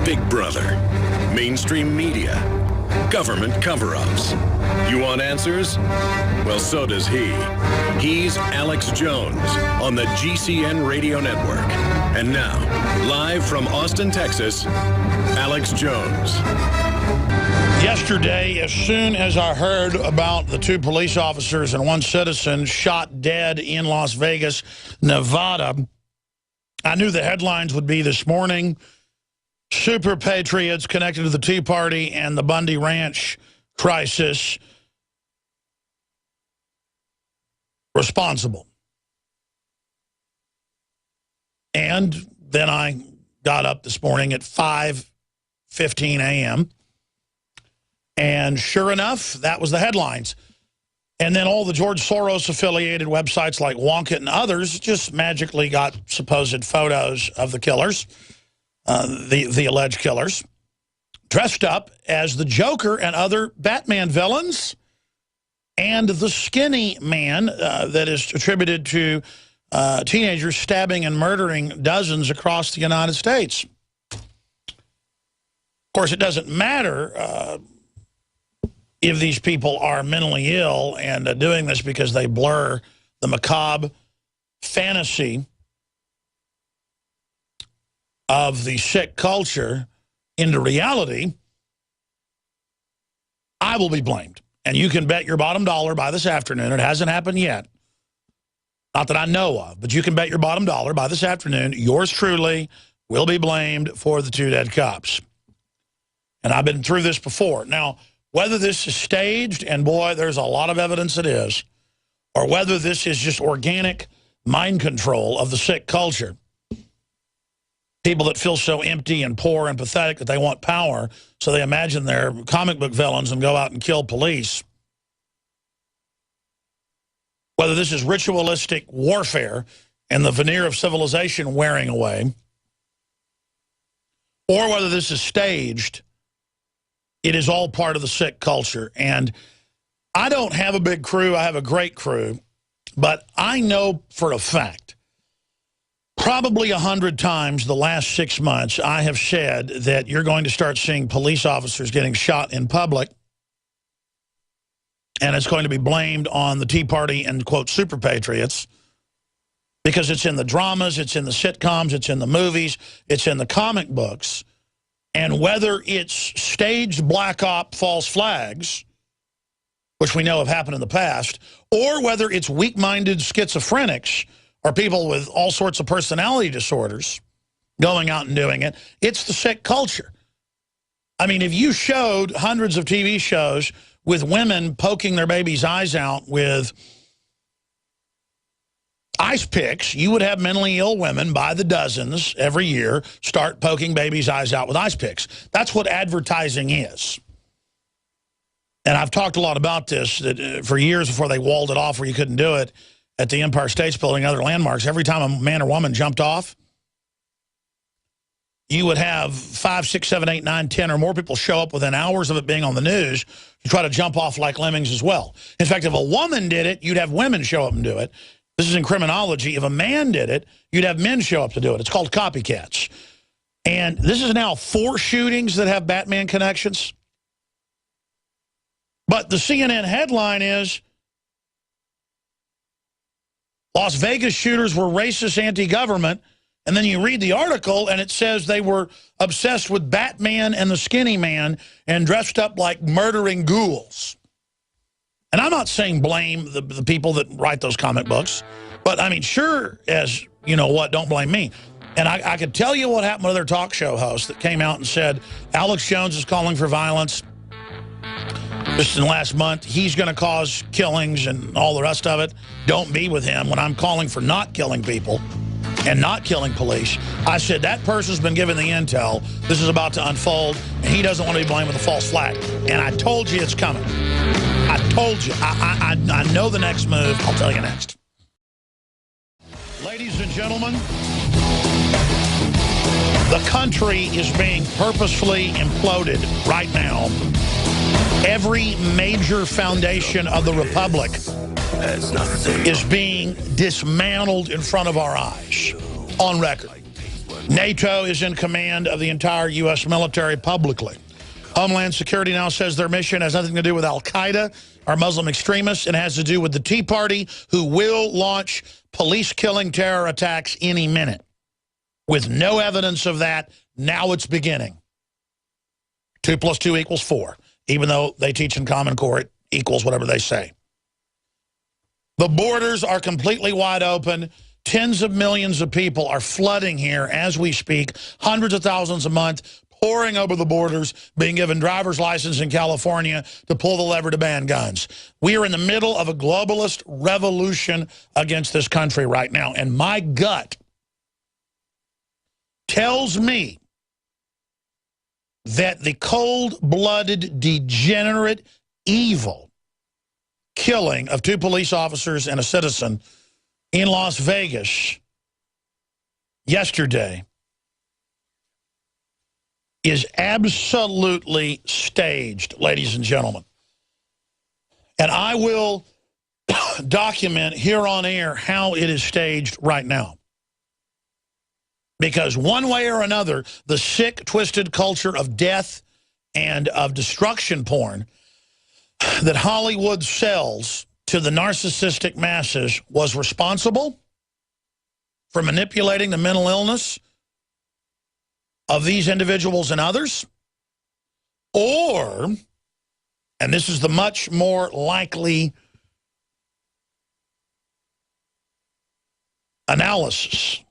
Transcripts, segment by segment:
Big Brother, mainstream media, government cover-ups. You want answers? Well, so does he. He's Alex Jones on the GCN Radio Network. And now, live from Austin, Texas, Alex Jones. Yesterday, as soon as I heard about the 2 police officers and 1 citizen shot dead in Las Vegas, Nevada, I knew the headlines would be this morning: super patriots connected to the Tea Party and the Bundy Ranch crisis responsible. And then I got up this morning at 5:15 a.m. and sure enough, that was the headlines. And then all the George Soros-affiliated websites like Wonkit and others just magically got supposed photos of the killers, the alleged killers, dressed up as the Joker and other Batman villains, and the skinny man that is attributed to teenagers stabbing and murdering dozens across the United States. Of course, it doesn't matter if these people are mentally ill and doing this because they blur the macabre fantasy of the sick culture into reality. I will be blamed. And you can bet your bottom dollar by this afternoon, it hasn't happened yet, not that I know of, but you can bet your bottom dollar by this afternoon, yours truly will be blamed for the 2 dead cops. And I've been through this before. Now, whether this is staged, and boy, there's a lot of evidence it is, or whether this is just organic mind control of the sick culture, people that feel so empty and poor and pathetic that they want power, so they imagine they're comic book villains and go out and kill police. Whether this is ritualistic warfare and the veneer of civilization wearing away, or whether this is staged, it is all part of the sick culture. And I don't have a big crew. I have a great crew. But I know for a fact, probably 100 times the last 6 months, I have said that you're going to start seeing police officers getting shot in public. And it's going to be blamed on the Tea Party and, quote, super patriots, because it's in the dramas, it's in the sitcoms, it's in the movies, it's in the comic books. And whether it's staged black op false flags, which we know have happened in the past, or whether it's weak-minded schizophrenics or people with all sorts of personality disorders going out and doing it, it's the sick culture. I mean, if you showed hundreds of TV shows with women poking their babies' eyes out with ice picks, you would have mentally ill women by the dozens every year start poking babies' eyes out with ice picks. That's what advertising is. And I've talked a lot about this that for years before they walled it off where you couldn't do it at the Empire State Building and other landmarks. Every time a man or woman jumped off, you would have 5, 6, 7, 8, 9, 10 or more people show up within hours of it being on the news to try to jump off like lemmings as well. In fact, if a woman did it, you'd have women show up and do it. This is in criminology. If a man did it, you'd have men show up to do it. It's called copycats. And this is now 4 shootings that have Batman connections. But the CNN headline is, Las Vegas shooters were racist anti-government. And then you read the article, and it says they were obsessed with Batman and the skinny man and dressed up like murdering ghouls. And I'm not saying blame the people that write those comic books, but I mean, sure as, you know what, don't blame me. And I could tell you what happened with their talk show host that came out and said, Alex Jones is calling for violence. Just in the last month, he's going to cause killings and all the rest of it. Don't be with him when I'm calling for not killing people and not killing police. I said, that person's been given the intel. This is about to unfold, and he doesn't want to be blamed with a false flag. And I told you it's coming. I told you. I know the next move. I'll tell you next. Ladies and gentlemen, the country is being purposefully imploded right now. Every major foundation of the republic is being dismantled in front of our eyes, on record. NATO is in command of the entire U.S. military publicly. Homeland Security now says their mission has nothing to do with al-Qaeda or Muslim extremists. It has to do with the Tea Party, who will launch police-killing terror attacks any minute. With no evidence of that, now it's beginning. 2 + 2 = 4. Even though they teach in Common Core, it equals whatever they say. The borders are completely wide open. Tens of millions of people are flooding here as we speak. Hundreds of thousands a month pouring over the borders, being given driver's license in California to pull the lever to ban guns. We are in the middle of a globalist revolution against this country right now. And my gut tells me that the cold-blooded, degenerate, evil killing of 2 police officers and a citizen in Las Vegas yesterday is absolutely staged, ladies and gentlemen. And I will document here on air how it is staged right now. Because one way or another, the sick, twisted culture of death and of destruction porn that Hollywood sells to the narcissistic masses was responsible for manipulating the mental illness of these individuals and others, or, and this is the much more likely analysis,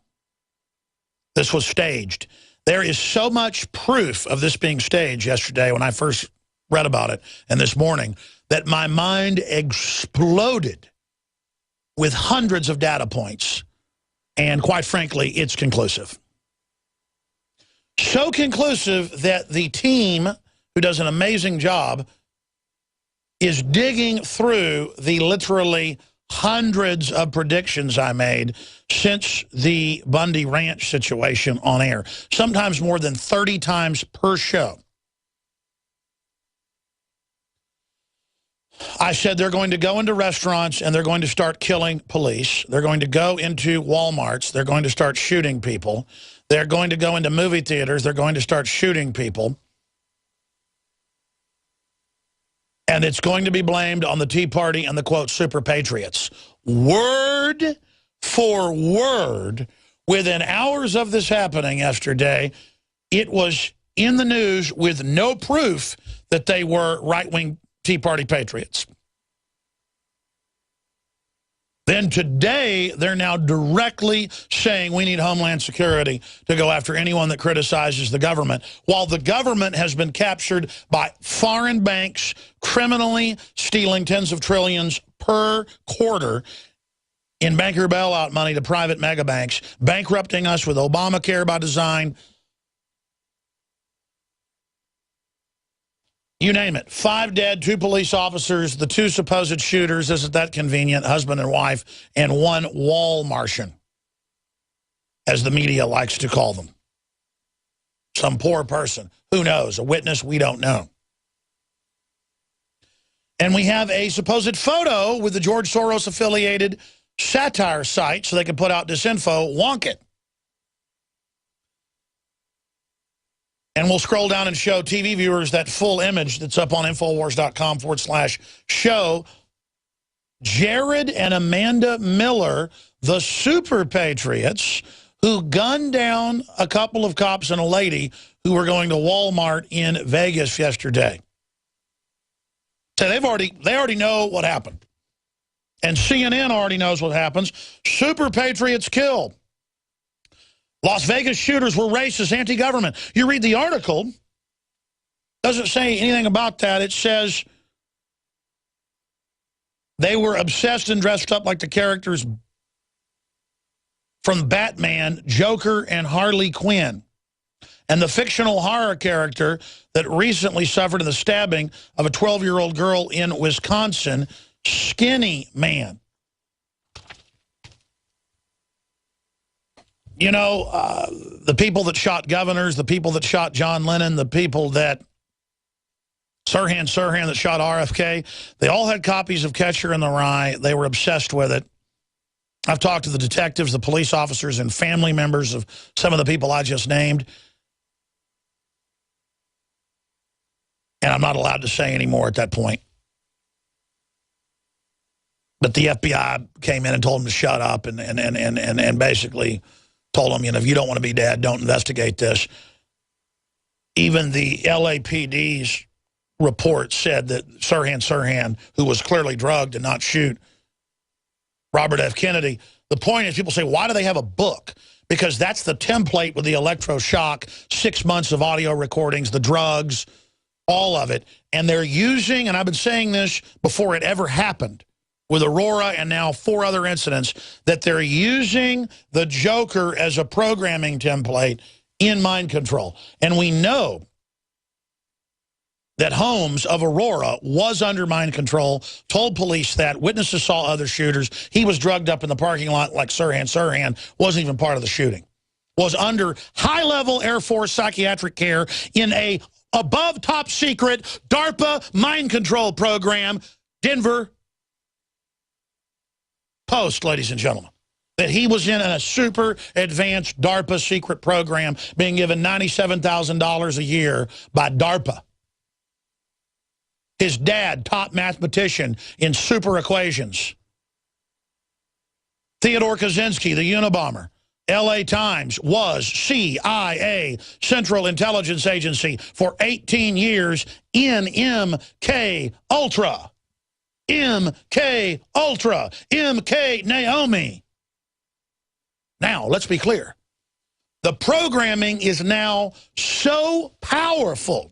this was staged. There is so much proof of this being staged yesterday when I first read about it and this morning that my mind exploded with hundreds of data points. And quite frankly, it's conclusive. So conclusive that the team, who does an amazing job, is digging through the literally hundreds of predictions I made since the Bundy Ranch situation on air, sometimes more than 30 times per show. I said they're going to go into restaurants and they're going to start killing police. They're going to go into Walmarts. They're going to start shooting people. They're going to go into movie theaters. They're going to start shooting people. And it's going to be blamed on the Tea Party and the, quote, super patriots. Word for word, within hours of this happening yesterday, it was in the news with no proof that they were right-wing Tea Party patriots. Then today, they're now directly saying we need Homeland Security to go after anyone that criticizes the government, while the government has been captured by foreign banks, criminally stealing tens of trillions per quarter in banker bailout money to private mega banks, bankrupting us with Obamacare by design. You name it. 5 dead, 2 police officers, the 2 supposed shooters, isn't that convenient, husband and wife, and 1 wall Martian, as the media likes to call them. Some poor person. Who knows? A witness we don't know. And we have a supposed photo with the George Soros-affiliated satire site so they can put out disinfo, wonk it. And we'll scroll down and show TV viewers that full image that's up on Infowars.com/show. Jared and Amanda Miller, the super patriots, who gunned down a couple of cops and a lady who were going to Walmart in Vegas yesterday. So they already know what happened. And CNN already knows what happens. Super patriots killed. Las Vegas shooters were racist, anti-government. You read the article, doesn't say anything about that. It says they were obsessed and dressed up like the characters from Batman, Joker, and Harley Quinn. And the fictional horror character that recently suffered in the stabbing of a 12-year-old girl in Wisconsin, Skinny Man. You know, the people that shot governors, the people that shot John Lennon, the people that, Sirhan that shot RFK, they all had copies of Catcher in the Rye. They were obsessed with it. I've talked to the detectives, the police officers, and family members of some of the people I just named. And I'm not allowed to say any more at that point. But the FBI came in and told them to shut up and basically told them, you know, if you don't want to be dead, don't investigate this. Even the LAPD's report said that Sirhan, who was clearly drugged and not shoot Robert F. Kennedy, the point is people say, why do they have a book? Because that's the template with the electroshock, 6 months of audio recordings, the drugs, all of it. And they're using, and I've been saying this before it ever happened, with Aurora and now 4 other incidents, that they're using the Joker as a programming template in mind control. And we know that Holmes of Aurora was under mind control, told police that, witnesses saw other shooters. He was drugged up in the parking lot like Sirhan wasn't even part of the shooting. Was under high-level Air Force psychiatric care in a above top secret DARPA mind control program, Denver Post, ladies and gentlemen. That he was in a super advanced DARPA secret program being given $97,000 a year by DARPA. His dad, top mathematician in super equations. Theodore Kaczynski, the Unabomber, LA Times, was CIA, Central Intelligence Agency, for 18 years in MK Ultra. MK Ultra. MK Naomi. Now, let's be clear. The programming is now so powerful.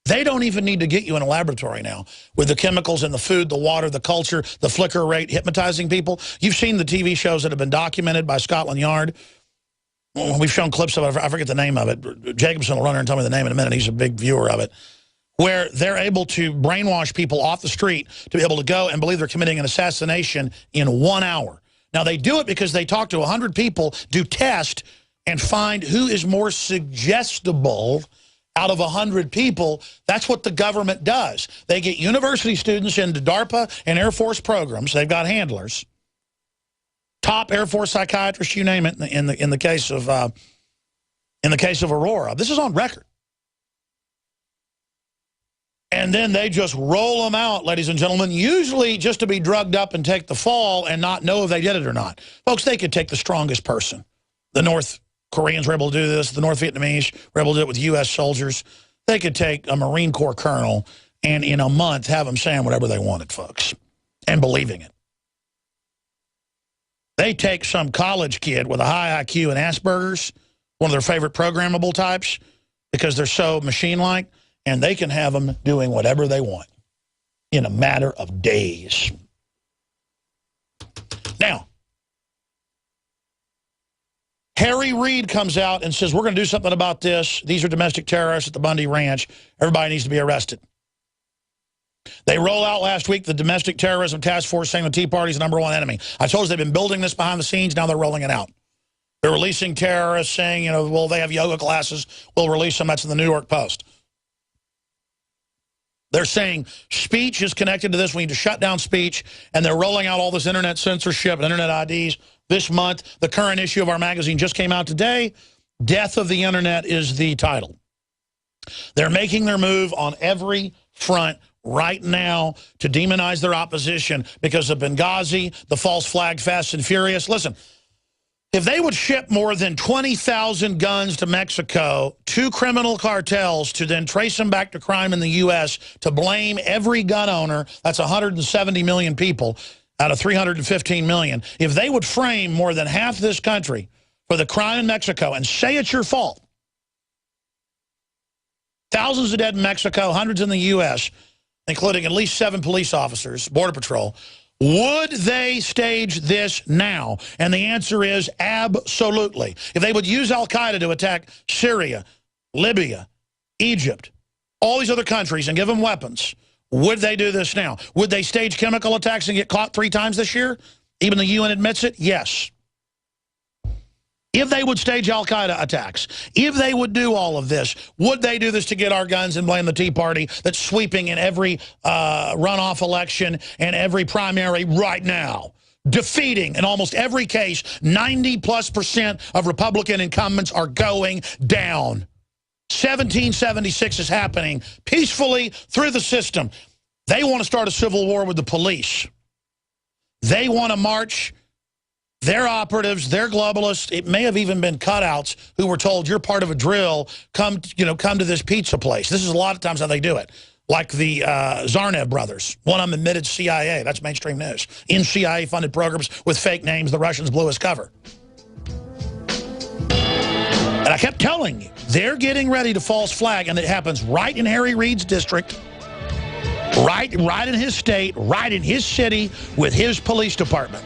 They don't even need to get you in a laboratory now with the chemicals in the food, the water, the culture, the flicker rate, hypnotizing people. You've seen the TV shows that have been documented by Scotland Yard. We've shown clips of it. I forget the name of it. Jacobson will run here and tell me the name in a minute. He's a big viewer of it. Where they're able to brainwash people off the street to be able to go and believe they're committing an assassination in 1 hour. Now, they do it because they talk to 100 people, do tests, and find who is more suggestible out of 100 people. That's what the government does. They get university students into DARPA and Air Force programs. They've got handlers, top Air Force psychiatrists, you name it. In the case of Aurora, this is on record. And then they just roll them out, ladies and gentlemen, usually just to be drugged up and take the fall and not know if they did it or not. Folks, they could take the strongest person. The North Koreans were able to do this. The North Vietnamese were able to do it with U.S. soldiers. They could take a Marine Corps colonel and in a month have them saying whatever they wanted, folks, and believing it. They take some college kid with a high IQ and Asperger's, one of their favorite programmable types, because they're so machine-like, and they can have them doing whatever they want in a matter of days. Now, Harry Reid comes out and says, we're going to do something about this. These are domestic terrorists at the Bundy Ranch. Everybody needs to be arrested. They roll out last week the Domestic Terrorism Task Force saying the Tea Party's the #1 enemy. I told you they've been building this behind the scenes. Now they're rolling it out. They're releasing terrorists saying, you know, well, they have yoga classes. We'll release them. That's in the New York Post. They're saying speech is connected to this. We need to shut down speech. And they're rolling out all this internet censorship and internet IDs this month. The current issue of our magazine just came out today. Death of the Internet is the title. They're making their move on every front right now to demonize their opposition because of Benghazi, the false flag, Fast and Furious. Listen, if they would ship more than 20,000 guns to Mexico, to criminal cartels, to then trace them back to crime in the U.S., to blame every gun owner, that's 170 million people out of 315 million. If they would frame more than half this country for the crime in Mexico and say it's your fault, thousands of dead in Mexico, hundreds in the U.S., including at least 7 police officers, Border Patrol, would they stage this now? And the answer is absolutely. If they would use al-Qaeda to attack Syria, Libya, Egypt, all these other countries and give them weapons, would they do this now? Would they stage chemical attacks and get caught 3 times this year? Even the UN admits it? Yes. If they would stage al-Qaeda attacks, if they would do all of this, would they do this to get our guns and blame the Tea Party that's sweeping in every runoff election and every primary right now? Defeating, in almost every case, 90+% of Republican incumbents are going down. 1776 is happening peacefully through the system. They want to start a civil war with the police. They want to march their operatives, their globalists. It may have even been cutouts who were told, you're part of a drill, come to this pizza place. This is a lot of times how they do it. Like the Zarnev brothers. One of them admitted CIA. That's mainstream news. In CIA-funded programs with fake names the Russians blew as cover. And I kept telling you, they're getting ready to false flag, and it happens right in Harry Reid's district, right in his state, right in his city, with his police department.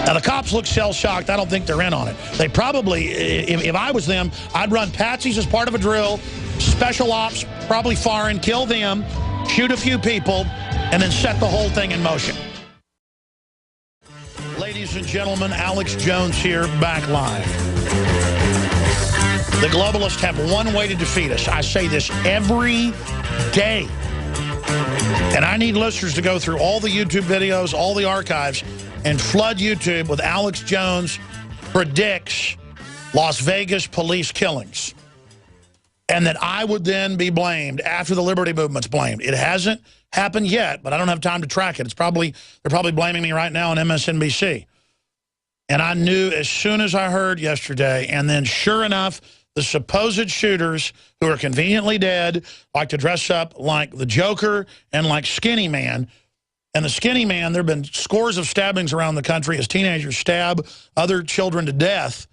Now, the cops look shell-shocked. I don't think they're in on it. They probably, if I was them, I'd run patsies as part of a drill, special ops, probably foreign, kill them, shoot a few people, and then set the whole thing in motion. Ladies and gentlemen, Alex Jones here, back live. The globalists have one way to defeat us. I say this every day. And I need listeners to go through all the YouTube videos, all the archives, and flood YouTube with Alex Jones predicts Las Vegas police killings. And that I would then be blamed after the Liberty Movement's blamed. It hasn't happened yet, but I don't have time to track it. They're probably blaming me right now on MSNBC. And I knew as soon as I heard yesterday, and then sure enough, the supposed shooters who are conveniently dead like to dress up like the Joker and like Skinny Man. And the Skinny Man, there have been scores of stabbings around the country as teenagers stab other children to death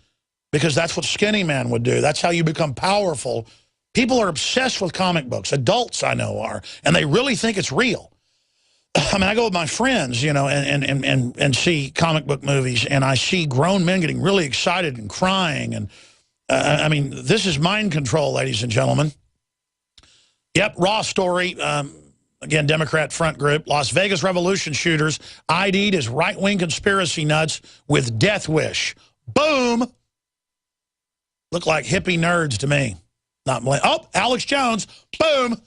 because that's what Skinny Man would do. That's how you become powerful. People are obsessed with comic books. Adults, I know, are. And they really think it's real. I mean, I go with my friends, you know, and see comic book movies, and I see grown men getting really excited and crying. And, I mean, this is mind control, ladies and gentlemen. Yep, raw story. Again, Democrat front group. Las Vegas Revolution shooters ID'd as right-wing conspiracy nuts with death wish. Boom! Look like hippie nerds to me. Not oh, Alex Jones. Boom!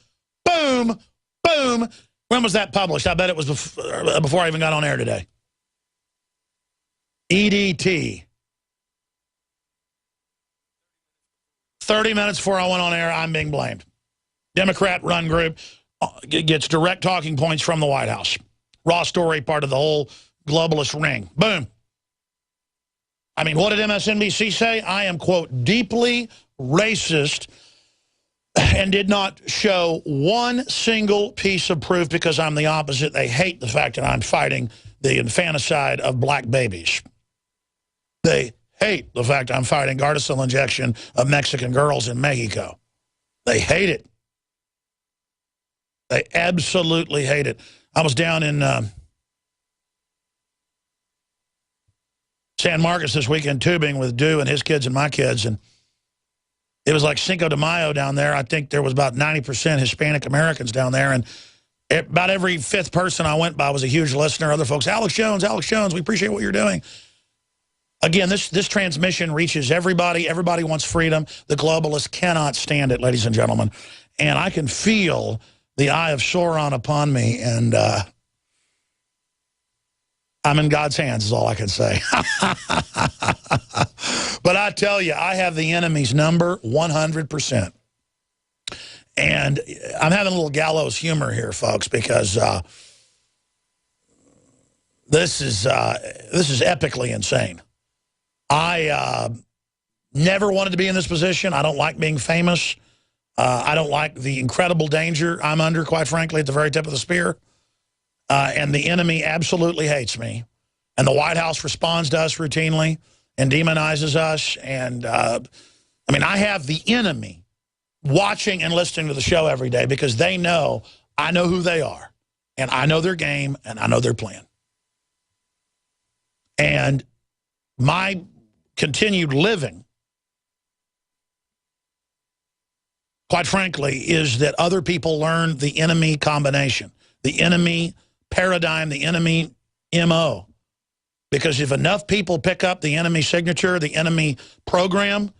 Boom! Boom! When was that published? I bet it was before I even got on air today. EDT. 30 minutes before I went on air, I'm being blamed. Democrat-run group gets direct talking points from the White House. Raw story, part of the whole globalist ring. Boom. I mean, what did MSNBC say? I am, quote, deeply racist and did not show one single piece of proof because I'm the opposite. They hate the fact that I'm fighting the infanticide of black babies. They hate the fact I'm fighting Gardasil injection of Mexican girls in Mexico. They hate it. They absolutely hate it. I was down in San Marcos this weekend tubing with Dew and his kids and my kids, and it was like Cinco de Mayo down there. I think there was about 90% Hispanic Americans down there, and about every fifth person I went by was a huge listener. Other folks, Alex Jones, we appreciate what you're doing. Again, this transmission reaches everybody. Everybody wants freedom. The globalists cannot stand it, ladies and gentlemen. And I can feel the eye of Sauron upon me, and I'm in God's hands is all I can say. But I tell you, I have the enemy's number 100%. And I'm having a little gallows humor here, folks, because this is epically insane. I never wanted to be in this position. I don't like being famous. I don't like the incredible danger I'm under, quite frankly, at the very tip of the spear. And the enemy absolutely hates me. And the White House responds to us routinely and demonizes us. And, I mean, I have the enemy watching and listening to the show every day because they know I know who they are. And I know their game, and I know their plan. And my continued living, quite frankly, is that other people learn the enemy combination, the enemy paradigm, the enemy MO. Because if enough people pick up the enemy signature, the enemy program,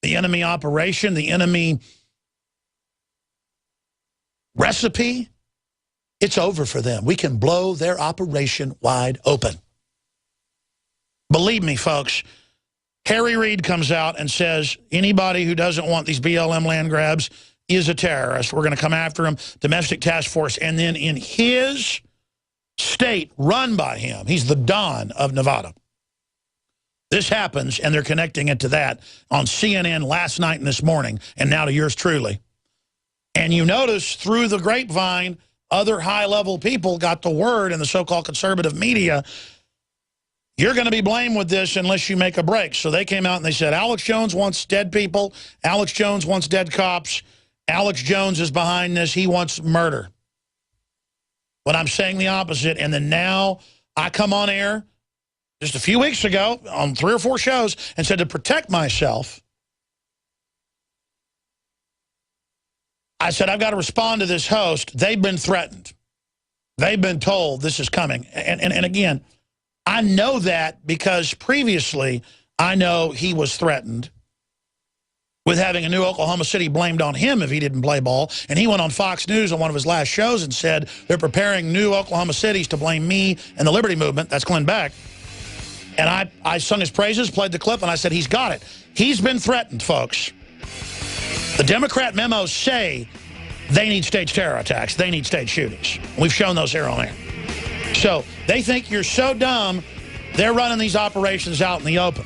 the enemy operation, the enemy recipe, it's over for them. We can blow their operation wide open. Believe me, folks, Harry Reid comes out and says anybody who doesn't want these BLM land grabs is a terrorist. We're going to come after him, domestic task force. And then in his state run by him, he's the Don of Nevada. This happens, and they're connecting it to that on CNN last night and this morning, and now to yours truly. And you notice through the grapevine, other high-level people got the word in the so-called conservative media, you're going to be blamed with this unless you make a break. So they came out and they said, Alex Jones wants dead people. Alex Jones wants dead cops. Alex Jones is behind this. He wants murder. But I'm saying the opposite. And then now I come on air just a few weeks ago on 3 or 4 shows and said to protect myself, I said, I've got to respond to this host. They've been threatened. They've been told this is coming. And again, I know that because previously I know he was threatened with having a new Oklahoma City blamed on him if he didn't play ball. And he went on Fox News on one of his last shows and said they're preparing new Oklahoma cities to blame me and the Liberty Movement. That's Glenn Beck. And I sung his praises, played the clip, and I said he's got it. He's been threatened, folks. The Democrat memos say they need staged terror attacks. They need staged shootings. We've shown those here on air. So they think you're so dumb, they're running these operations out in the open.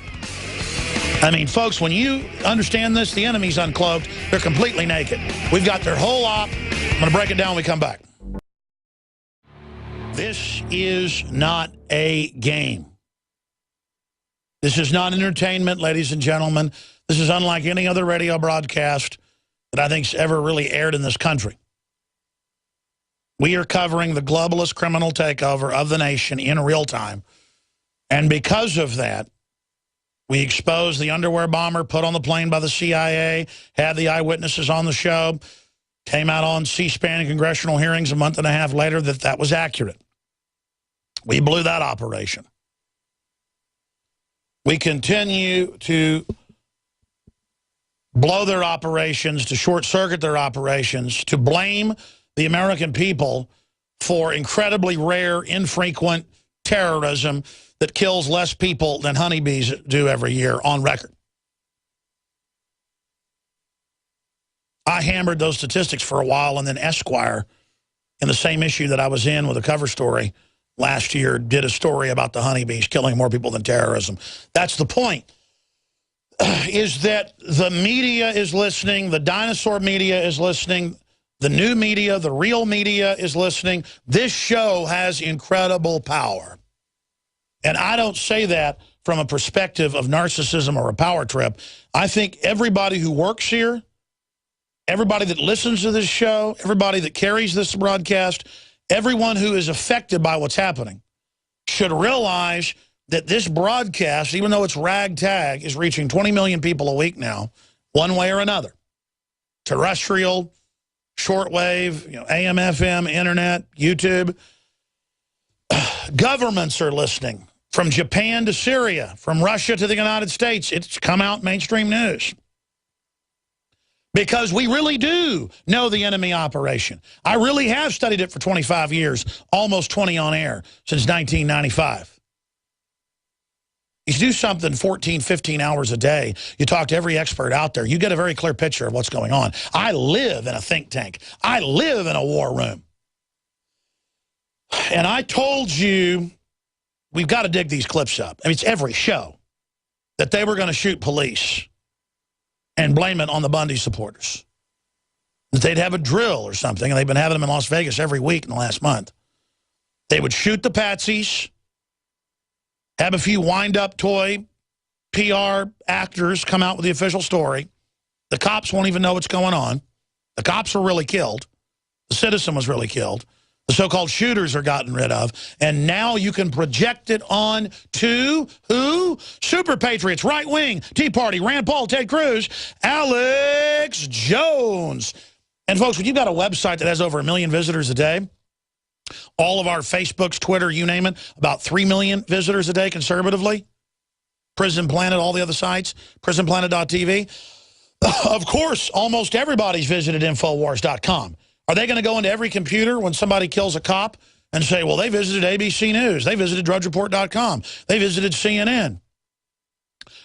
I mean, folks, when you understand this, the enemy's uncloaked. They're completely naked. We've got their whole op. I'm going to break it down when we come back. This is not a game. This is not entertainment, ladies and gentlemen. This is unlike any other radio broadcast that I think's ever really aired in this country. We are covering the globalist criminal takeover of the nation in real time. And because of that, we exposed the underwear bomber put on the plane by the CIA, had the eyewitnesses on the show, came out on C-SPAN and congressional hearings a month and a half later that that was accurate. We blew that operation. We continue to blow their operations, to short-circuit their operations, to blame the American people for incredibly rare, infrequent terrorism that kills less people than honeybees do every year on record. I hammered those statistics for a while, and then Esquire, in the same issue that I was in with a cover story last year, did a story about the honeybees killing more people than terrorism. That's the point, is that the media is listening, the dinosaur media is listening, the new media, the real media is listening. This show has incredible power. And I don't say that from a perspective of narcissism or a power trip. I think everybody who works here, everybody that listens to this show, everybody that carries this broadcast, everyone who is affected by what's happening should realize that this broadcast, even though it's ragtag, is reaching 20 million people a week now, one way or another. Terrestrial, shortwave, AM, FM, internet, YouTube. Governments are listening. From Japan to Syria, from Russia to the United States, it's come out mainstream news. Because we really do know the enemy operation. I really have studied it for 25 years, almost 20 on air since 1995. You do something 14, 15 hours a day. You talk to every expert out there. You get a very clear picture of what's going on. I live in a think tank. I live in a war room. And I told you, we've got to dig these clips up. I mean, it's every show that they were going to shoot police and blame it on the Bundy supporters. That they'd have a drill or something, and they've been having them in Las Vegas every week in the last month. They would shoot the patsies, have a few wind-up toy PR actors come out with the official story. The cops won't even know what's going on. The cops were really killed. The citizen was really killed. The so-called shooters are gotten rid of. And now you can project it on to who? Super Patriots, right wing, Tea Party, Rand Paul, Ted Cruz, Alex Jones. And folks, when you've got a website that has over 1 million visitors a day, All of our Facebooks, Twitter, you name it, about 3 million visitors a day conservatively. Prison Planet, all the other sites, prisonplanet.tv. Of course, almost everybody's visited Infowars.com. Are they going to go into every computer when somebody kills a cop and say, well, they visited ABC News, they visited DrudgeReport.com, they visited CNN?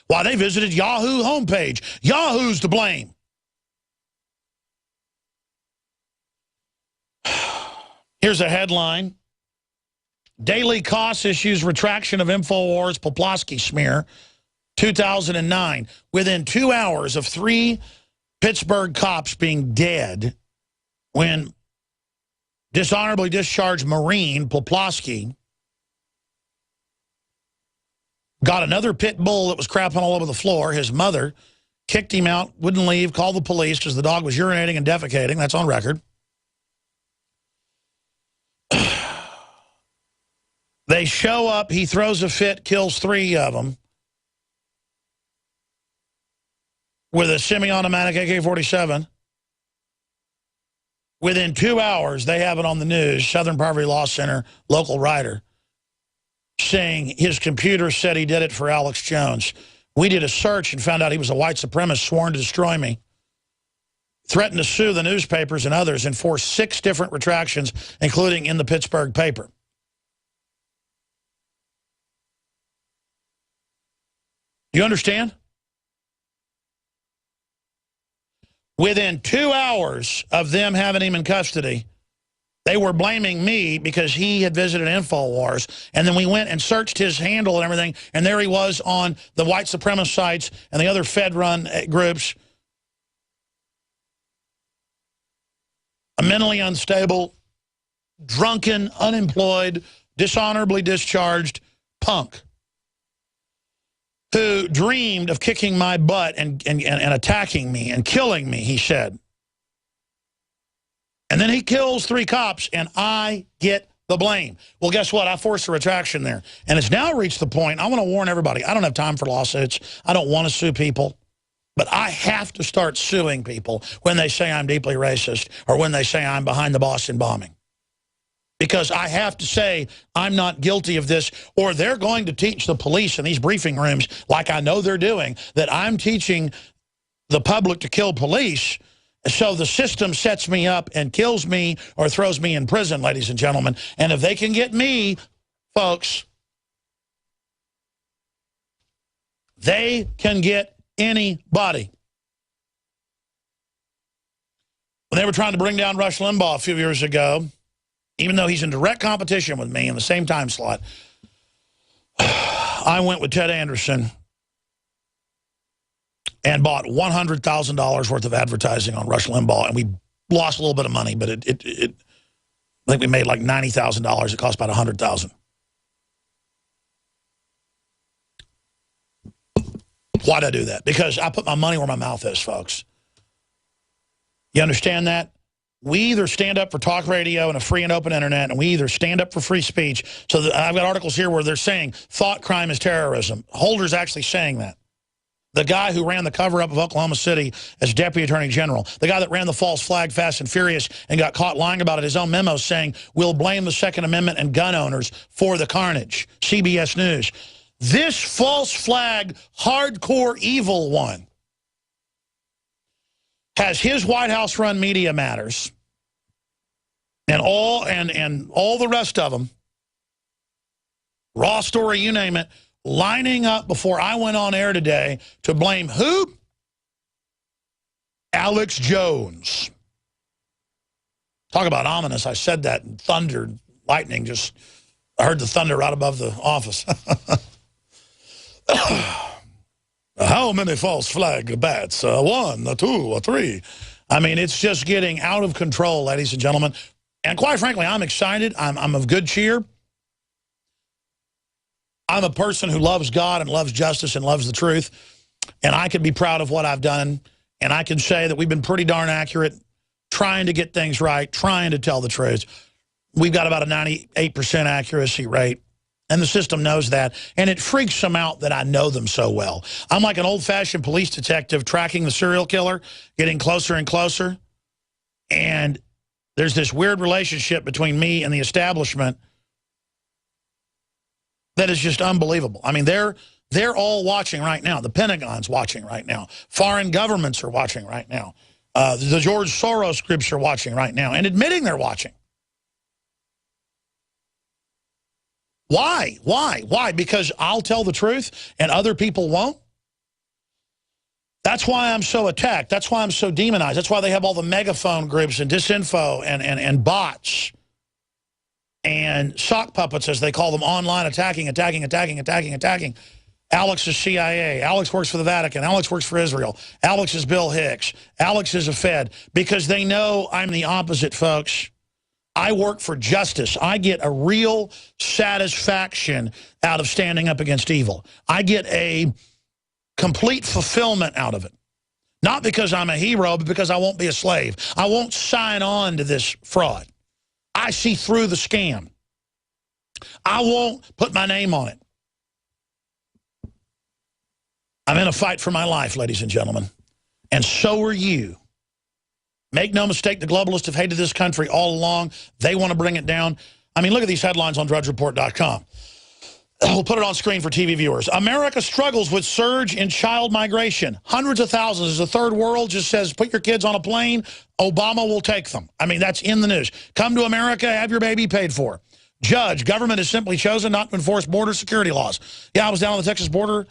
Why, they visited Yahoo homepage. Yahoo's to blame. Here's a headline. Daily Cost issues retraction of Infowars Poplawski smear, 2009. Within 2 hours of 3 Pittsburgh cops being dead when dishonorably discharged Marine Poplawski got another pit bull that was crapping all over the floor. His mother kicked him out, wouldn't leave, called the police because the dog was urinating and defecating. That's on record. They show up, he throws a fit, kills 3 of them with a semi-automatic AK-47. Within 2 hours, they have it on the news, Southern Poverty Law Center, local writer, saying his computer said he did it for Alex Jones. We did a search and found out he was a white supremacist sworn to destroy me. Threatened to sue the newspapers and others and forced 6 different retractions, including in the Pittsburgh paper. You understand? Within 2 hours of them having him in custody, they were blaming me because he had visited Infowars. And then we went and searched his handle and everything, and there he was on the white supremacist sites and the other Fed-run groups. A mentally unstable, drunken, unemployed, dishonorably discharged punk who dreamed of kicking my butt and attacking me and killing me, he said. And then he kills 3 cops, and I get the blame. Well, guess what? I forced a retraction there. And it's now reached the point, I want to warn everybody, I don't have time for lawsuits. I don't want to sue people. But I have to start suing people when they say I'm deeply racist or when they say I'm behind the Boston bombing. Because I have to say I'm not guilty of this, or they're going to teach the police in these briefing rooms, like I know they're doing, that I'm teaching the public to kill police, so the system sets me up and kills me or throws me in prison, ladies and gentlemen. And if they can get me, folks, they can get anybody. When they were trying to bring down Rush Limbaugh a few years ago, even though he's in direct competition with me in the same time slot, I went with Ted Anderson and bought $100,000 worth of advertising on Rush Limbaugh, and we lost a little bit of money, but I think we made like $90,000. It cost about $100,000. Why'd I do that? Because I put my money where my mouth is, folks. You understand that? We either stand up for talk radio and a free and open internet, and we either stand up for free speech. So I've got articles here where they're saying thought crime is terrorism. Holder's actually saying that. The guy who ran the cover-up of Oklahoma City as Deputy Attorney General, the guy that ran the false flag Fast and Furious and got caught lying about it, his own memo saying, we'll blame the Second Amendment and gun owners for the carnage. CBS News. This false flag, hardcore evil one has his White House-run Media Matters and all the rest of them, Raw Story, you name it, lining up before I went on air today to blame who? Alex Jones. Talk about ominous. I said that, and thunder, lightning, just I heard the thunder right above the office. How many false flag bats? 1, 2, 3. I mean, it's just getting out of control, ladies and gentlemen. And quite frankly, I'm excited. I'm of good cheer. I'm a person who loves God and loves justice and loves the truth. And I can be proud of what I've done. And I can say that we've been pretty darn accurate, trying to get things right, trying to tell the truth. We've got about a 98% accuracy rate. And the system knows that. And it freaks them out that I know them so well. I'm like an old-fashioned police detective tracking the serial killer, getting closer and closer. And there's this weird relationship between me and the establishment that is just unbelievable. I mean, they're all watching right now. The Pentagon's watching right now. Foreign governments are watching right now. The George Soros groups are watching right now and admitting they're watching. Why? Why? Why? Because I'll tell the truth and other people won't? That's why I'm so attacked. That's why I'm so demonized. That's why they have all the megaphone groups and disinfo and bots and sock puppets, as they call them, online attacking. Alex is CIA. Alex works for the Vatican. Alex works for Israel. Alex is Bill Hicks. Alex is a Fed. Because they know I'm the opposite, folks. I work for justice. I get a real satisfaction out of standing up against evil. I get a complete fulfillment out of it. Not because I'm a hero, but because I won't be a slave. I won't sign on to this fraud. I see through the scam. I won't put my name on it. I'm in a fight for my life, ladies and gentlemen. And so are you. Make no mistake, the globalists have hated this country all along. They want to bring it down. I mean, look at these headlines on drudgereport.com. We'll put it on screen for TV viewers. America struggles with surge in child migration. Hundreds of thousands. The third world just says, put your kids on a plane, Obama will take them. I mean, that's in the news. Come to America, have your baby paid for. Judge, government has simply chosen not to enforce border security laws. Yeah, I was down on the Texas border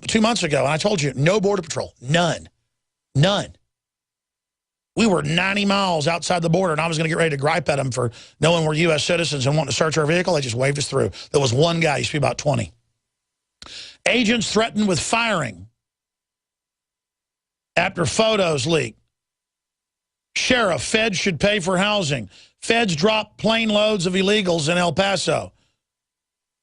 2 months ago, and I told you, no border patrol. None. None. We were 90 miles outside the border, and I was going to get ready to gripe at them for knowing we're U.S. citizens and wanting to search our vehicle. They just waved us through. There was one guy, he used to be about 20. Agents threatened with firing after photos leak. Sheriff, feds should pay for housing. Feds drop plane loads of illegals in El Paso.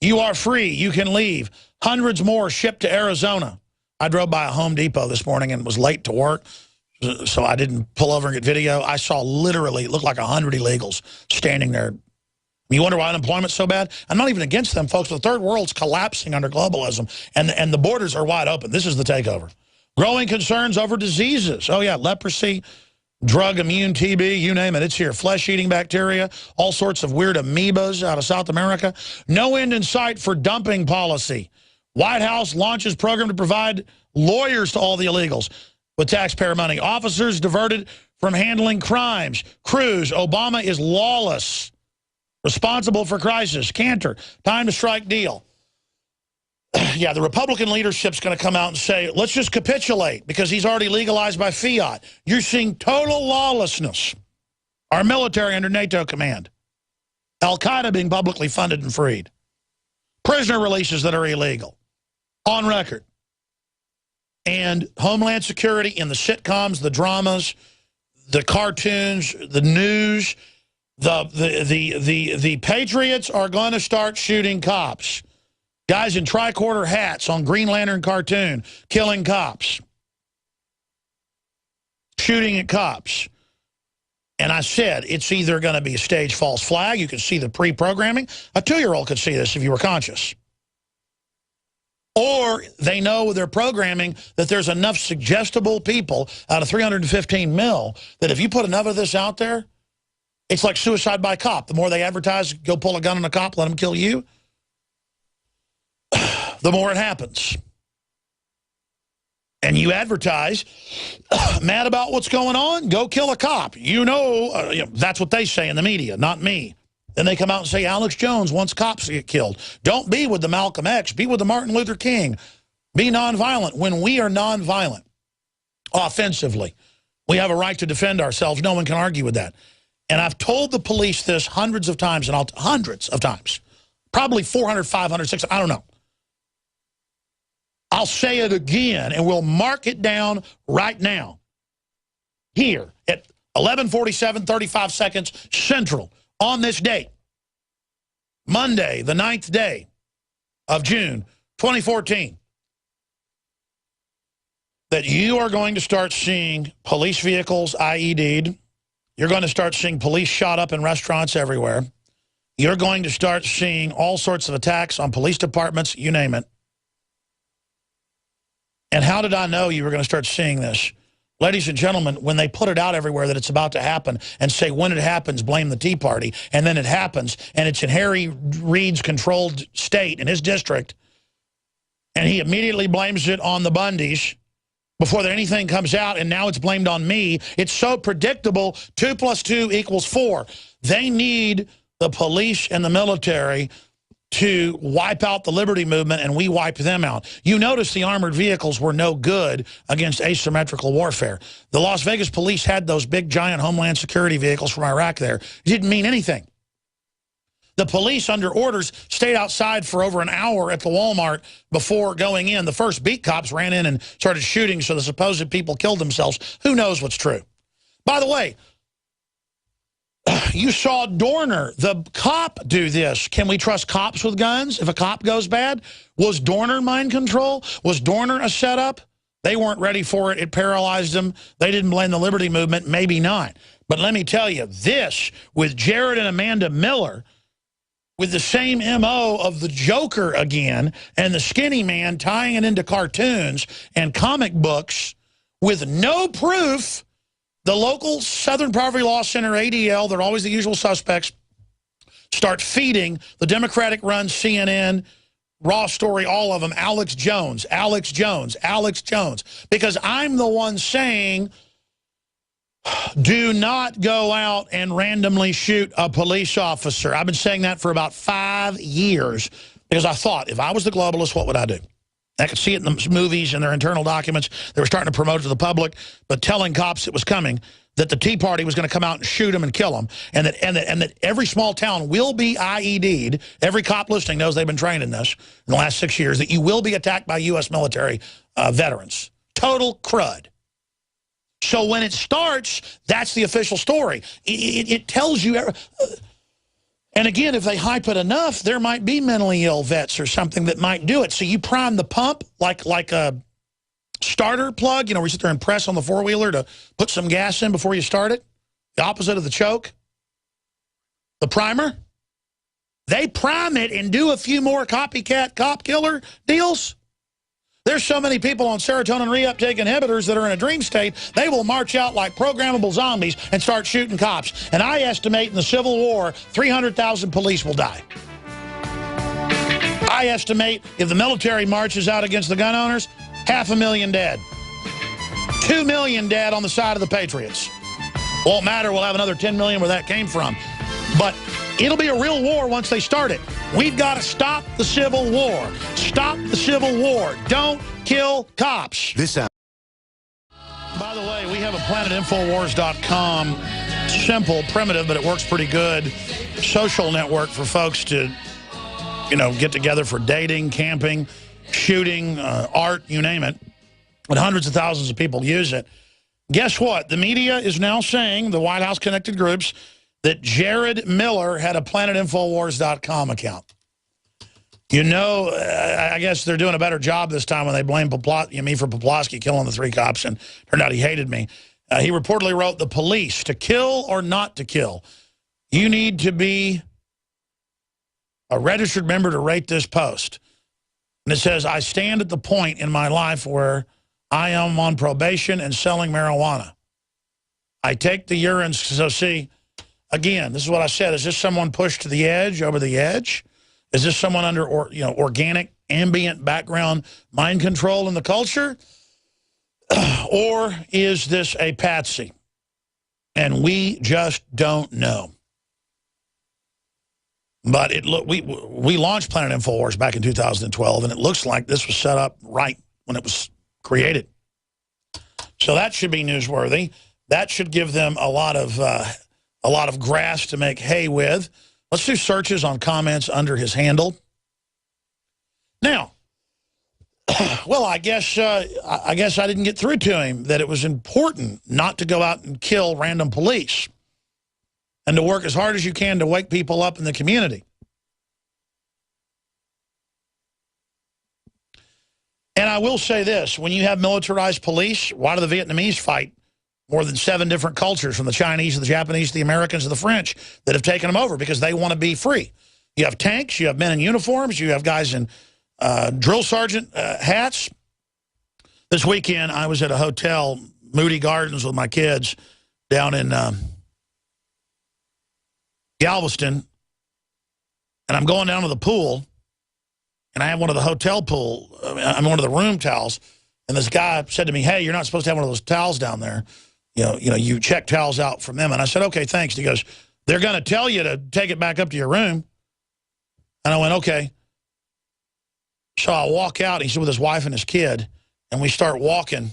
You are free. You can leave. Hundreds more shipped to Arizona. I drove by a Home Depot this morning and was late to work, so I didn't pull over and get video. I saw literally, it looked like 100 illegals standing there. You wonder why unemployment's so bad? I'm not even against them, folks. The third world's collapsing under globalism, and the borders are wide open. This is the takeover. Growing concerns over diseases. Oh, yeah, leprosy, drug immune TB, you name it. It's here. Flesh-eating bacteria, all sorts of weird amoebas out of South America. No end in sight for dumping policy. White House launches program to provide lawyers to all the illegals with taxpayer money. Officers diverted from handling crimes. Cruz, Obama is lawless. Responsible for crisis. Cantor, time to strike deal. Yeah, the Republican leadership's going to come out and say, let's just capitulate because he's already legalized by fiat. You're seeing total lawlessness. Our military under NATO command. Al-Qaeda being publicly funded and freed. Prisoner releases that are illegal. On record. And Homeland Security in the sitcoms, the dramas, the cartoons, the news, the Patriots are going to start shooting cops. Guys in tricorner hats on Green Lantern cartoon killing cops. Shooting at cops. And I said, it's either going to be a stage false flag. You can see the pre-programming. A 2-year-old could see this if you were conscious. Or they know with their programming that there's enough suggestible people out of 315 mil that if you put enough of this out there, it's like suicide by cop. The more they advertise, go pull a gun on a cop, let him kill you, the more it happens. And you advertise, mad about what's going on, go kill a cop. You know, that's what they say in the media, not me. Then they come out and say, Alex Jones wants cops to get killed. Don't be with the Malcolm X. Be with the Martin Luther King. Be nonviolent. When we are nonviolent, offensively, we have a right to defend ourselves. No one can argue with that. And I've told the police this hundreds of times, and hundreds of times. Probably 400, 500, 600, I don't know. I'll say it again, and we'll mark it down right now. Here at 11:47, 35 seconds Central. On this date, Monday, the 9th day of June, 2014, that you are going to start seeing police vehicles IED'd. You're going to start seeing police shot up in restaurants everywhere. You're going to start seeing all sorts of attacks on police departments, you name it. And how did I know you were going to start seeing this? Ladies and gentlemen, when they put it out everywhere that it's about to happen and say when it happens, blame the Tea Party, and then it happens, and it's in Harry Reid's controlled state in his district, and he immediately blames it on the Bundys before anything comes out, and now it's blamed on me. It's so predictable. 2 + 2 = 4. They need the police and the military to wipe out the liberty movement, and we wipe them out. You notice the armored vehicles were no good against asymmetrical warfare. The Las Vegas police had those big, giant Homeland Security vehicles from Iraq there. It didn't mean anything. The police, under orders, stayed outside for over an hour at the Walmart before going in. The first beat cops ran in and started shooting, so the supposed people killed themselves. Who knows what's true? By the way, you saw Dorner, the cop, do this. Can we trust cops with guns if a cop goes bad? Was Dorner mind control? Was Dorner a setup? They weren't ready for it. It paralyzed them. They didn't blame the liberty movement. Maybe not. But let me tell you, this, with Jared and Amanda Miller, with the same MO of the Joker again, and the skinny man tying it into cartoons and comic books with no proof. The local Southern Poverty Law Center, ADL, they're always the usual suspects, start feeding the Democratic-run CNN, Raw Story, all of them, Alex Jones, Alex Jones, Alex Jones. Because I'm the one saying, do not go out and randomly shoot a police officer. I've been saying that for about 5 years because I thought, if I was the globalist, what would I do? I could see it in the movies and their internal documents. They were starting to promote it to the public, but telling cops it was coming, that the Tea Party was going to come out and shoot them and kill them, and that every small town will be IED'd. Every cop listening knows they've been trained in this in the last 6 years, that you will be attacked by U.S. military veterans. Total crud. So when it starts, that's the official story. It tells you... And again, if they hype it enough, there might be mentally ill vets or something that might do it. So you prime the pump like a starter plug, you know, where you sit there and press on the four-wheeler to put some gas in before you start it. The opposite of the choke. The primer. They prime it and do a few more copycat cop killer deals. There's so many people on serotonin reuptake inhibitors that are in a dream state, they will march out like programmable zombies and start shooting cops. And I estimate in the Civil War, 300,000 police will die. I estimate if the military marches out against the gun owners, 500,000 dead. 2 million dead on the side of the Patriots. Won't matter, we'll have another 10 million where that came from. But it'll be a real war once they start it. We've got to stop the Civil War. Stop the Civil War. Don't kill cops. By the way, we have a planetinfowars.com, simple, primitive, but it works pretty good, social network for folks to, you know, get together for dating, camping, shooting, art, you name it. And hundreds of thousands of people use it. Guess what? The media is now saying, the White House connected groups, that Jared Miller had a planetinfowars.com account. You know, I guess they're doing a better job this time when they blame me for Poplawski killing the 3 cops, and turned out he hated me. He reportedly wrote, the police, to kill or not to kill. You need to be a registered member to rate this post. And it says, I stand at the point in my life where I am on probation and selling marijuana. I take the urine, so see... Again, this is what I said. Is this someone pushed to the edge, over the edge? Is this someone under organic, ambient background mind control in the culture? Or is this a patsy? And we just don't know. But we launched Planet InfoWars back in 2012, and it looks like this was set up right when it was created. So that should be newsworthy. That should give them a lot of grass to make hay with. Let's do searches on comments under his handle. Now, well, I guess I didn't get through to him that it was important not to go out and kill random police and to work as hard as you can to wake people up in the community. And I will say this, when you have militarized police, why do the Vietnamese fight more than 7 different cultures, from the Chinese to the Japanese to the Americans to the French, that have taken them over because they want to be free? You have tanks, you have men in uniforms, you have guys in drill sergeant hats. This weekend, I was at a hotel Moody Gardens with my kids down in Galveston, and I'm going down to the pool, and I have one of the hotel pool, I'm one of the room towels, and this guy said to me, hey, you're not supposed to have one of those towels down there. You check towels out from them. And I said, okay, thanks. And he goes, they're going to tell you to take it back up to your room. And I went, okay. So I walk out, he's with his wife and his kid, and we start walking.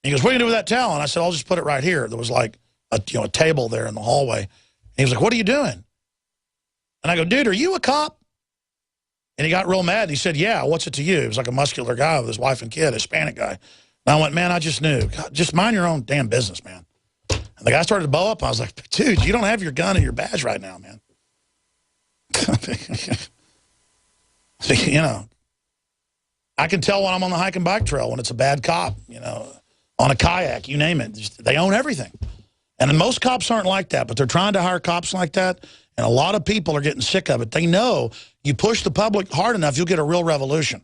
He goes, what are you going to do with that towel? And I said, I'll just put it right here. There was like a table there in the hallway. And he was like, what are you doing? And I go, dude, are you a cop? And he got real mad. He said, yeah, what's it to you? He was like a muscular guy with his wife and kid, a Hispanic guy. And I went, man, I just knew. God, just mind your own damn business, man. And the guy started to bow up. I was like, dude, you don't have your gun and your badge right now, man. I can tell when I'm on the hike and bike trail when it's a bad cop, on a kayak, you name it. They own everything. And most cops aren't like that, but they're trying to hire cops like that. And a lot of people are getting sick of it. They know you push the public hard enough, you'll get a real revolution.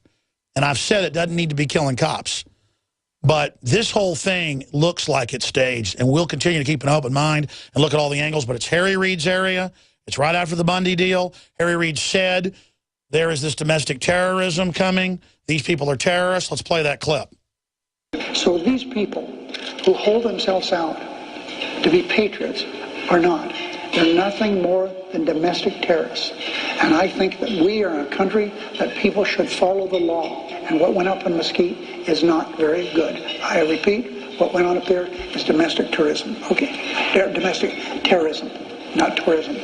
And I've said it doesn't need to be killing cops. But this whole thing looks like it's staged. And we'll continue to keep an open mind and look at all the angles. But it's Harry Reid's area. It's right after the Bundy deal. Harry Reid said there is this domestic terrorism coming. These people are terrorists. Let's play that clip. So these people who hold themselves out to be patriots are not. They're nothing more than domestic terrorists. And I think that we are a country that people should follow the law. And what went up in Mesquite is not very good. I repeat, what went on up there is domestic tourism. Okay, domestic terrorism, not tourism.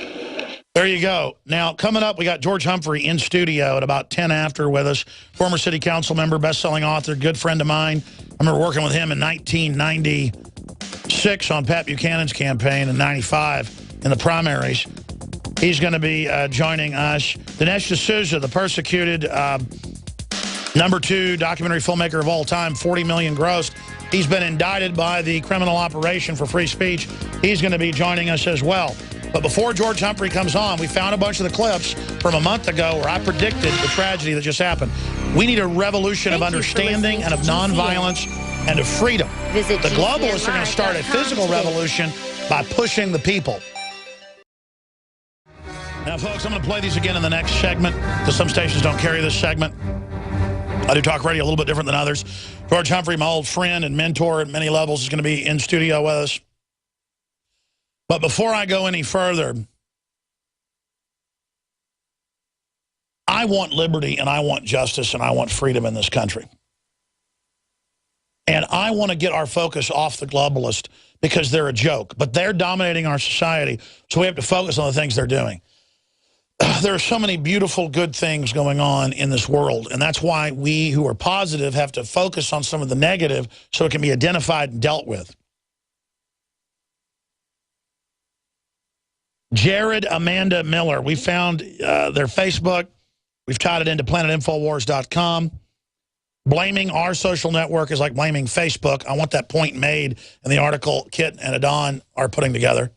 There you go. Now, coming up, we got George Humphre in studio at about 10 after with us. Former city council member, best-selling author, good friend of mine. I remember working with him in 1996 on Pat Buchanan's campaign in 95 in the primaries. He's going to be joining us. Dinesh D'Souza, the persecuted #2 documentary filmmaker of all time, 40 million gross. He's been indicted by the criminal operation for free speech. He's going to be joining us as well. But before George Humphre comes on, we found a bunch of the clips from a month ago where I predicted the tragedy that just happened. We need a revolution of understanding and of nonviolence and of freedom. Visit the globalists are going to start a physical revolution by pushing the people. Now, folks, I'm going to play these again in the next segment because some stations don't carry this segment. I do talk radio a little bit different than others. George Humphre, my old friend and mentor at many levels, is going to be in studio with us. But before I go any further, I want liberty and I want justice and I want freedom in this country. And I want to get our focus off the globalists because they're a joke. But they're dominating our society, so we have to focus on the things they're doing. There are so many beautiful, good things going on in this world, and that's why we who are positive have to focus on some of the negative so it can be identified and dealt with. Jared, Amanda Miller, we found their Facebook. We've tied it into planetinfowars.com. Blaming our social network is like blaming Facebook. I want that point made in the article Kit and Adon are putting together.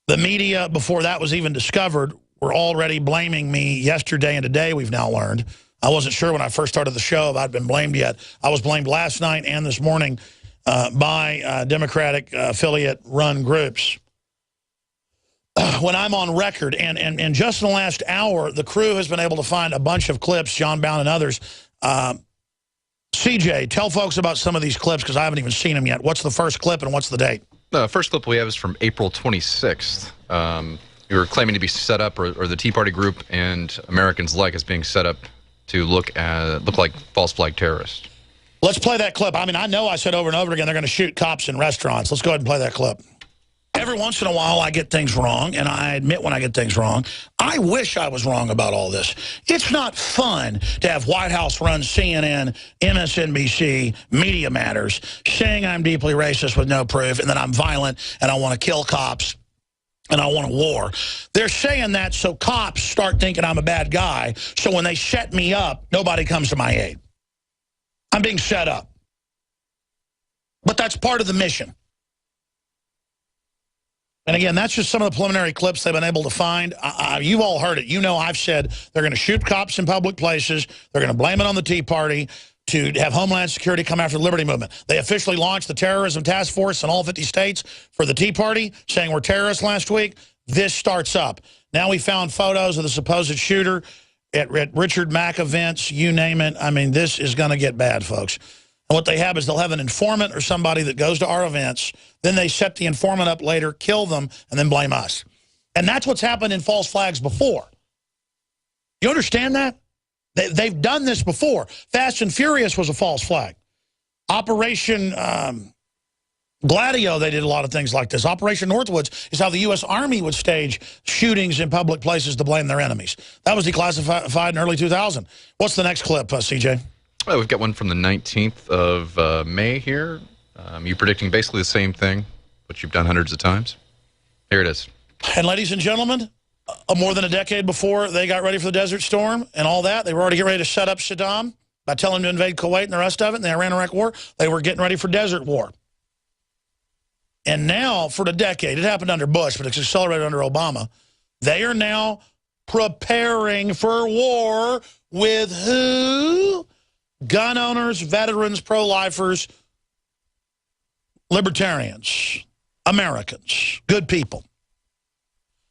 The media, before that was even discovered, were already blaming me yesterday and today, we've now learned. I wasn't sure when I first started the show if I'd been blamed yet. I was blamed last night and this morning by Democratic affiliate-run groups. When I'm on record, and just in the last hour, the crew has been able to find a bunch of clips, John Bound and others. CJ, tell folks about some of these clips because I haven't even seen them yet. What's the first clip and what's the date? The first clip we have is from April 26th. You were claiming to be set up, or the Tea Party group and Americans like is being set up to look like false flag terrorists. Let's play that clip. I mean, I know I said over and over again they're going to shoot cops in restaurants. Let's go ahead and play that clip. Every once in a while, I get things wrong, and I admit when I get things wrong. I wish I was wrong about all this. It's not fun to have White House-run CNN, MSNBC, Media Matters, saying I'm deeply racist with no proof, and that I'm violent, and I want to kill cops, and I want a war. They're saying that so cops start thinking I'm a bad guy, so when they set me up, nobody comes to my aid. I'm being set up. But that's part of the mission. And again, that's just some of the preliminary clips they've been able to find. You've all heard it. You know I've said they're going to shoot cops in public places. They're going to blame it on the Tea Party to have Homeland Security come after the Liberty Movement. They officially launched the terrorism task force in all 50 states for the Tea Party, saying we're terrorists last week. This starts up. Now we found photos of the supposed shooter at Richard Mack events, you name it. I mean, this is going to get bad, folks. And what they have is they'll have an informant or somebody that goes to our events. Then they set the informant up later, kill them, and then blame us. And that's what's happened in false flags before. You understand that? They've done this before. Fast and Furious was a false flag. Operation Gladio, they did a lot of things like this. Operation Northwoods is how the U.S. Army would stage shootings in public places to blame their enemies. That was declassified in early 2000. What's the next clip, CJ? Well, we've got one from the 19th of May here. You're predicting basically the same thing, but you've done hundreds of times. Here it is. And ladies and gentlemen, more than a decade before they got ready for the Desert Storm and all that, they were already getting ready to set up Saddam by telling him to invade Kuwait and the rest of it, and the Iran-Iraq War. They were getting ready for Desert War. And now, for a decade, it happened under Bush, but it's accelerated under Obama, they are now preparing for war with who? Gun owners, veterans, pro-lifers, libertarians, Americans, good people.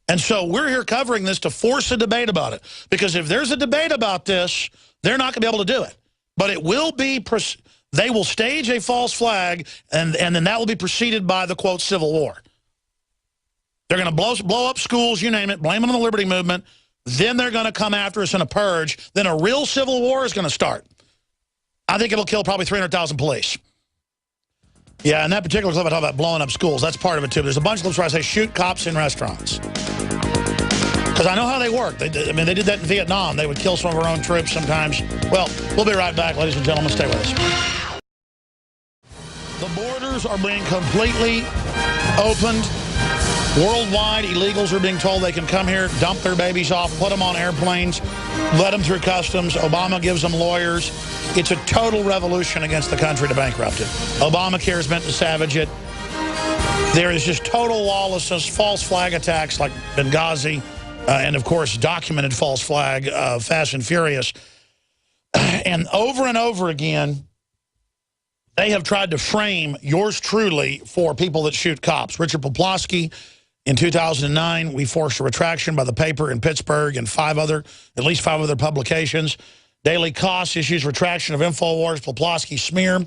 And so we're here covering this to force a debate about it. Because if there's a debate about this, they're not going to be able to do it. But it will be, they will stage a false flag, and then that will be preceded by the, quote, Civil War. They're going to blow up schools, you name it, blame them on the Liberty Movement. Then they're going to come after us in a purge. Then a real civil war is going to start. I think it'll kill probably 300,000 police. Yeah, and that particular clip I talk about blowing up schools, that's part of it too. There's a bunch of clips where I say shoot cops in restaurants. Because I know how they work. They did that in Vietnam. They would kill some of our own troops sometimes. Well, we'll be right back, ladies and gentlemen. Stay with us. The borders are being completely opened. Worldwide, illegals are being told they can come here, dump their babies off, put them on airplanes, let them through customs. Obama gives them lawyers. It's a total revolution against the country to bankrupt it. Obamacare is meant to savage it. There is just total lawlessness, false flag attacks like Benghazi, and, of course, documented false flag of Fast and Furious. And over again, they have tried to frame yours truly for people that shoot cops. Richard Poplawski, in 2009, we forced a retraction by the paper in Pittsburgh and at least five other publications. Daily Kos issues retraction of InfoWars, Poplawski smear.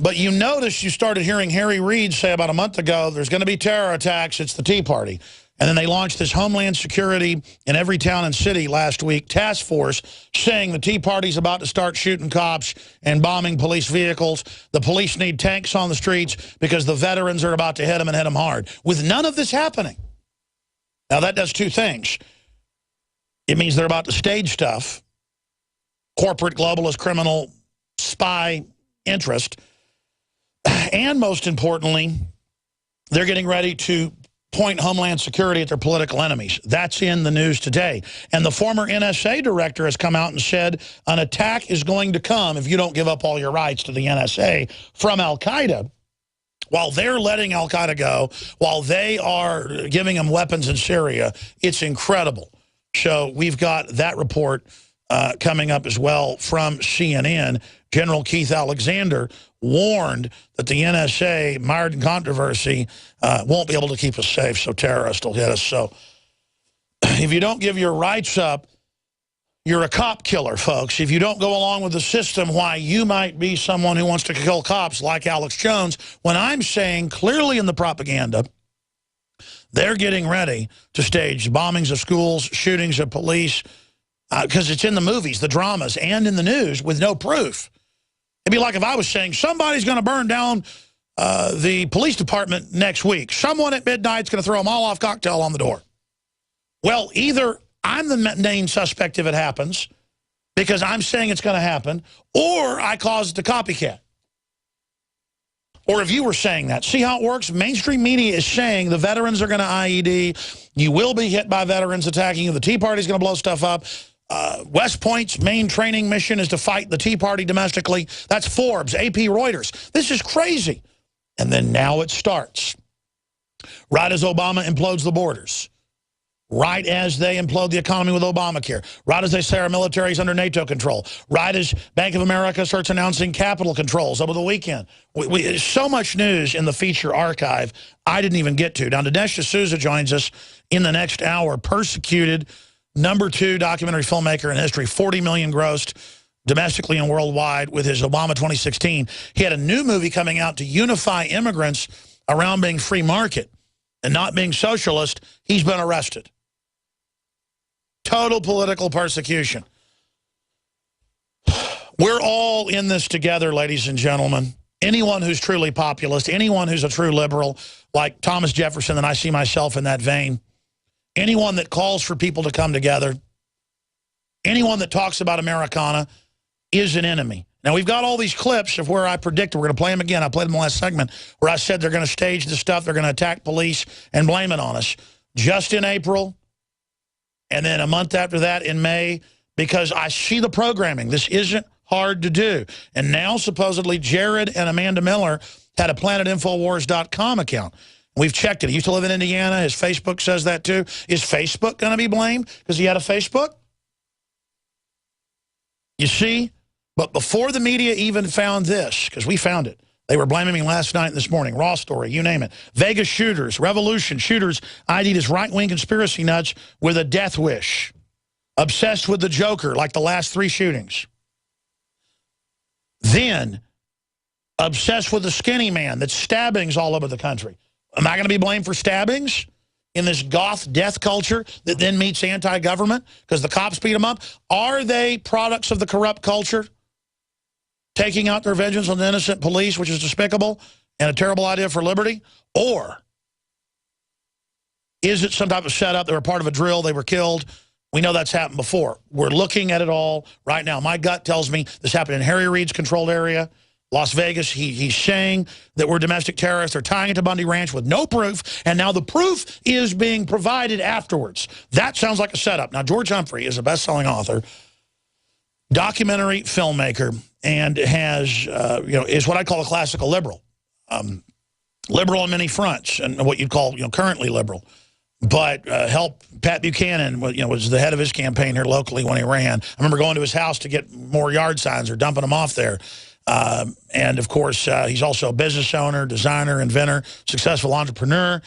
But you notice you started hearing Harry Reid say about a month ago, there's going to be terror attacks, it's the Tea Party. And then they launched this Homeland Security in every town and city last week, task force, saying the Tea Party's about to start shooting cops and bombing police vehicles. The police need tanks on the streets because the veterans are about to hit them and hit them hard. With none of this happening. Now that does two things. It means they're about to stage stuff, corporate, globalist, criminal, spy interest. And most importantly, they're getting ready to point Homeland Security at their political enemies. That's in the news today. And the former NSA director has come out and said an attack is going to come if you don't give up all your rights to the NSA from al-Qaeda. While they're letting al-Qaeda go, while they are giving them weapons in Syria, it's incredible. So we've got that report coming up as well from CNN. General Keith Alexander warned that the NSA, mired in controversy, won't be able to keep us safe, so terrorists will hit us. So if you don't give your rights up, you're a cop killer, folks. If you don't go along with the system, why you might be someone who wants to kill cops like Alex Jones, when I'm saying clearly in the propaganda, they're getting ready to stage bombings of schools, shootings of police, because it's in the movies, the dramas, and in the news with no proof. It'd be like if I was saying somebody's going to burn down the police department next week. Someone at midnight's going to throw a Molotov cocktail on the door. Well, either I'm the main suspect if it happens because I'm saying it's going to happen, or I caused the copycat. Or if you were saying that. See how it works? Mainstream media is saying the veterans are going to IED. You will be hit by veterans attacking you. The Tea Party's going to blow stuff up. West Point's main training mission is to fight the Tea Party domestically. That's Forbes, AP, Reuters. This is crazy. And then now it starts. Right as Obama implodes the borders. right as they implode the economy with Obamacare, right as they say our military is under NATO control, right as Bank of America starts announcing capital controls over the weekend. So much news in the feature archive I didn't even get to. Now, Dinesh D'Souza joins us in the next hour, persecuted, #2 documentary filmmaker in history, 40 million grossed domestically and worldwide with his Obama 2016. He had a new movie coming out to unify immigrants around being free market and not being socialist. He's been arrested. Total political persecution. We're all in this together, ladies and gentlemen. Anyone who's truly populist, anyone who's a true liberal, like Thomas Jefferson, and I see myself in that vein, anyone that calls for people to come together, anyone that talks about Americana is an enemy. Now, we've got all these clips of where I predicted, we're going to play them again. I played them in the last segment, where I said they're going to stage the stuff, they're going to attack police and blame it on us. Just in April, and then a month after that in May, because I see the programming. This isn't hard to do. And now, supposedly, Jared and Amanda Miller had a planetinfowars.com account. We've checked it. He used to live in Indiana. His Facebook says that, too. Is Facebook going to be blamed because he had a Facebook? You see? But before the media even found this, because we found it, they were blaming me last night and this morning. Raw story, you name it. Vegas shooters, revolution, shooters ID'd as right-wing conspiracy nuts with a death wish. Obsessed with the Joker, like the last 3 shootings. Then, obsessed with the skinny man, that's stabbings all over the country. Am I going to be blamed for stabbings in this goth death culture that then meets anti-government because the cops beat them up? Are they products of the corrupt culture? Taking out their vengeance on the innocent police, which is despicable and a terrible idea for liberty? Or is it some type of setup? They were part of a drill. They were killed. We know that's happened before. We're looking at it all right now. My gut tells me this happened in Harry Reid's controlled area, Las Vegas. He's saying that we're domestic terrorists. They're tying it to Bundy Ranch with no proof, and now the proof is being provided afterwards. That sounds like a setup. Now, George Humphre is a best-selling author, documentary filmmaker, and has, is what I call a classical liberal. Liberal on many fronts, and what you'd call, currently liberal. But helped Pat Buchanan, was the head of his campaign here locally when he ran. I remember going to his house to get more yard signs or dumping them off there. And, of course, he's also a business owner, designer, inventor, successful entrepreneur.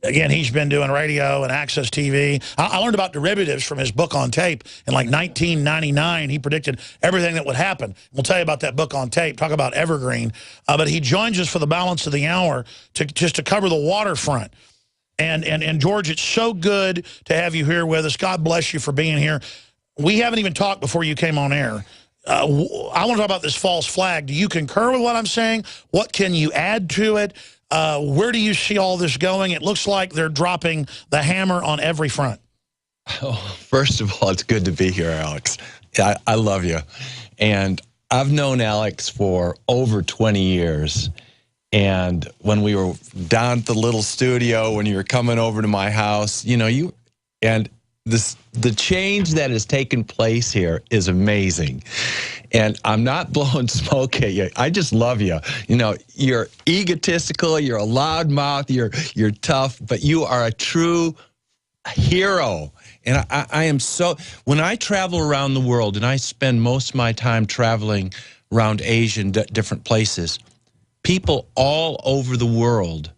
Again, he's been doing radio and Access TV. I learned about derivatives from his book on tape in like 1999. He predicted everything that would happen. We'll tell you about that book on tape, talk about evergreen. But he joins us for the balance of the hour to cover the waterfront. And George, it's so good to have you here with us. God bless you for being here. We haven't even talked before you came on air. I want to talk about this false flag. Do you concur with what I'm saying? What can you add to it? Where do you see all this going? It looks like they're dropping the hammer on every front. Oh, first of all, it's good to be here, Alex. I love you. And I've known Alex for over 20 years. And when we were down at the little studio, when you were coming over to my house, the change that has taken place here is amazing. And I'm not blowing smoke at you. I just love you. You're egotistical, you're a loudmouth, you're tough, but you are a true hero. And I am so, when I travel around the world, and I spend most of my time traveling around Asia and different places, people all over the world,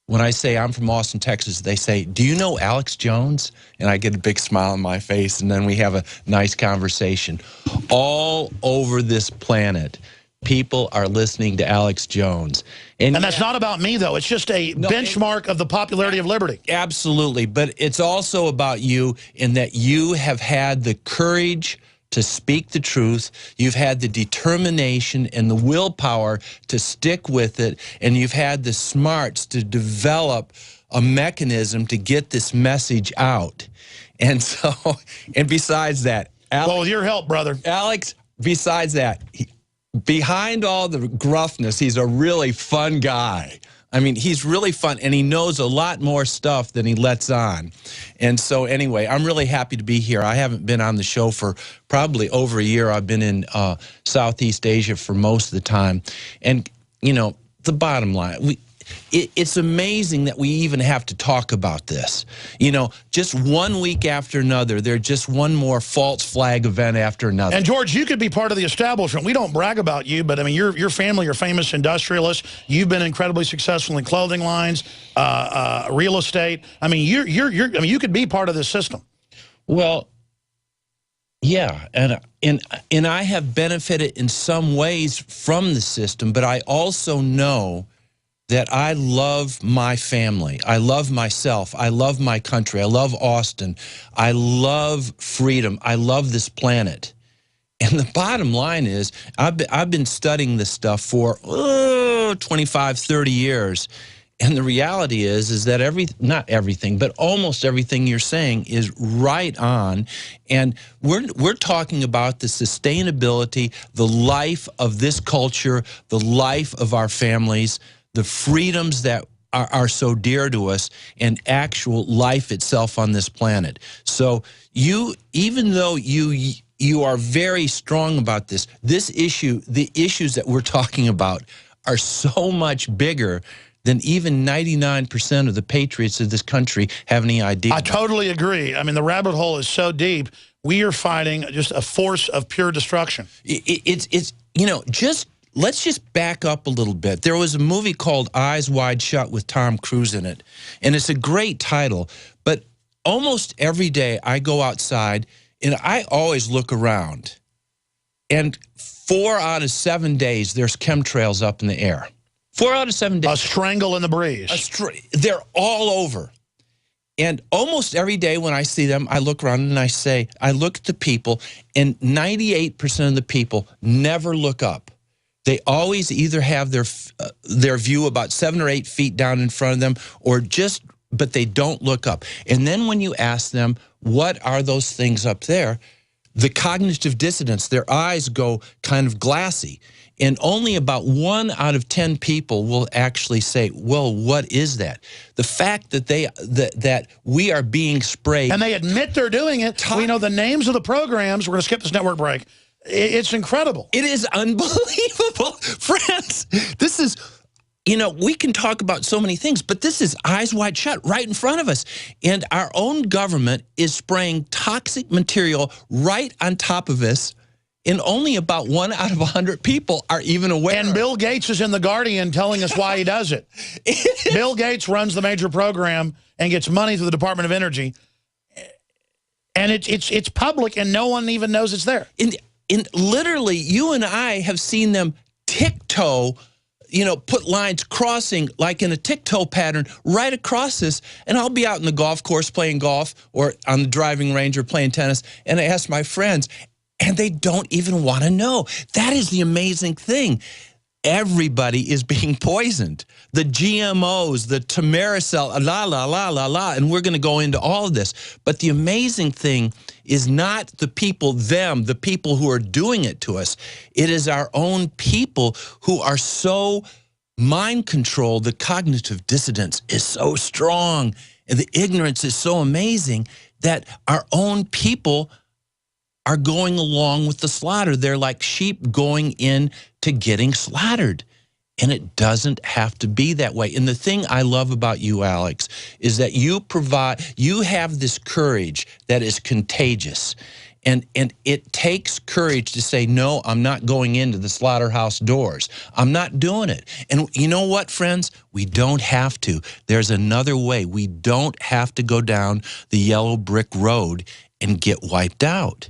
when I say I'm from Austin, Texas, they say, "Do you know Alex Jones?" And I get a big smile on my face, and then we have a nice conversation. All over this planet, people are listening to Alex Jones. And that's not about me, though. It's just a benchmark of the popularity of liberty. Absolutely. But it's also about you in that you have had the courage to speak the truth. You've had the determination and the willpower to stick with it, and you've had the smarts to develop a mechanism to get this message out. And so, and besides that, Alex, well, with your help, brother. Alex, besides that, behind all the gruffness, he's a really fun guy. I mean, he's really fun, and he knows a lot more stuff than he lets on. And so anyway, I'm really happy to be here. I haven't been on the show for probably over a year. I've been in Southeast Asia for most of the time. And, the bottom line, it's amazing that we even have to talk about this. You know, just 1 week after another, there's just one more false flag event after another. And George, you could be part of the establishment. We don't brag about you, but I mean, your family are famous industrialists. You've been incredibly successful in clothing lines, real estate. I mean, I mean, you could be part of this system. Well, yeah, and I have benefited in some ways from the system, but I also know that I love my family. I love myself. I love my country. I love Austin. I love freedom. I love this planet. And the bottom line is, I've been studying this stuff for 25, 30 years. And the reality is that not everything, but almost everything you're saying is right on. And we're talking about the sustainability, the life of this culture, the life of our families, the freedoms that are so dear to us, and actual life itself on this planet. So even though you are very strong about this issue, the issues that we're talking about are so much bigger than even 99% of the patriots of this country have any idea. I totally agree. I mean, the rabbit hole is so deep. We are fighting just a force of pure destruction. It's you know, let's just back up a little bit. There was a movie called Eyes Wide Shut with Tom Cruise in it, and it's a great title, but almost every day I go outside and I always look around, and 4 out of 7 days there's chemtrails up in the air. 4 out of 7 days. A strangle in the breeze. They're all over. And almost every day when I see them, I look around and I look at the people, and 98% of the people never look up. They always either have their view about 7 or 8 feet down in front of them, but they don't look up. And then when you ask them, what are those things up there? The cognitive dissonance, their eyes go kind of glassy. And only about 1 out of 10 people will actually say, well, what is that? The fact that that we are being sprayed. And they admit they're doing it. We know the names of the programs. We're going to skip this network break. It's incredible. It is unbelievable. Friends, this is, you know, we can talk about so many things, but this is eyes wide shut right in front of us. And our own government is spraying toxic material right on top of us. And only about 1 out of 100 people are even aware. And Bill Gates is in The Guardian telling us why he does it. Bill Gates runs the major program and gets money through the Department of Energy. And it's public, and no one even knows it's there. And literally, you and I have seen them tiptoe, you know, put lines crossing like in a tiptoe pattern right across this. And I'll be out in the golf course playing golf or on the driving range or playing tennis, and I ask my friends, and they don't even want to know. That is the amazing thing. Everybody is being poisoned. The GMOs, the tamaracel, and we're going to go into all of this. But the amazing thing is not the people who are doing it to us. It is our own people who are so mind controlled. The cognitive dissonance is so strong, and the ignorance is so amazing that our own people are going along with the slaughter. They're like sheep going in to getting slaughtered. And it doesn't have to be that way. And the thing I love about you, Alex, is that you have this courage that is contagious. And it takes courage to say, no, I'm not going into the slaughterhouse doors. I'm not doing it. And you know what, friends? We don't have to. There's another way. We don't have to go down the yellow brick road and get wiped out.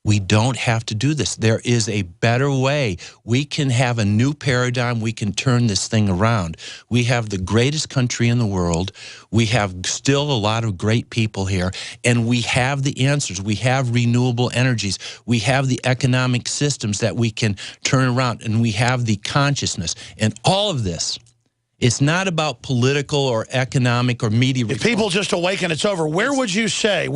We don't have to do this. There is a better way. We can have a new paradigm. We can turn this thing around. We have the greatest country in the world. We have still a lot of great people here, and we have the answers. We have renewable energies. We have the economic systems that we can turn around, and we have the consciousness. And all of this, it's not about political or economic or media. If people just awaken, it's over. Where would you say,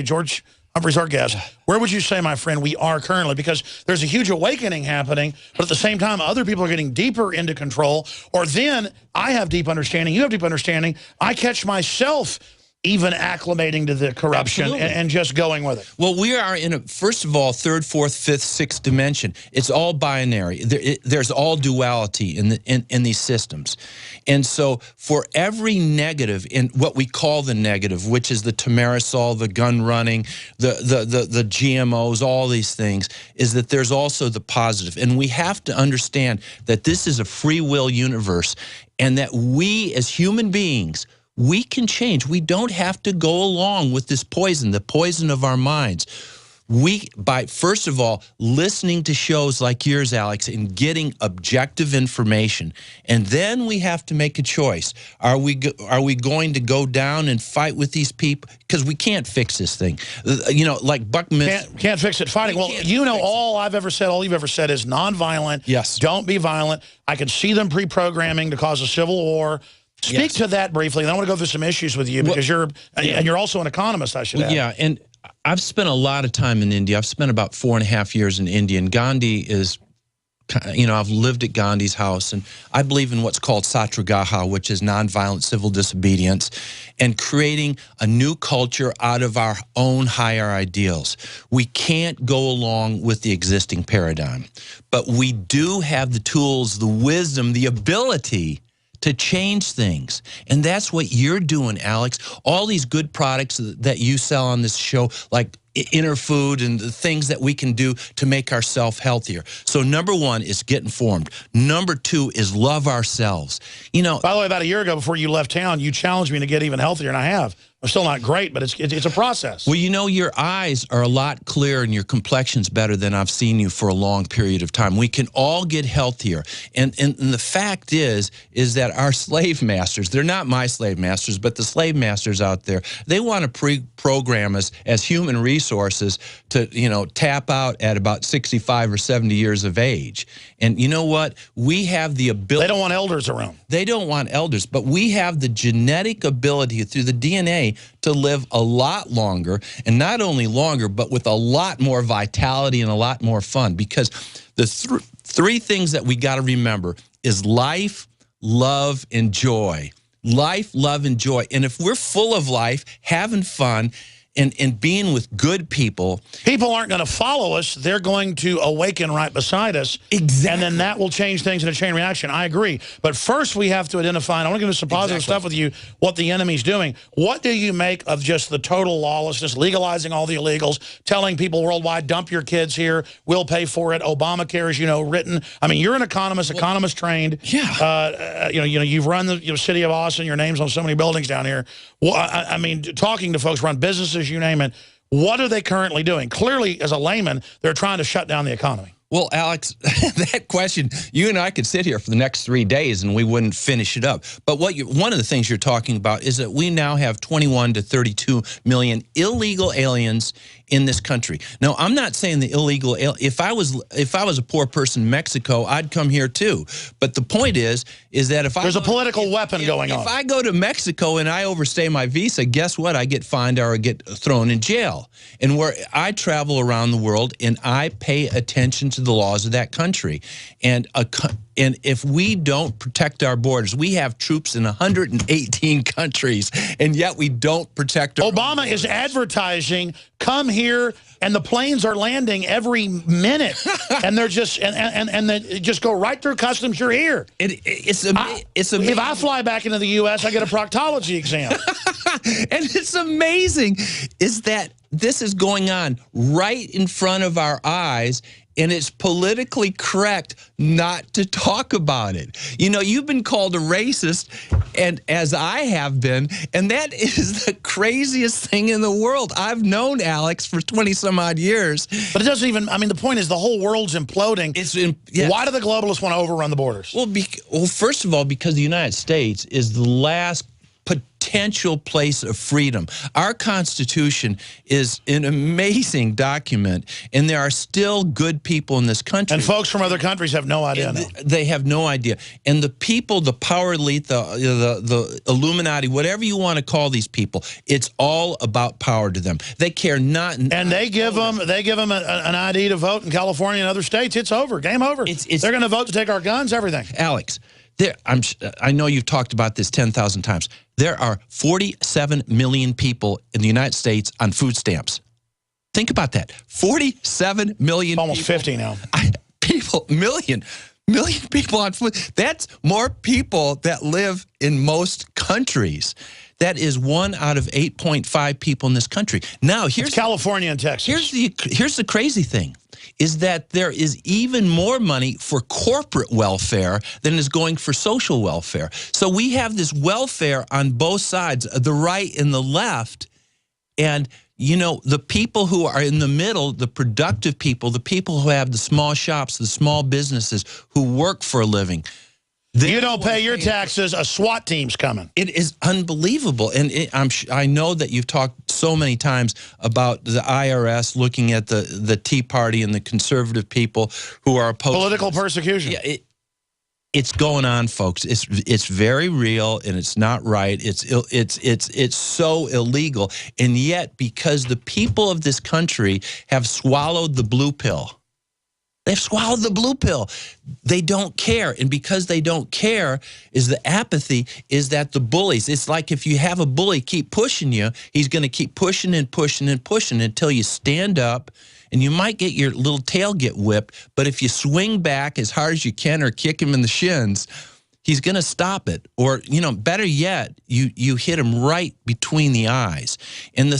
George Humphre's our guest, where would you say, my friend, we are currently? Because there's a huge awakening happening, but at the same time, other people are getting deeper into control. Or then I have deep understanding, you have deep understanding. I catch myself even acclimating to the corruption and just going with it? Well, we are in a, first of all, third, fourth, fifth, sixth dimension. It's all binary. There's all duality in these systems. And so for every negative, in what we call the negative, which is the tamarisol, the gun running, the GMOs, all these things, is that there's also the positive. And we have to understand that this is a free will universe, and that we as human beings, we can change. We don't have to go along with this poison, the poison of our minds. By first of all, listening to shows like yours, Alex, and getting objective information. And then we have to make a choice. Are we going to go down and fight with these people? Because we can't fix this thing. You know, like Buck can't fix it fighting. Well, you know, all you've ever said is nonviolent. Yes. Don't be violent. I can see them pre-programming to cause a civil war. Speak to that briefly, and I want to go through some issues with you, because you're also an economist, I should add. Yeah, and I've spent a lot of time in India. I've spent about 4.5 years in India, and Gandhi is, you know, I've lived at Gandhi's house, and I believe in what's called Satyagraha, which is nonviolent civil disobedience, and creating a new culture out of our own higher ideals. We can't go along with the existing paradigm, but we do have the tools, the wisdom, the ability to change things. And that's what you're doing, Alex. All these good products that you sell on this show, like Inner Food and the things that we can do to make ourselves healthier. So number one is get informed. Number two is love ourselves. You know, by the way, about a year ago before you left town, you challenged me to get even healthier, and I have. I'm still not great, but it's a process. Well, you know, your eyes are a lot clearer and your complexion's better than I've seen you for a long period of time. We can all get healthier. And the fact is that our slave masters, they're not my slave masters, but the slave masters out there, they want to pre-program us as human resources to, you know, tap out at about 65 or 70 years of age. And you know what? We have the ability. They don't want elders around. They don't want elders, but we have the genetic ability through the DNA to live a lot longer, and not only longer, but with a lot more vitality and a lot more fun, because the three things that we got to remember is life, love, and joy. Life, love, and joy. And if we're full of life, having fun, and being with good people. People aren't going to follow us. They're going to awaken right beside us. Exactly. And then that will change things in a chain reaction. I agree. But first we have to identify, and I want to get into some positive stuff with you, what the enemy's doing. What do you make of just the total lawlessness, legalizing all the illegals, telling people worldwide, dump your kids here, we'll pay for it, Obamacare is, you know, written. I mean, you're an economist, economist trained. Yeah. You know, you've run the city of Austin, your name's on so many buildings down here. Well, I mean, talking to folks, run businesses, you name it. What are they currently doing? Clearly, as a layman, they're trying to shut down the economy. Well, Alex, that question, you and I could sit here for the next 3 days and we wouldn't finish it up. But one of the things you're talking about is that we now have 21 to 32 million illegal aliens in this country. Now, I'm not saying the illegal, if I was a poor person in Mexico, I'd come here too. But the point is that if there's a political weapon going on. If I go to Mexico and I overstay my visa, guess what? I get fined or I get thrown in jail. And where I travel around the world and I pay attention to the laws of that country. And if we don't protect our borders, we have troops in 118 countries, and yet we don't protect our Obama is advertising, come here, and the planes are landing every minute, and they're just and they just go right through customs. You're here. It's amazing. If I fly back into the U.S., I get a proctology exam. And it's amazing is that this is going on right in front of our eyes, and it's politically correct not to talk about it. You know, you've been called a racist, and as I have been, and that is the craziest thing in the world. I've known Alex for 20-some-odd years. But it doesn't even, I mean, the point is the whole world's imploding. Yeah. Why do the globalists want to overrun the borders? Well, first of all, because the United States is the last potential place of freedom. Our Constitution is an amazing document, and there are still good people in this country. And folks from other countries have no idea. They have no idea. And the people, the power elite, the Illuminati, whatever you want to call these people, it's all about power to them. They care not. And they give them an ID to vote in California and other states. It's over. Game over. They're going to vote to take our guns, everything. Alex, I know you've talked about this 10,000 times. There are 47 million people in the United States on food stamps. Think about that. 47 million almost people. 50 now. Million people on food. That's more people that live in most countries. That is 1 out of 8.5 people in this country. Now, here's California and Texas. Here's the crazy thing, is that there is even more money for corporate welfare than is going for social welfare. So we have this welfare on both sides, the right and the left, and you know, the people who are in the middle, the productive people, the people who have the small shops, the small businesses, who work for a living. You don't pay your taxes, a SWAT team's coming. It is unbelievable. And I know that you've talked so many times about the IRS looking at the Tea Party and the conservative people who are opposed. Political persecution. Yeah, it's going on, folks. It's very real, and it's not right. It's so illegal, and yet because the people of this country have swallowed the blue pill, they've swallowed the blue pill. They don't care, and because they don't care, is the apathy. Is that the bullies? It's like if you have a bully keep pushing you, he's going to keep pushing and pushing and pushing until you stand up. And you might get your little tail get whipped, but if you swing back as hard as you can or kick him in the shins, he's going to stop it. Or, you know, better yet, you hit him right between the eyes. And the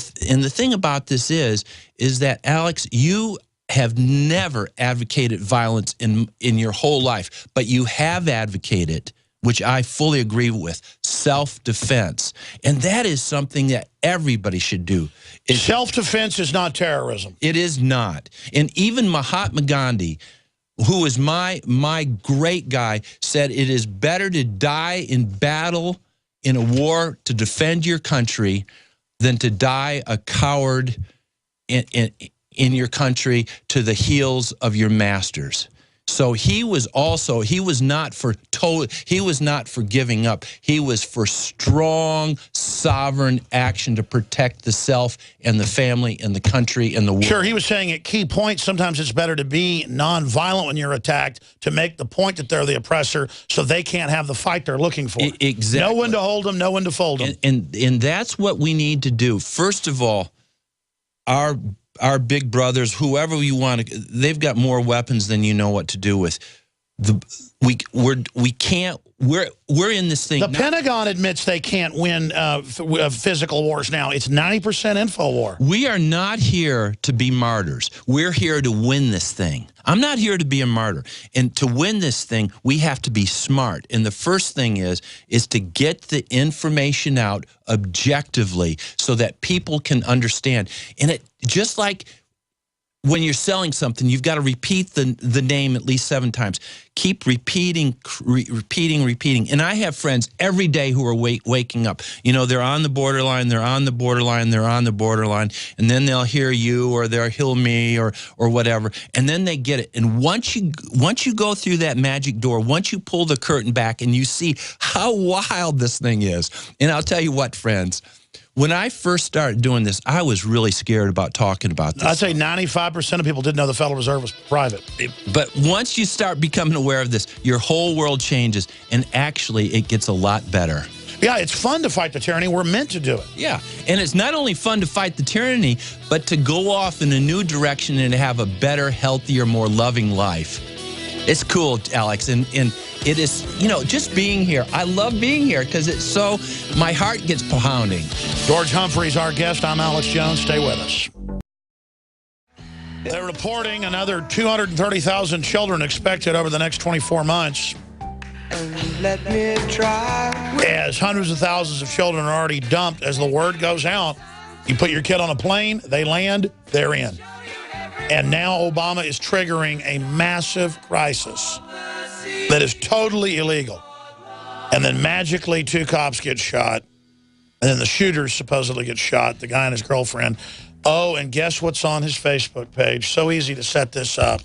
thing about this is that, Alex, you have never advocated violence in your whole life, but you have advocated, which I fully agree with, self-defense. And that is something that everybody should do. Self-defense is not terrorism. It is not. And even Mahatma Gandhi, who is my great guy, said it is better to die in battle in a war to defend your country than to die a coward in your country to the heels of your masters. So he was not for giving up. He was for strong, sovereign action to protect the self and the family and the country and the world. Sure, he was saying at key points, sometimes it's better to be nonviolent when you're attacked to make the point that they're the oppressor so they can't have the fight they're looking for. Exactly. Know when to hold them, know when to fold them. And that's what we need to do. First of all, our big brothers, whoever you want to, they've got more weapons than you know what to do with. We're in this thing. The Pentagon admits they can't win physical wars now. It's 90% info war. We are not here to be martyrs. We're here to win this thing. I'm not here to be a martyr. And to win this thing, we have to be smart. And the first thing is to get the information out objectively so that people can understand. And it just like when you're selling something, you've got to repeat the name at least 7 times. Keep repeating. And I have friends every day who are waking up. You know, they're on the borderline, they're on the borderline, they're on the borderline, and then they'll hear you or they'll hear me or whatever, and then they get it. And once you go through that magic door, once you pull the curtain back and you see how wild this thing is, and I'll tell you what, friends, when I first started doing this, I was really scared about talking about this. I'd say 95% of people didn't know the Federal Reserve was private. But once you start becoming aware of this, your whole world changes, and actually it gets a lot better. Yeah, it's fun to fight the tyranny. We're meant to do it. Yeah, and it's not only fun to fight the tyranny, but to go off in a new direction and to have a better, healthier, more loving life. It's cool, Alex, and it is, you know, just being here. I love being here because it's so, my heart gets pounding. George Humphrey's our guest. I'm Alex Jones. Stay with us. They're reporting another 230,000 children expected over the next 24 months. Let me try. As hundreds of thousands of children are already dumped as the word goes out. You put your kid on a plane, they land, they're in. And now Obama is triggering a massive crisis that is totally illegal. And then magically 2 cops get shot. And then the shooter supposedly gets shot, the guy and his girlfriend. Oh, and guess what's on his Facebook page? So easy to set this up.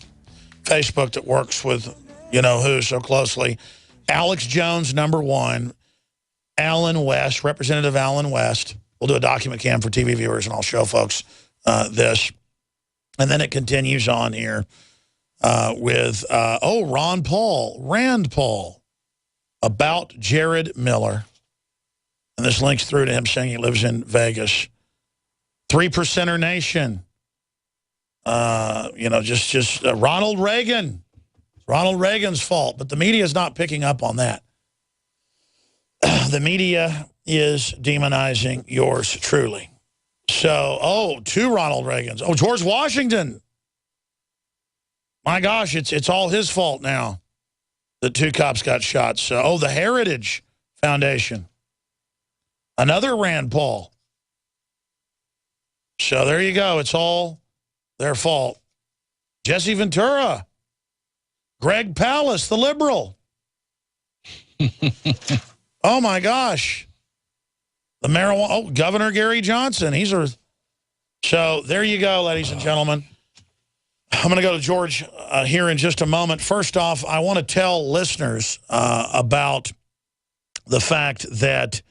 Facebook that works with you-know-who so closely. Alex Jones, #1. Alan West, Representative Alan West. We'll do a document cam for TV viewers, and I'll show folks this. And then it continues on here with, Ron Paul, Rand Paul. about Jared Miller. And this links through to him saying he lives in Vegas. 3%er nation. Just Ronald Reagan. Ronald Reagan's fault, but the media is not picking up on that. The media is demonizing yours truly. So, two Ronald Reagans. Oh, George Washington. My gosh, it's all his fault now. The 2 cops got shot. So, the Heritage Foundation. Another Rand Paul. So there you go. It's all their fault. Jesse Ventura. Greg Palast, the liberal. Oh, my gosh. The marijuana. Oh, Governor Gary Johnson. So there you go, ladies and gentlemen. I'm going to go to George here in just a moment. First off, I want to tell listeners about the fact that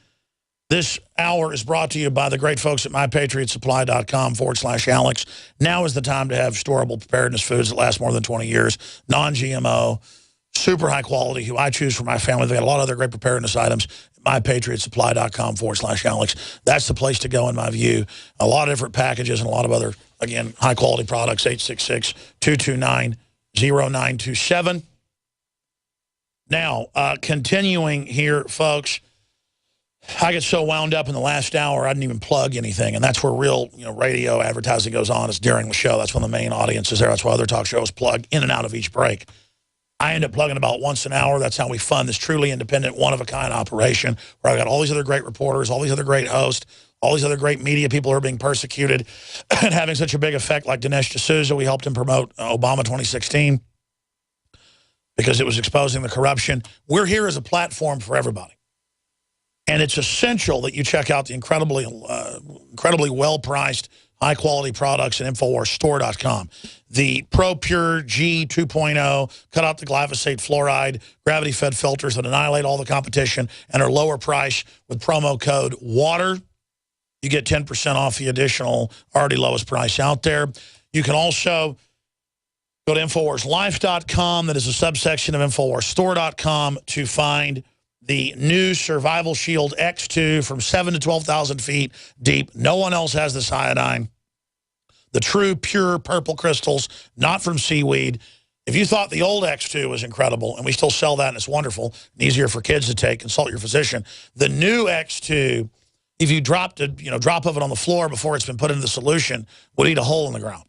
this hour is brought to you by the great folks at mypatriotsupply.com/Alex. Now is the time to have storable preparedness foods that last more than 20 years, non-GMO, super high quality, who I choose for my family. They've got a lot of other great preparedness items at mypatriotsupply.com/Alex. That's the place to go, in my view. A lot of different packages and a lot of other, again, high quality products. 866-229-0927. Now, continuing here, folks, I get so wound up in the last hour, I didn't even plug anything, and that's where real radio advertising goes on. It's during the show. That's when the main audience is there. That's why other talk shows plug in and out of each break. I end up plugging about once an hour. That's how we fund this truly independent, one-of-a-kind operation where I've got all these other great reporters, all these other great hosts, all these other great media people who are being persecuted and having such a big effect, like Dinesh D'Souza. We helped him promote Obama 2016 because it was exposing the corruption. We're here as a platform for everybody. And it's essential that you check out the incredibly well-priced, high-quality products at InfoWarsStore.com. The ProPure G 2.0, cut out the glyphosate fluoride, gravity-fed filters that annihilate all the competition and are lower price with promo code WATER. You get 10% off the additional already lowest price out there. You can also go to InfoWarsLife.com. That is a subsection of InfoWarsStore.com to find the new Survival Shield X2 from 7,000 to 12,000 feet deep. No one else has this iodine. The true, pure purple crystals, not from seaweed. If you thought the old X2 was incredible, and we still sell that and it's wonderful and easier for kids to take, consult your physician. The new X2, if you dropped a drop of it on the floor before it's been put into the solution, would eat a hole in the ground.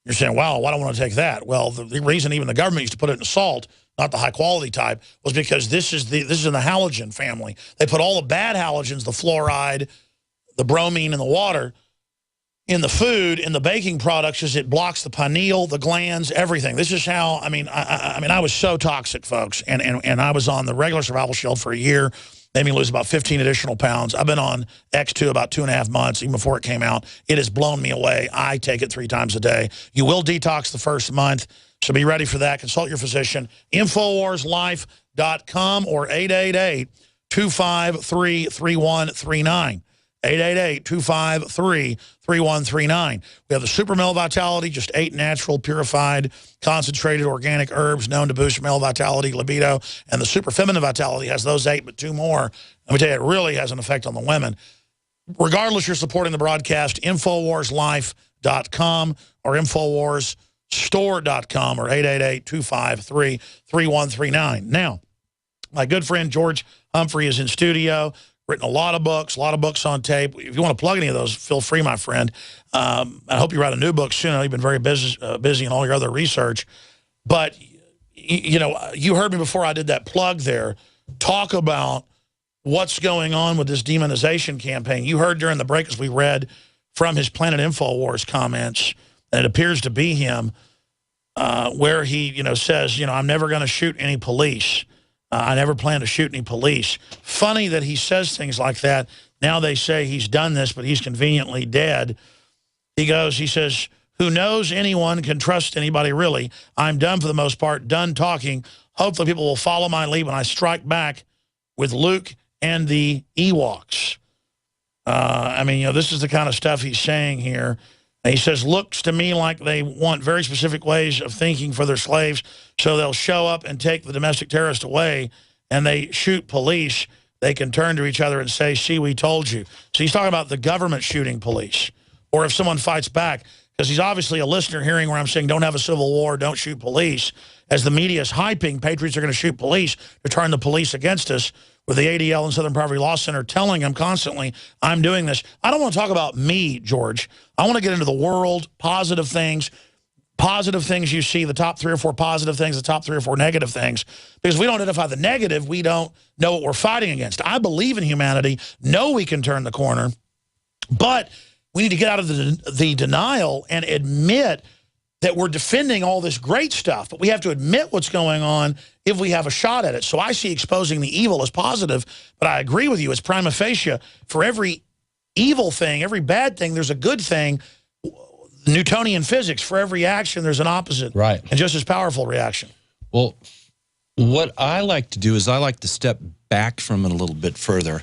You're saying, wow, why don't I want to take that? Well, the reason even the government used to put it in salt, not the high-quality type, was because this is in the halogen family. They put all the bad halogens, the fluoride, the bromine in the water, in the food, in the baking products, as it blocks the pineal, the glands, everything. This is how, I was so toxic, folks, and I was on the regular Survival Shield for a year, made me lose about 15 additional pounds. I've been on X2 about 2.5 months, even before it came out. It has blown me away. I take it 3 times a day. You will detox the first month, so be ready for that. Consult your physician. InfoWarsLife.com or 888-253-3139. 888-253-3139. We have the Super Male Vitality, just 8 natural, purified, concentrated organic herbs known to boost male vitality, libido. And the Super Feminine Vitality has those 8, but 2 more. Let me tell you, it really has an effect on the women. Regardless, you're supporting the broadcast, InfoWarsLife.com or InfoWarsStore.com or 888-253-3139. Now, my good friend George Humphre is in studio. Written a lot of books on tape. If you want to plug any of those, feel free, my friend. I hope you write a new book soon. I know you've been very busy in all your other research. But, you heard me before I did that plug there. Talk about what's going on with this demonization campaign. You heard during the break as we read from his Planet InfoWars comments, and it appears to be him, where he, says, I'm never going to shoot any police. I never plan to shoot any police. Funny that he says things like that. Now they say he's done this, but he's conveniently dead. He says, who knows anyone can trust anybody, really. I'm done for the most part, done talking. Hopefully people will follow my lead when I strike back with Luke and the Ewoks. This is the kind of stuff he's saying here. And he says, looks to me like they want very specific ways of thinking for their slaves, so they'll show up and take the domestic terrorist away and they shoot police, they can turn to each other and say, see, we told you. So he's talking about the government shooting police, or if someone fights back, because he's obviously a listener hearing where I'm saying don't have a civil war, don't shoot police. As the media is hyping, patriots are going to shoot police to turn the police against us, with the ADL and Southern Poverty Law Center telling them constantly, I'm doing this. I don't want to talk about me, George. I want to get into the world, positive things you see, the top 3 or 4 positive things, the top 3 or 4 negative things. Because if we don't identify the negative, we don't know what we're fighting against. I believe in humanity, know we can turn the corner, but we need to get out of the denial and admit that we're defending all this great stuff, but we have to admit what's going on if we have a shot at it. So I see exposing the evil as positive, but I agree with you. It's prima facie. For every evil thing, every bad thing, there's a good thing. Newtonian physics, for every action, there's an opposite. Right. And just as powerful reaction. Well, what I like to do is I like to step back from it a little bit further.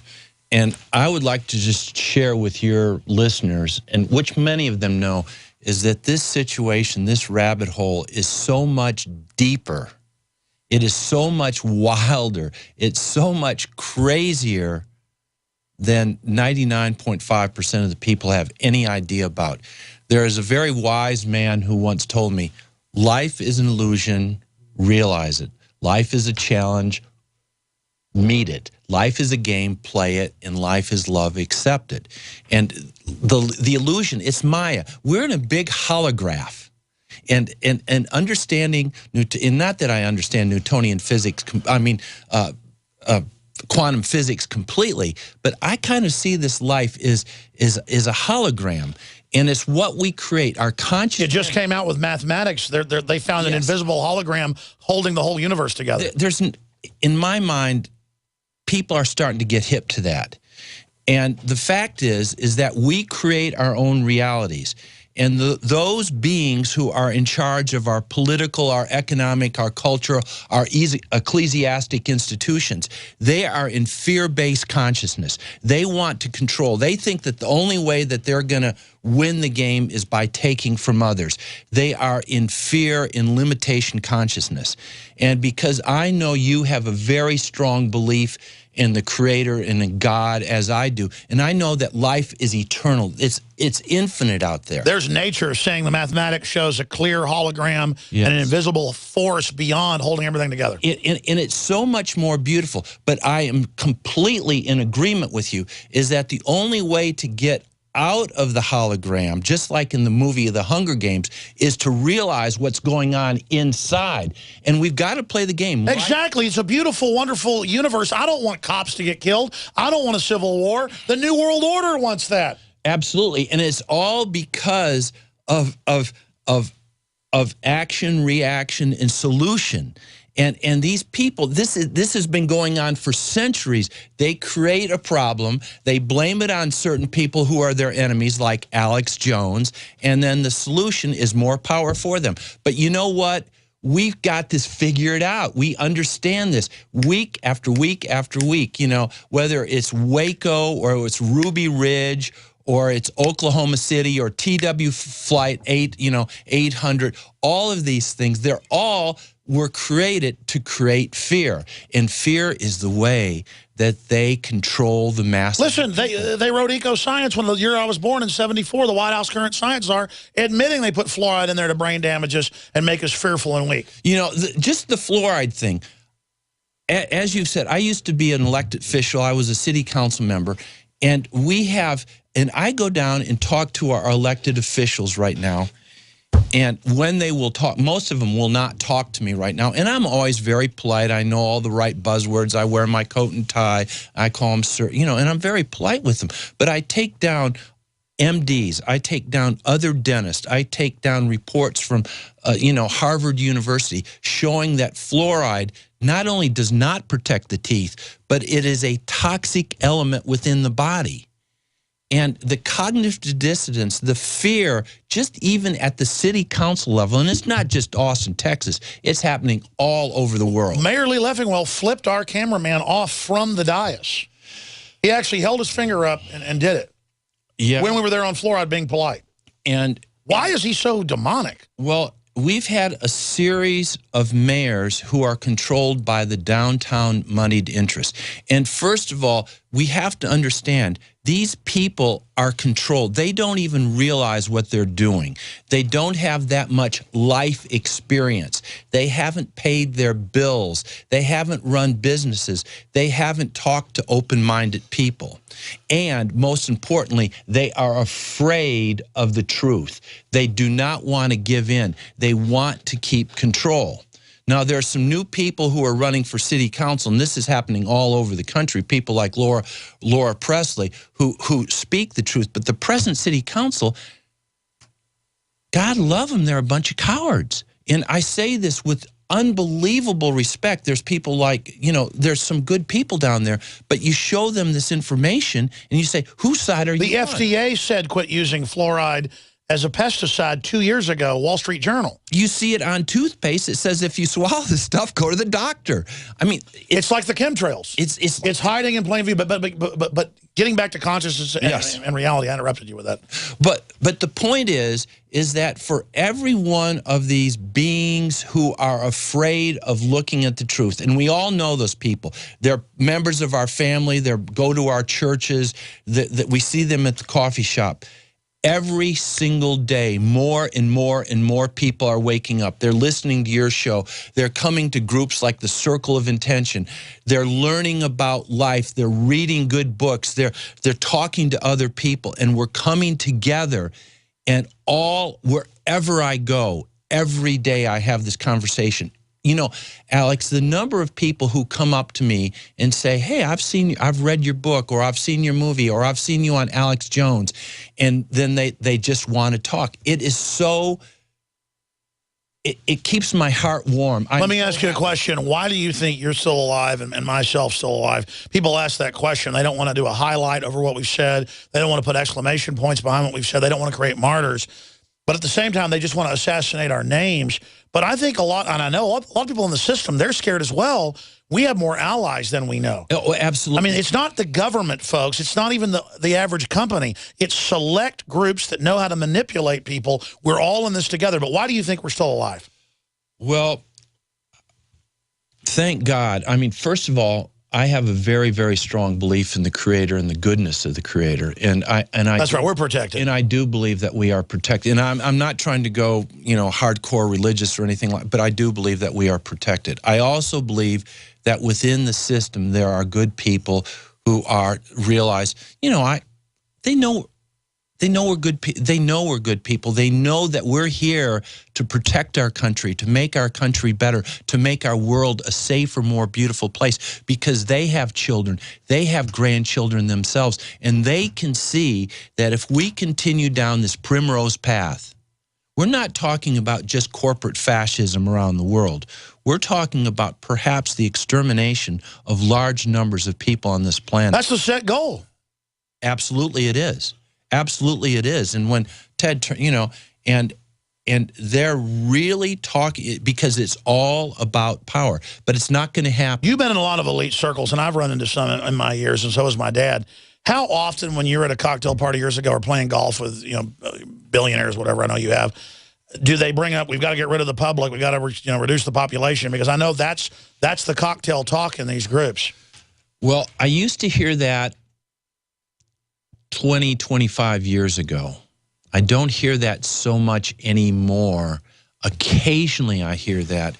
And I would like to just share with your listeners, and which many of them know, is that this situation, this rabbit hole, is so much deeper. It is so much wilder. It's so much crazier than 99.5% of the people have any idea about. There is a very wise man who once told me, life is an illusion, realize it. Life is a challenge, meet it. Life is a game, play it, and life is love, accept it. And the illusion, it's Maya. We're in a big holograph. And understanding, not that I understand Newtonian physics, quantum physics completely, but I kind of see this life is a hologram. And it's what we create, our consciousness. It just came out with mathematics. They found an invisible hologram holding the whole universe together. In my mind, people are starting to get hip to that. And the fact is that we create our own realities. And those beings who are in charge of our political, our economic, our cultural, our ecclesiastic institutions, they are in fear-based consciousness. They want to control. They think that the only way that they're going to win the game is by taking from others. They are in fear, in limitation consciousness. And because I know you have a very strong belief in the Creator and in God, as I do, and I know that life is eternal. It's infinite out there. There's nature saying the mathematics shows a clear hologram and an invisible force beyond holding everything together. And it's so much more beautiful. But I am completely in agreement with you, is that the only way to get out of the hologram, just like in the movie The Hunger Games, is to realize what's going on inside. And we've got to play the game. Exactly. It's a beautiful, wonderful universe. I don't want cops to get killed. I don't want a civil war. The New World Order wants that. Absolutely. And it's all because of action, reaction, and solution. And these people, this has been going on for centuries. They create a problem. They blame it on certain people who are their enemies, like Alex Jones, and then the solution is more power for them. But you know what? We've got this figured out. We understand this week after week after week, you know, whether it's Waco or it's Ruby Ridge or it's Oklahoma City or TW Flight 800, all of these things, were created to create fear. And fear is the way that they control the masses. Listen, they wrote Eco-Science when the year I was born in '74, the White House current science czar, admitting they put fluoride in there to brain damage us and make us fearful and weak. You know, just the fluoride thing, as you've said, I used to be an elected official. I was a city council member. And I go down and talk to our elected officials right now. And when they will talk, most of them will not talk to me right now. And I'm always very polite. I know all the right buzzwords. I wear my coat and tie. I call them sir, you know, and I'm very polite with them. But I take down MDs. I take down other dentists. I take down reports from, Harvard University showing that fluoride not only does not protect the teeth, but it is a toxic element within the body. And the cognitive dissonance, the fear, just even at the city council level, and it's not just Austin, Texas, it's happening all over the world. Mayor Lee Leffingwell flipped our cameraman off from the dais. He actually held his finger up and did it. Yeah. When we were there on fluoride being polite. And why is he so demonic? Well, we've had a series of mayors who are controlled by the downtown moneyed interest. And first of all, we have to understand these people are controlled. They don't even realize what they're doing. They don't have that much life experience. They haven't paid their bills. They haven't run businesses. They haven't talked to open-minded people. And most importantly, they are afraid of the truth. They do not want to give in. They want to keep control. Now, there are some new people who are running for city council, and this is happening all over the country, people like Laura Presley, who speak the truth. But the present city council, God love them, they're a bunch of cowards. And I say this with unbelievable respect. There's people like, you know, there's some good people down there, but you show them this information, and you say, whose side are you on? The FDA said quit using fluoride as a pesticide 2 years ago, Wall Street Journal. You see it on toothpaste. It says if you swallow this stuff, go to the doctor. I mean, it's like the chemtrails. It's hiding in plain view. But getting back to consciousness and reality, I interrupted you with that. But the point is that for every one of these beings who are afraid of looking at the truth, and we all know those people. They're members of our family. They go to our churches. That we see them at the coffee shop. Every single day, more and more and more people are waking up. They're listening to your show. They're coming to groups like the Circle of Intention. They're learning about life. They're reading good books. They're talking to other people. And we're coming together. And wherever I go, every day I have this conversation. You know, Alex, the number of people who come up to me and say, hey, I've read your book, or I've seen your movie, or I've seen you on Alex Jones, and then they just want to talk. It is so, it keeps my heart warm. Let me ask you a question. Why do you think you're still alive and myself still alive? People ask that question. They don't want to do a highlight over what we've said. They don't want to put exclamation points behind what we've said. They don't want to create martyrs. But at the same time, they just want to assassinate our names. But I think a lot, and I know a lot of people in the system, they're scared as well. We have more allies than we know. Oh, absolutely. I mean, it's not the government, folks. It's not even the average company. It's select groups that know how to manipulate people. We're all in this together. But why do you think we're still alive? Well, thank God. I mean, first of all, I have a very, very strong belief in the Creator and the goodness of the Creator, and that's right. We're protected, and I do believe that we are protected. And I'm not trying to go, you know, hardcore religious or anything like, but I do believe that we are protected. I also believe that within the system there are good people who realize, you know, they know we're good. They know we're good people. They know that we're here to protect our country, to make our country better, to make our world a safer, more beautiful place, because they have children, they have grandchildren themselves, and they can see that if we continue down this primrose path, we're not talking about just corporate fascism around the world. We're talking about perhaps the extermination of large numbers of people on this planet. That's the set goal. Absolutely it is. Absolutely it is. And when Ted, you know, and they're really talking, because it's all about power, but it's not going to happen. You've been in a lot of elite circles, and I've run into some in my years, and so has my dad. How often, when you were at a cocktail party years ago or playing golf with, you know, billionaires, whatever I know you have, do they bring up, we've got to get rid of the public, we've got to, you know, reduce the population? Because I know that's the cocktail talk in these groups. Well, I used to hear that 20, 25 years ago. I don't hear that so much anymore. Occasionally I hear that.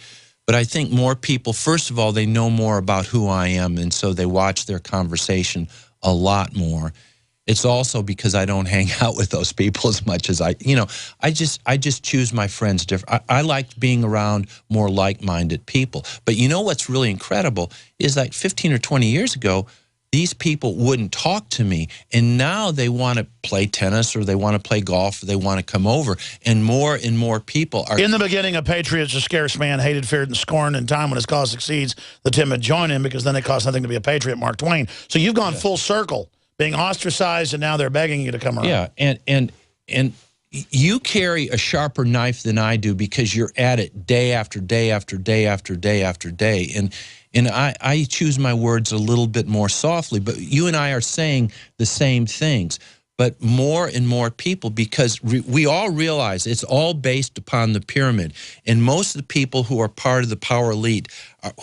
But I think more people, first of all, they know more about who I am, and so they watch their conversation a lot more. It's also because I don't hang out with those people as much as I just choose my friends different. I like being around more like-minded people. But you know what's really incredible is like 15 or 20 years ago, these people wouldn't talk to me, and now they want to play tennis, or they want to play golf, or they want to come over, and more people are. In the beginning of Patriots, a scarce man, hated, feared, and scorned. In time when his cause succeeds, the timid join him, because then it costs nothing to be a patriot, Mark Twain. So you've gone full circle, being ostracized, and now they're begging you to come around. Yeah, and you carry a sharper knife than I do, because you're at it day after day after day after day after day. And I choose my words a little bit more softly, but you and I are saying the same things. but more and more people, because we all realize it's all based upon the pyramid. And most of the people who are part of the power elite,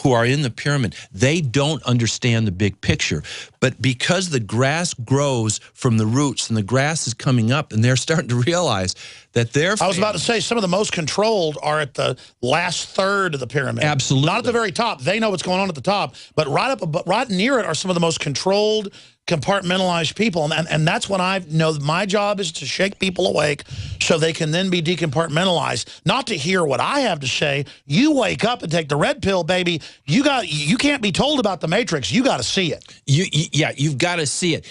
who are in the pyramid, they don't understand the big picture. But because the grass grows from the roots and the grass is coming up, and they're starting to realize that they're... I was about to say, some of the most controlled are at the last third of the pyramid. Absolutely. Not at the very top. They know what's going on at the top. But right near it are some of the most controlled, compartmentalized people. And that's when I know my job is to shake people awake so they can then be decompartmentalized. Not to hear what I have to say. You wake up and take the red pill, baby. You can't be told about the Matrix. You got to see it. Yeah, you've got to see it.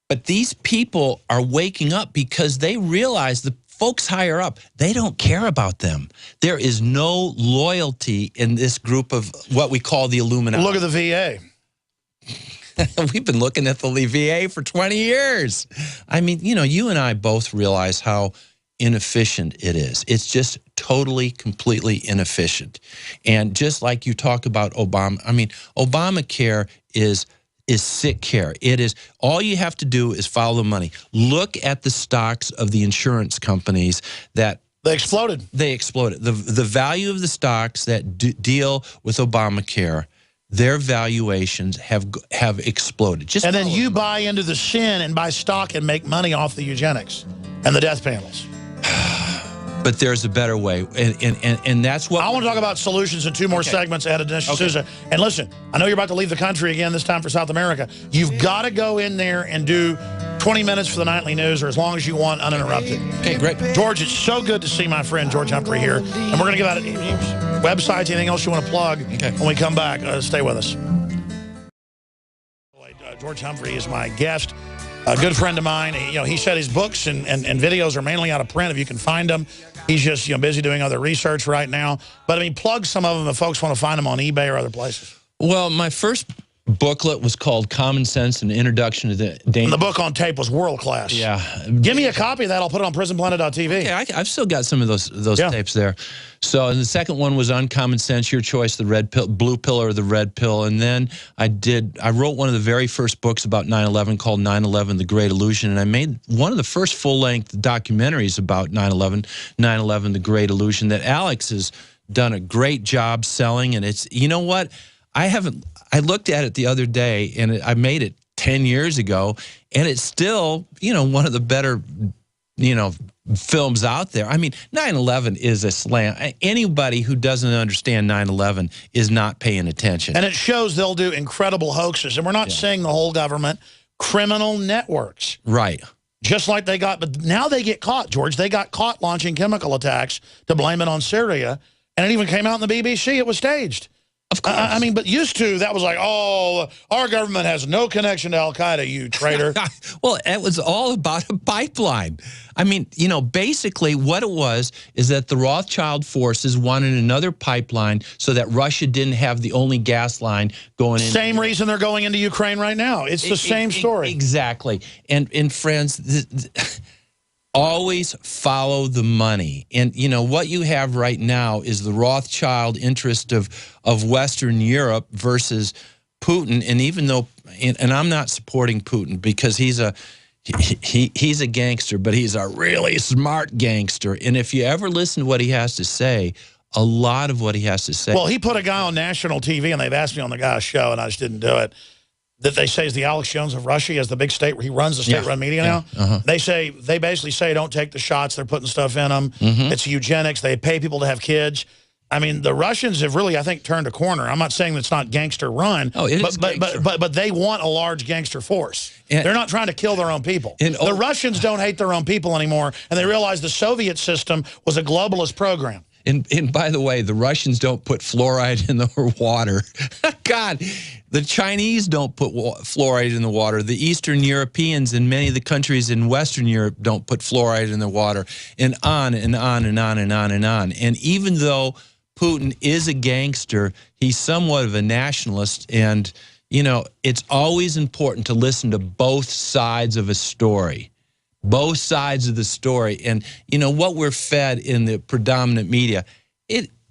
But these people are waking up because they realize the folks higher up, they don't care about them. There is no loyalty in this group of what we call the Illuminati. Look at the VA. We've been looking at the VA for 20 years. I mean, you know, you and I both realize how inefficient it is. It's just totally, completely inefficient. And just like you talk about Obama, I mean, Obamacare is sick care. It is, all you have to do is follow the money. Look at the stocks of the insurance companies that they exploded. They exploded. The value of the stocks that deal with Obamacare, their valuations have exploded. And then you buy into the sin and buy stock and make money off the eugenics and the death panels. But there's a better way, and that's what... I want to talk about solutions in 2 more segments ahead of Dinesh D'Souza. And listen, I know you're about to leave the country again, this time for South America. You've got to go in there and do 20 minutes for the nightly news, or as long as you want, uninterrupted. Okay, great. George, it's so good to see my friend George Humphre here. And we're going to give out websites, anything else you want to plug when we come back. Stay with us. George Humphre is my guest. A good friend of mine. You know, he said his books and videos are mainly out of print if you can find them. He's just, you know, busy doing other research right now. But I mean, plug some of them if folks want to find them on eBay or other places. Well, my first booklet was called Common Sense: An Introduction to the Danger. And the book on tape was world class. Yeah. Give me a copy of that. I'll put it on prisonplanet.tv. Okay, I've still got some of those tapes there. So, and the second one was Uncommon Sense: Your Choice, the red pill, blue pill or the red pill. And then I wrote one of the very first books about 9/11 called 9/11: The Great Illusion. And I made one of the first full-length documentaries about 9/11, 9/11: The Great Illusion, that Alex has done a great job selling. And it's, you know what? I looked at it the other day, and I made it 10 years ago, and it's still, you know, one of the better, you know, films out there. I mean, 9/11 is a slam. Anybody who doesn't understand 9/11 is not paying attention. And it shows they'll do incredible hoaxes. And we're not saying the whole government, criminal networks. Right. Just like they got, but now they get caught, George. They got caught launching chemical attacks to blame it on Syria. And it even came out in the BBC. It was staged. Of course. I mean, but used to, that was like, oh, our government has no connection to Al-Qaeda, you traitor. Well, it was all about a pipeline. I mean, you know, basically what it was is that the Rothschild forces wanted another pipeline so that Russia didn't have the only gas line going in. Same reason they're going into Ukraine right now. It's the same story. Exactly. And friends... always follow the money. And, you know, what you have right now is the Rothschild interest of Western Europe versus Putin. And even though, and I'm not supporting Putin because he's a gangster, but he's a really smart gangster. And if you ever listen to what he has to say, a lot of what he has to say. Well, he put a guy on national TV, and they've asked me on the guy's show, and I just didn't do it, that they say is the Alex Jones of Russia. He has the big state where he runs the state-run media now. They basically say don't take the shots. They're putting stuff in them. It's eugenics. They pay people to have kids. I mean, the Russians have really, I think, turned a corner. I'm not saying it's not gangster run, but they want a large gangster force. And they're not trying to kill their own people. The Russians don't hate their own people anymore, and they realize the Soviet system was a globalist program. And by the way, the Russians don't put fluoride in the water. God, the Chinese don't put fluoride in the water. The Eastern Europeans and many of the countries in Western Europe don't put fluoride in the water. And on and on and on and on and on. And even though Putin is a gangster, he's somewhat of a nationalist. And, you know, it's always important to listen to both sides of a story. Both sides of the story. And, you know, what we're fed in the predominant media,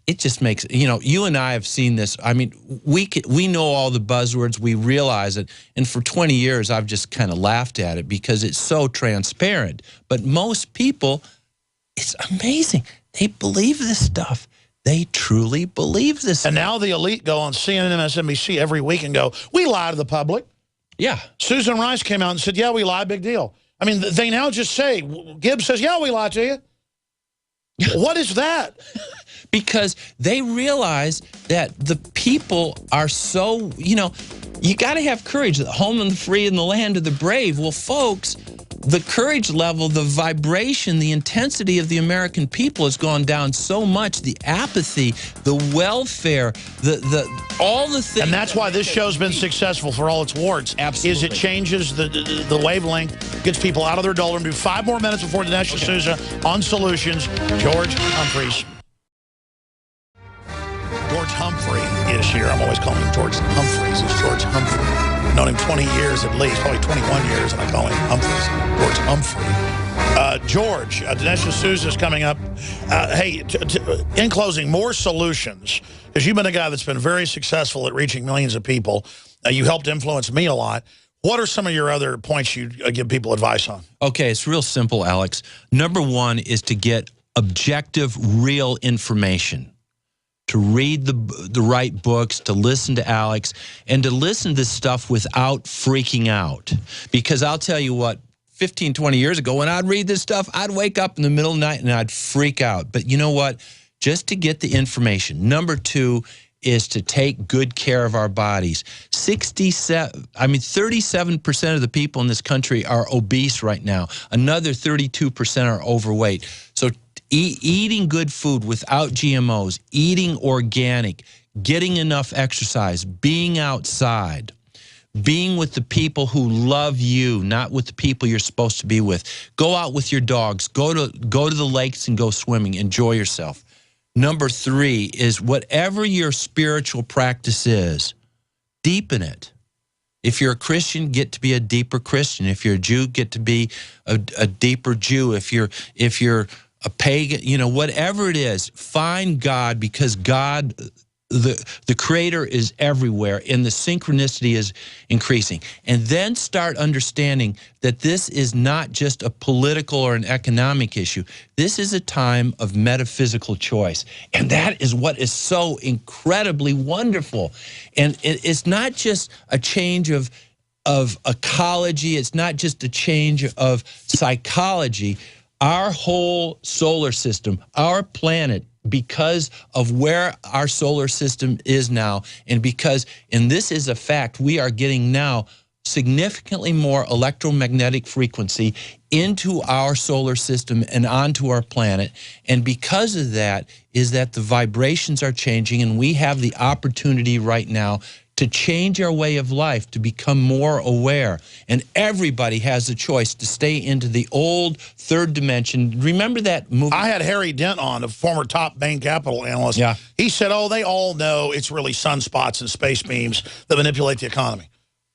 it just makes, you know, you and I have seen this. I mean, we know all the buzzwords, we realize it, and for 20 years I've just kind of laughed at it because it's so transparent. But most people, it's amazing. They believe this stuff. They truly believe this. And now the elite go on CNN and MSNBC every week and go, we lie to the public. Yeah. Susan Rice came out and said, yeah, we lie, big deal. I mean, they now just say, Gibbs says, yeah, we lie to you. What is that? Because they realize that the people are so, you know, you got to have courage. The home and the free and the land of the brave. Well, folks, the courage level, the vibration, the intensity of the American people has gone down so much. The apathy, the welfare, all the things. And that's why this show's been successful for all its warts. Absolutely. Is it changes the wavelength, gets people out of their doldrum. Do 5 more minutes before Dinesh D'Souza on Solutions. George Humphreys. George Humphre is here. I'm always calling him George Humphreys. It's George Humphre. I've known him 20 years at least, probably 21 years, and I call him Humphreys. George Humphre. George, Dinesh D'Souza is coming up. Hey, in closing, more solutions, because you've been a guy that's been very successful at reaching millions of people. You helped influence me a lot. What are some of your other points you give people advice on? Okay, it's real simple, Alex. Number one is to get objective, real information. To read the right books, to listen to Alex, and to listen to this stuff without freaking out. Because I'll tell you what, 15, 20 years ago, when I'd read this stuff, I'd wake up in the middle of the night and I'd freak out. But you know what? Just to get the information. Number two is to take good care of our bodies. 37% of the people in this country are obese right now. Another 32% are overweight. So eating good food without GMOs, eating organic, getting enough exercise, being outside, being with the people who love you, not with the people you're supposed to be with. Go out with your dogs. Go to the lakes and go swimming. Enjoy yourself. Number three is whatever your spiritual practice is, deepen it. If you're a Christian, get to be a deeper Christian. If you're a Jew, get to be a deeper Jew. If you're a pagan, you know, whatever it is, find God, because God, the Creator, is everywhere, and the synchronicity is increasing. And then start understanding that this is not just a political or an economic issue. This is a time of metaphysical choice. And that is what is so incredibly wonderful. And it's not just a change of ecology. It's not just a change of psychology. Our whole solar system, our planet, because of where our solar system is now, and because, and this is a fact, we are getting now significantly more electromagnetic frequency into our solar system and onto our planet. And because of that is that the vibrations are changing, and we have the opportunity right now to change our way of life, to become more aware. And everybody has a choice to stay into the old third dimension. Remember that movie? I had Harry Dent on, a former top Bain Capital analyst. Yeah. He said, oh, they all know it's really sunspots and space beams that manipulate the economy.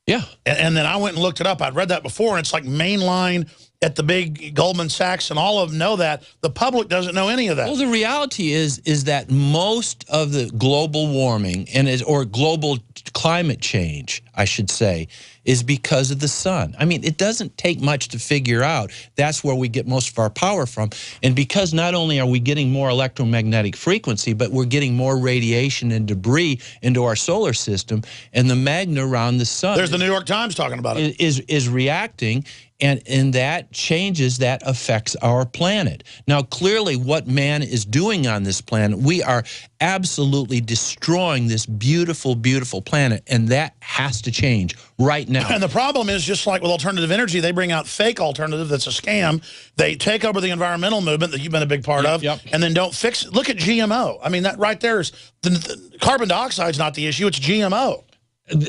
Yeah. And then I went and looked it up. I'd read that before, and it's like mainline at the big Goldman Sachs, and all of them know that. The public doesn't know any of that. Well, the reality is that most of the global warming or global climate change, I should say, is because of the sun. I mean, it doesn't take much to figure out. That's where we get most of our power from. And because not only are we getting more electromagnetic frequency, but we're getting more radiation and debris into our solar system, and the magna around the sun. There's the New York Times talking about it. Is reacting. And that changes, that affects our planet. Now, clearly, what man is doing on this planet, we are absolutely destroying this beautiful, beautiful planet, and that has to change right now. And the problem is, just like with alternative energy, they bring out fake alternative that's a scam. They take over the environmental movement that you've been a big part of, and then don't fix it. Look at GMO. I mean, that right there is, the carbon dioxide is not the issue, it's GMO.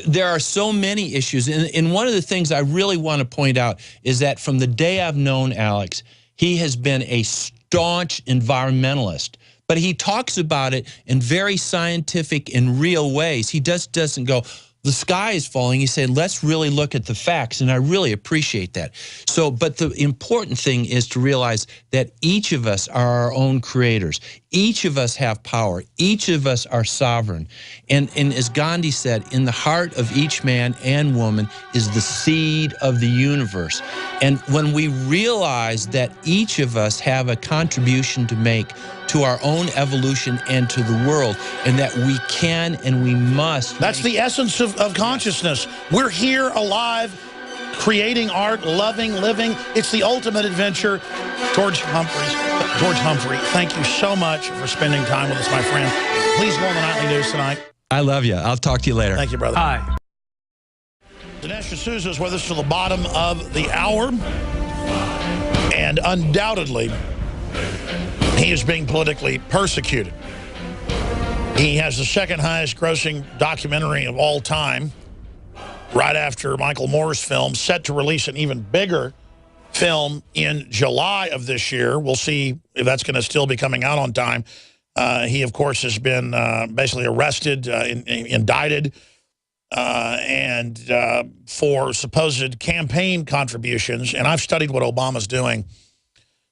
There are so many issues, and one of the things I really want to point out is that from the day I've known Alex, he has been a staunch environmentalist, but he talks about it in very scientific and real ways. He just doesn't go, the sky is falling. He said, let's really look at the facts, and I really appreciate that. So, but the important thing is to realize that each of us are our own creators. Each of us have power. Each of us are sovereign. And as Gandhi said, in the heart of each man and woman is the seed of the universe. And when we realize that each of us have a contribution to make to our own evolution and to the world, and that we can and we must. That's the essence of consciousness. We're here alive, creating art, loving, living. It's the ultimate adventure. George Humphre, thank you so much for spending time with us, my friend. Please go on the Nightly News tonight. I love you. I'll talk to you later. Thank you, brother. Hi. Dinesh D'Souza is with us to the bottom of the hour. And undoubtedly, he is being politically persecuted. He has the second highest grossing documentary of all time, right after Michael Moore's film, set to release an even bigger film in July of this year. We'll see if that's going to still be coming out on time. He, of course, has been basically arrested, indicted, and for supposed campaign contributions. And I've studied what Obama's doing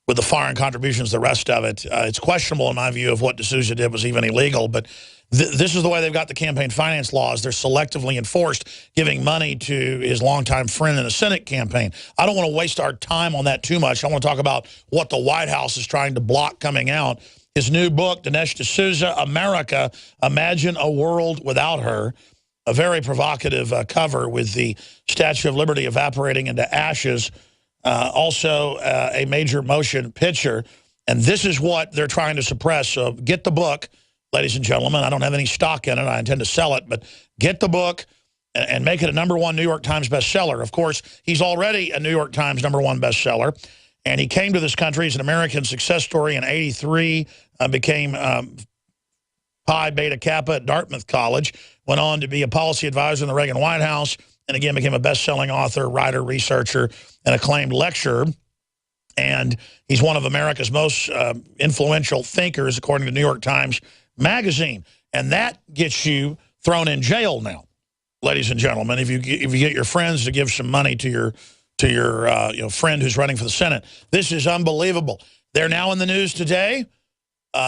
with the foreign contributions, the rest of it. It's questionable in my view of what D'Souza did was even illegal, but this is the way they've got the campaign finance laws. They're selectively enforced, giving money to his longtime friend in the Senate campaign. I don't want to waste our time on that too much. I want to talk about what the White House is trying to block coming out. His new book, Dinesh D'Souza, America, Imagine a World Without Her. A very provocative cover with the Statue of Liberty evaporating into ashes. Also a major motion picture. And this is what they're trying to suppress. So get the book, ladies and gentlemen. I don't have any stock in it. I intend to sell it. But get the book and make it a #1 New York Times bestseller. Of course, he's already a New York Times #1 bestseller. And he came to this country as an American success story in '83, became Pi Beta Kappa at Dartmouth College, went on to be a policy advisor in the Reagan White House, and again became a best-selling author, writer, researcher, and acclaimed lecturer. And he's one of America's most influential thinkers, according to New York Times Magazine. And that gets you thrown in jail now, ladies and gentlemen, if you get your friends to give some money to your friend who's running for the Senate. This is unbelievable. They're now in the news today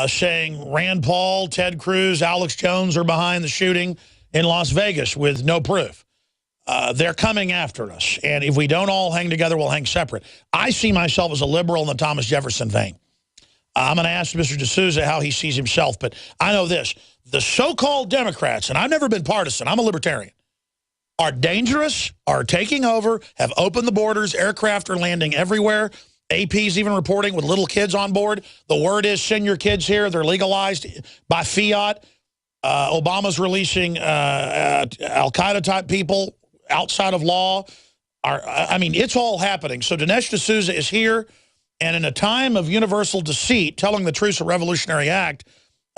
saying Rand Paul, Ted Cruz, Alex Jones are behind the shooting in Las Vegas with no proof. They're coming after us. And if we don't all hang together, we'll hang separate. I see myself as a liberal in the Thomas Jefferson vein. I'm going to ask Mr. D'Souza how he sees himself, but I know this. The so-called Democrats, and I've never been partisan, I'm a libertarian, are dangerous, are taking over, have opened the borders, aircraft are landing everywhere. AP's even reporting with little kids on board. The word is send your kids here. They're legalized by fiat. Obama's releasing Al-Qaeda type people outside of law. I mean, it's all happening. So Dinesh D'Souza is here, and in a time of universal deceit, telling the truth's a revolutionary act,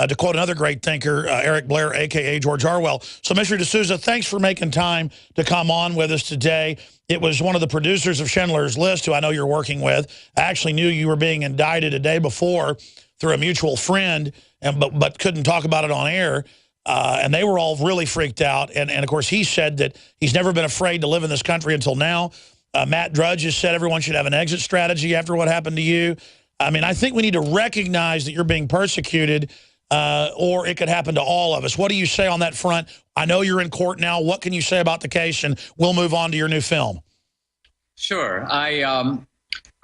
to quote another great thinker, Eric Blair, a.k.a. George Orwell. So, Mr. D'Souza, thanks for making time to come on with us today. It was one of the producers of Schindler's List, who I know you're working with. I actually knew you were being indicted a day before through a mutual friend, but couldn't talk about it on air. And they were all really freaked out. And, of course, he said that he's never been afraid to live in this country until now. Matt Drudge has said everyone should have an exit strategy after what happened to you. I mean, I think we need to recognize that you're being persecuted, or it could happen to all of us. What do you say on that front? I know you're in court now. What can you say about the case? And we'll move on to your new film. Sure. I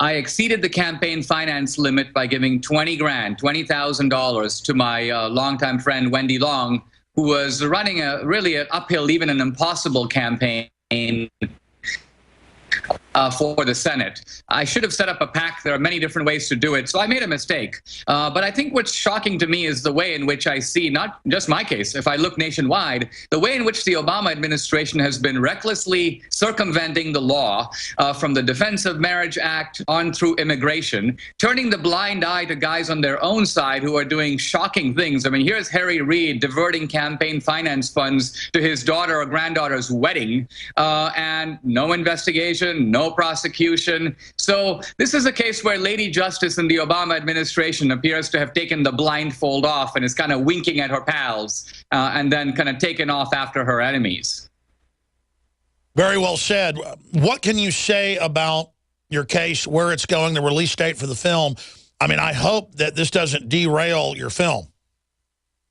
exceeded the campaign finance limit by giving $20,000 to my longtime friend, Wendy Long, who was running really an uphill, even an impossible campaign for the Senate. I should have set up a PAC. There are many different ways to do it, so I made a mistake. But I think what's shocking to me is the way in which I see, not just my case, if I look nationwide, the way in which the Obama administration has been recklessly circumventing the law, from the Defense of Marriage Act on through immigration, turning the blind eye to guys on their own side who are doing shocking things. I mean, here's Harry Reid diverting campaign finance funds to his daughter or granddaughter's wedding, and no investigation, no prosecution. So this is a case where Lady Justice in the Obama administration appears to have taken the blindfold off and is kind of winking at her pals, and then kind of taken off after her enemies. Very well said. What can you say about your case, where it's going, the release date for the film? I mean, I hope that this doesn't derail your film.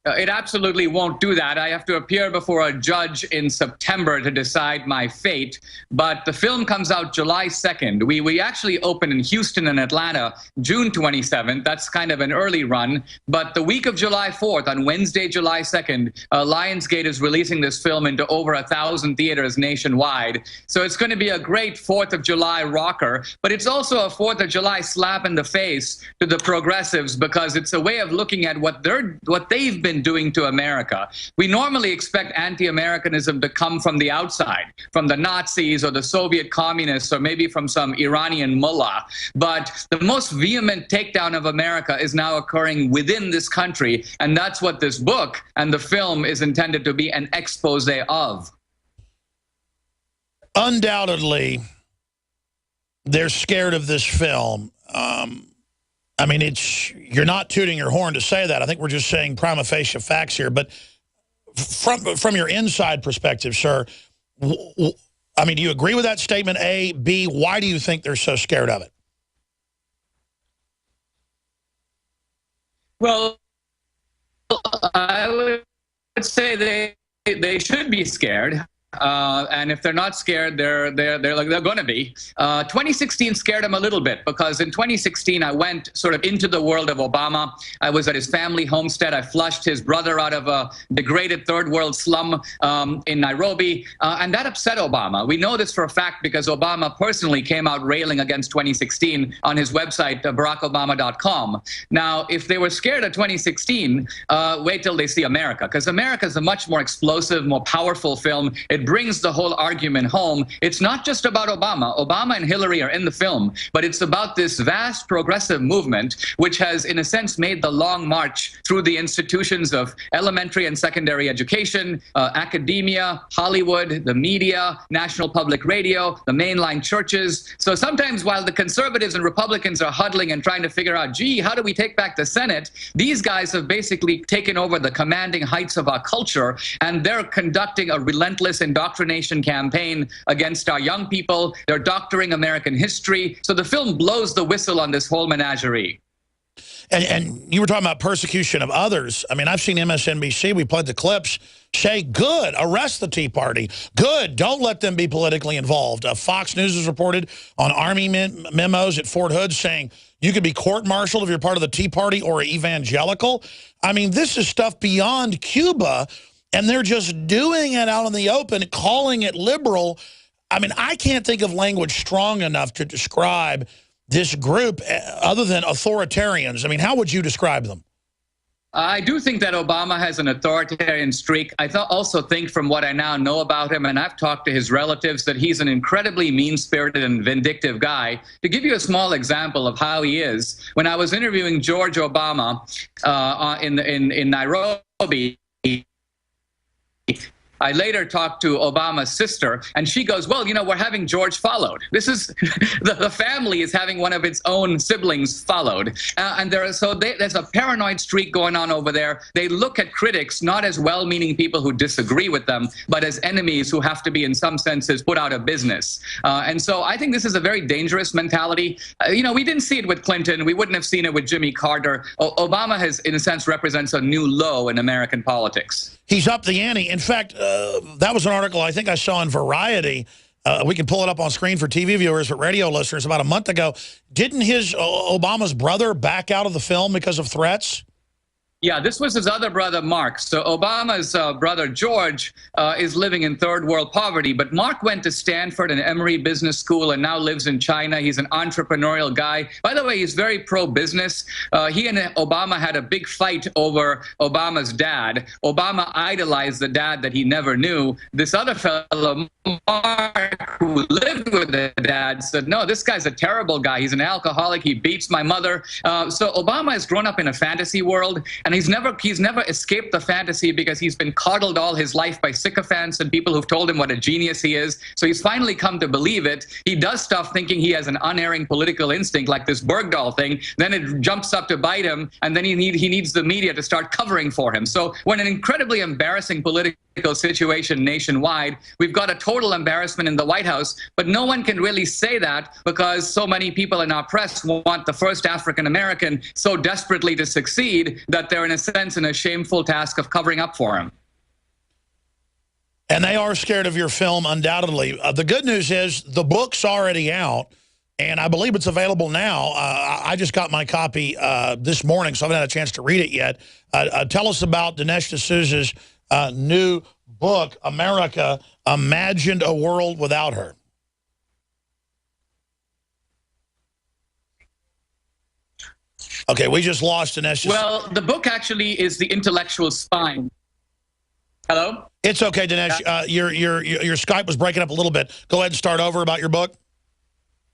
It absolutely won't do that. I have to appear before a judge in September to decide my fate. But the film comes out July 2nd. We actually open in Houston and Atlanta June 27th. That's kind of an early run. But the week of July 4th, on Wednesday, July 2nd, Lionsgate is releasing this film into over 1,000 theaters nationwide. So it's going to be a great 4th of July rocker. But it's also a 4th of July slap in the face to the progressives, because it's a way of looking at what they've been doing to America. We normally expect anti-Americanism to come from the outside, from the Nazis or the Soviet communists, or maybe from some Iranian mullah. But the most vehement takedown of America is now occurring within this country, and that's what this book and the film is intended to be an expose of. Undoubtedly, they're scared of this film. I mean, you're not tooting your horn to say that. I think we're just saying prima facie facts here. But from your inside perspective, sir, I mean, do you agree with that statement, A? B, why do you think they're so scared of it? Well, I would say they should be scared. And if they're not scared, they're going to be. 2016 scared them a little bit, because in 2016 I went sort of into the world of Obama. I was at his family homestead. I flushed his brother out of a degraded third world slum in Nairobi, and that upset Obama. We know this for a fact because Obama personally came out railing against 2016 on his website, barackobama.com. Now, if they were scared of 2016, wait till they see America, because America is a much more explosive, more powerful film. It brings the whole argument home. It's not just about Obama. Obama and Hillary are in the film, but it's about this vast progressive movement, which has, in a sense, made the long march through the institutions of elementary and secondary education, academia, Hollywood, the media, National Public Radio, the mainline churches. So sometimes while the conservatives and Republicans are huddling and trying to figure out, gee, how do we take back the Senate? These guys have basically taken over the commanding heights of our culture, and they're conducting a relentless indoctrination campaign against our young people. They're doctoring American history. So the film blows the whistle on this whole menagerie. And you were talking about persecution of others. I mean, I've seen MSNBC, we played the clips, say, good, arrest the Tea Party. Good, don't let them be politically involved. Fox News has reported on Army memos at Fort Hood saying you could be court-martialed if you're part of the Tea Party or evangelical. I mean, this is stuff beyond Cuba, and they're just doing it out in the open, calling it liberal. I mean, I can't think of language strong enough to describe this group other than authoritarians. I mean, how would you describe them? I do think that Obama has an authoritarian streak. I also think, from what I now know about him, and I've talked to his relatives, that he's an incredibly mean-spirited and vindictive guy. To give you a small example of how he is, when I was interviewing George Obama in Nairobi, I later talked to Obama's sister, and she goes, well, you know, we're having George followed. This is, the family is having one of its own siblings followed. And there's a paranoid streak going on over there. They look at critics not as well-meaning people who disagree with them, but as enemies who have to be, in some senses, put out of business. And so I think this is a very dangerous mentality. You know, we didn't see it with Clinton. We wouldn't have seen it with Jimmy Carter. Obama has, in a sense, represents a new low in American politics. He's up the ante. In fact, that was an article I think I saw in Variety. We can pull it up on screen for TV viewers, but radio listeners, about a month ago. Didn't Obama's brother back out of the film because of threats? Yeah, this was his other brother, Mark. So Obama's brother, George, is living in third world poverty. But Mark went to Stanford and Emory Business School and now lives in China. He's an entrepreneurial guy. By the way, he's very pro-business. He and Obama had a big fight over Obama's dad. Obama idolized the dad that he never knew. This other fellow, Mark, who lived with the dad, said, no, this guy's a terrible guy. He's an alcoholic. He beats my mother. So Obama has grown up in a fantasy world. And he's never escaped the fantasy because he's been coddled all his life by sycophants and people who've told him what a genius he is. So he's finally come to believe it. He does stuff thinking he has an unerring political instinct, like this Bergdahl thing. Then it jumps up to bite him, and then he needs the media to start covering for him. So we're in an incredibly embarrassing political political situation nationwide. We've got a total embarrassment in the White House, but no one can really say that because so many people in our press want the first African American so desperately to succeed that they're, in a sense, in a shameful task of covering up for him. And they are scared of your film, undoubtedly. The good news is the book's already out, and I believe it's available now. I just got my copy this morning, so I haven't had a chance to read it yet. Tell us about Dinesh D'Souza's new book, America, Imagined a World Without Her. Okay, we just lost Dinesh. Well, the book actually is the intellectual spine. Hello? It's okay, Dinesh. Your Skype was breaking up a little bit. Go ahead and start over about your book.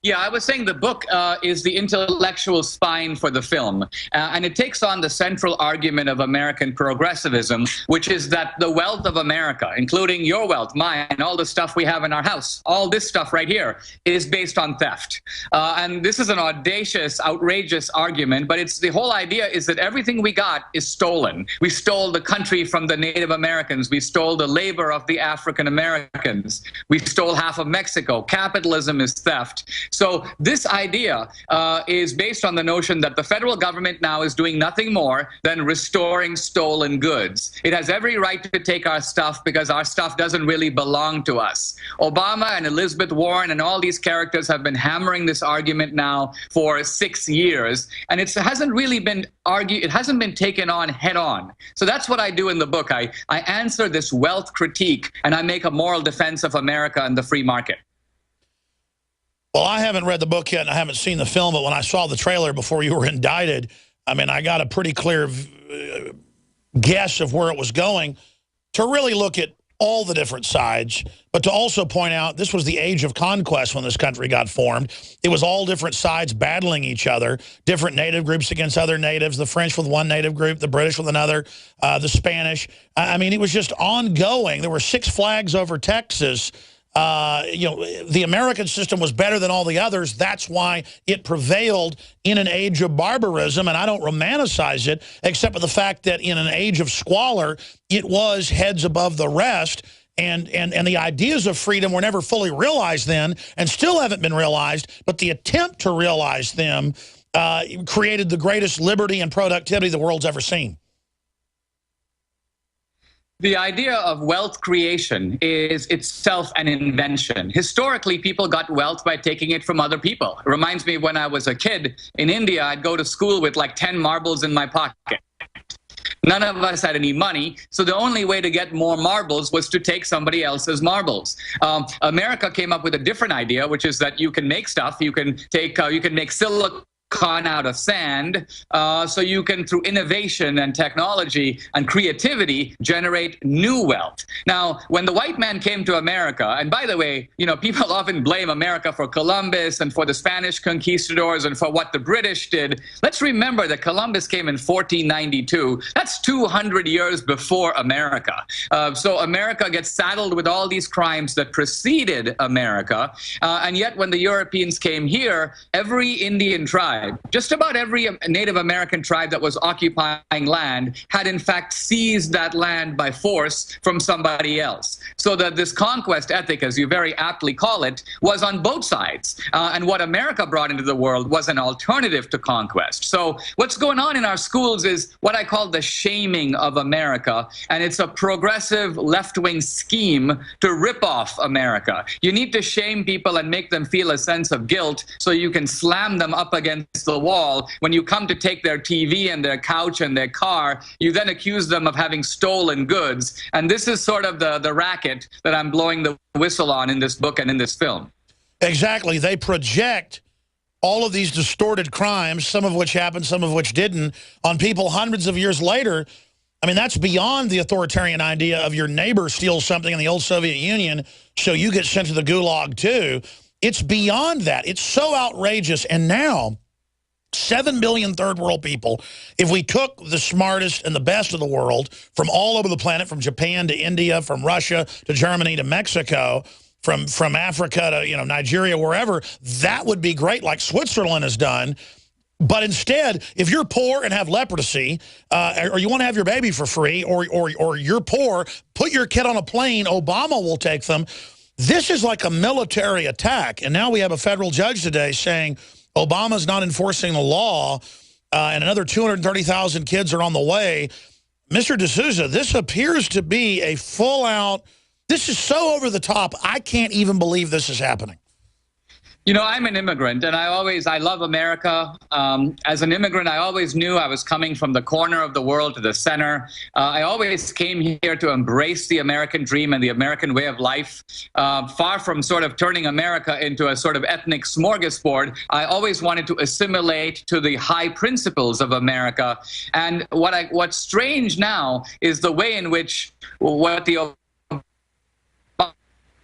Yeah, I was saying the book is the intellectual spine for the film, and it takes on the central argument of American progressivism, which is that the wealth of America, including your wealth, mine, all the stuff we have in our house, all this stuff right here, is based on theft. And this is an audacious, outrageous argument, but it's the whole idea is that everything we got is stolen. We stole the country from the Native Americans. We stole the labor of the African Americans. We stole half of Mexico. Capitalism is theft. So this idea is based on the notion that the federal government now is doing nothing more than restoring stolen goods. It has every right to take our stuff because our stuff doesn't really belong to us. Obama and Elizabeth Warren and all these characters have been hammering this argument now for 6 years, and it hasn't really been argued, it hasn't been taken on head on. So that's what I do in the book. I answer this wealth critique, and I make a moral defense of America and the free market. Well, I haven't read the book yet, and I haven't seen the film, but when I saw the trailer before you were indicted, I mean, I got a pretty clear guess of where it was going to really look at all the different sides, but to also point out this was the age of conquest when this country got formed. It was all different sides battling each other, different native groups against other natives, the French with one native group, the British with another, the Spanish. I mean, it was just ongoing. There were 6 flags over Texas. You know, the American system was better than all the others. That's why it prevailed in an age of barbarism, and I don't romanticize it, except for the fact that in an age of squalor, it was heads above the rest, and the ideas of freedom were never fully realized then, and still haven't been realized, but the attempt to realize them created the greatest liberty and productivity the world's ever seen. The idea of wealth creation is itself an invention. Historically, people got wealth by taking it from other people. It reminds me when I was a kid in India, I'd go to school with like 10 marbles in my pocket. None of us had any money, so the only way to get more marbles was to take somebody else's marbles. America came up with a different idea, which is that you can make stuff. You can take, you can make silicon out of sand, so you can, through innovation and technology and creativity, generate new wealth. Now, when the white man came to America, and by the way, you know, people often blame America for Columbus and for the Spanish conquistadors and for what the British did. Let's remember that Columbus came in 1492. That's 200 years before America. So America gets saddled with all these crimes that preceded America, and yet when the Europeans came here, every Indian tribe, just about every Native American tribe that was occupying land had in fact seized that land by force from somebody else. So that this conquest ethic, as you very aptly call it, was on both sides. And what America brought into the world was an alternative to conquest. So what's going on in our schools is what I call the shaming of America. And it's a progressive left-wing scheme to rip off America. You need to shame people and make them feel a sense of guilt so you can slam them up against the wall. When you come to take their TV and their couch and their car, you then accuse them of having stolen goods. And this is sort of the racket that I'm blowing the whistle on in this book and in this film. Exactly. They project all of these distorted crimes, some of which happened, some of which didn't, on people hundreds of years later. I mean, that's beyond the authoritarian idea of your neighbor steals something in the old Soviet Union, so you get sent to the gulag too. It's beyond that. It's so outrageous. And now 7 billion third world people, if we took the smartest and the best of the world from all over the planet, from Japan to India, from Russia to Germany to Mexico, from Africa to, you know, Nigeria, wherever, that would be great, like Switzerland has done. But instead, if you're poor and have leprosy, or you want to have your baby for free, or you're poor, put your kid on a plane, Obama will take them. This is like a military attack. And now we have a federal judge today saying Obama's not enforcing the law, and another 230,000 kids are on the way. Mr. D'Souza, this appears to be a full-out, this is so over the top, I can't even believe this is happening. You know, I'm an immigrant, and I love America. As an immigrant, I always knew I was coming from the corner of the world to the center. I always came here to embrace the American dream and the American way of life. Far from sort of turning America into a sort of ethnic smorgasbord, I always wanted to assimilate to the high principles of America. And what's strange now is the way in which what the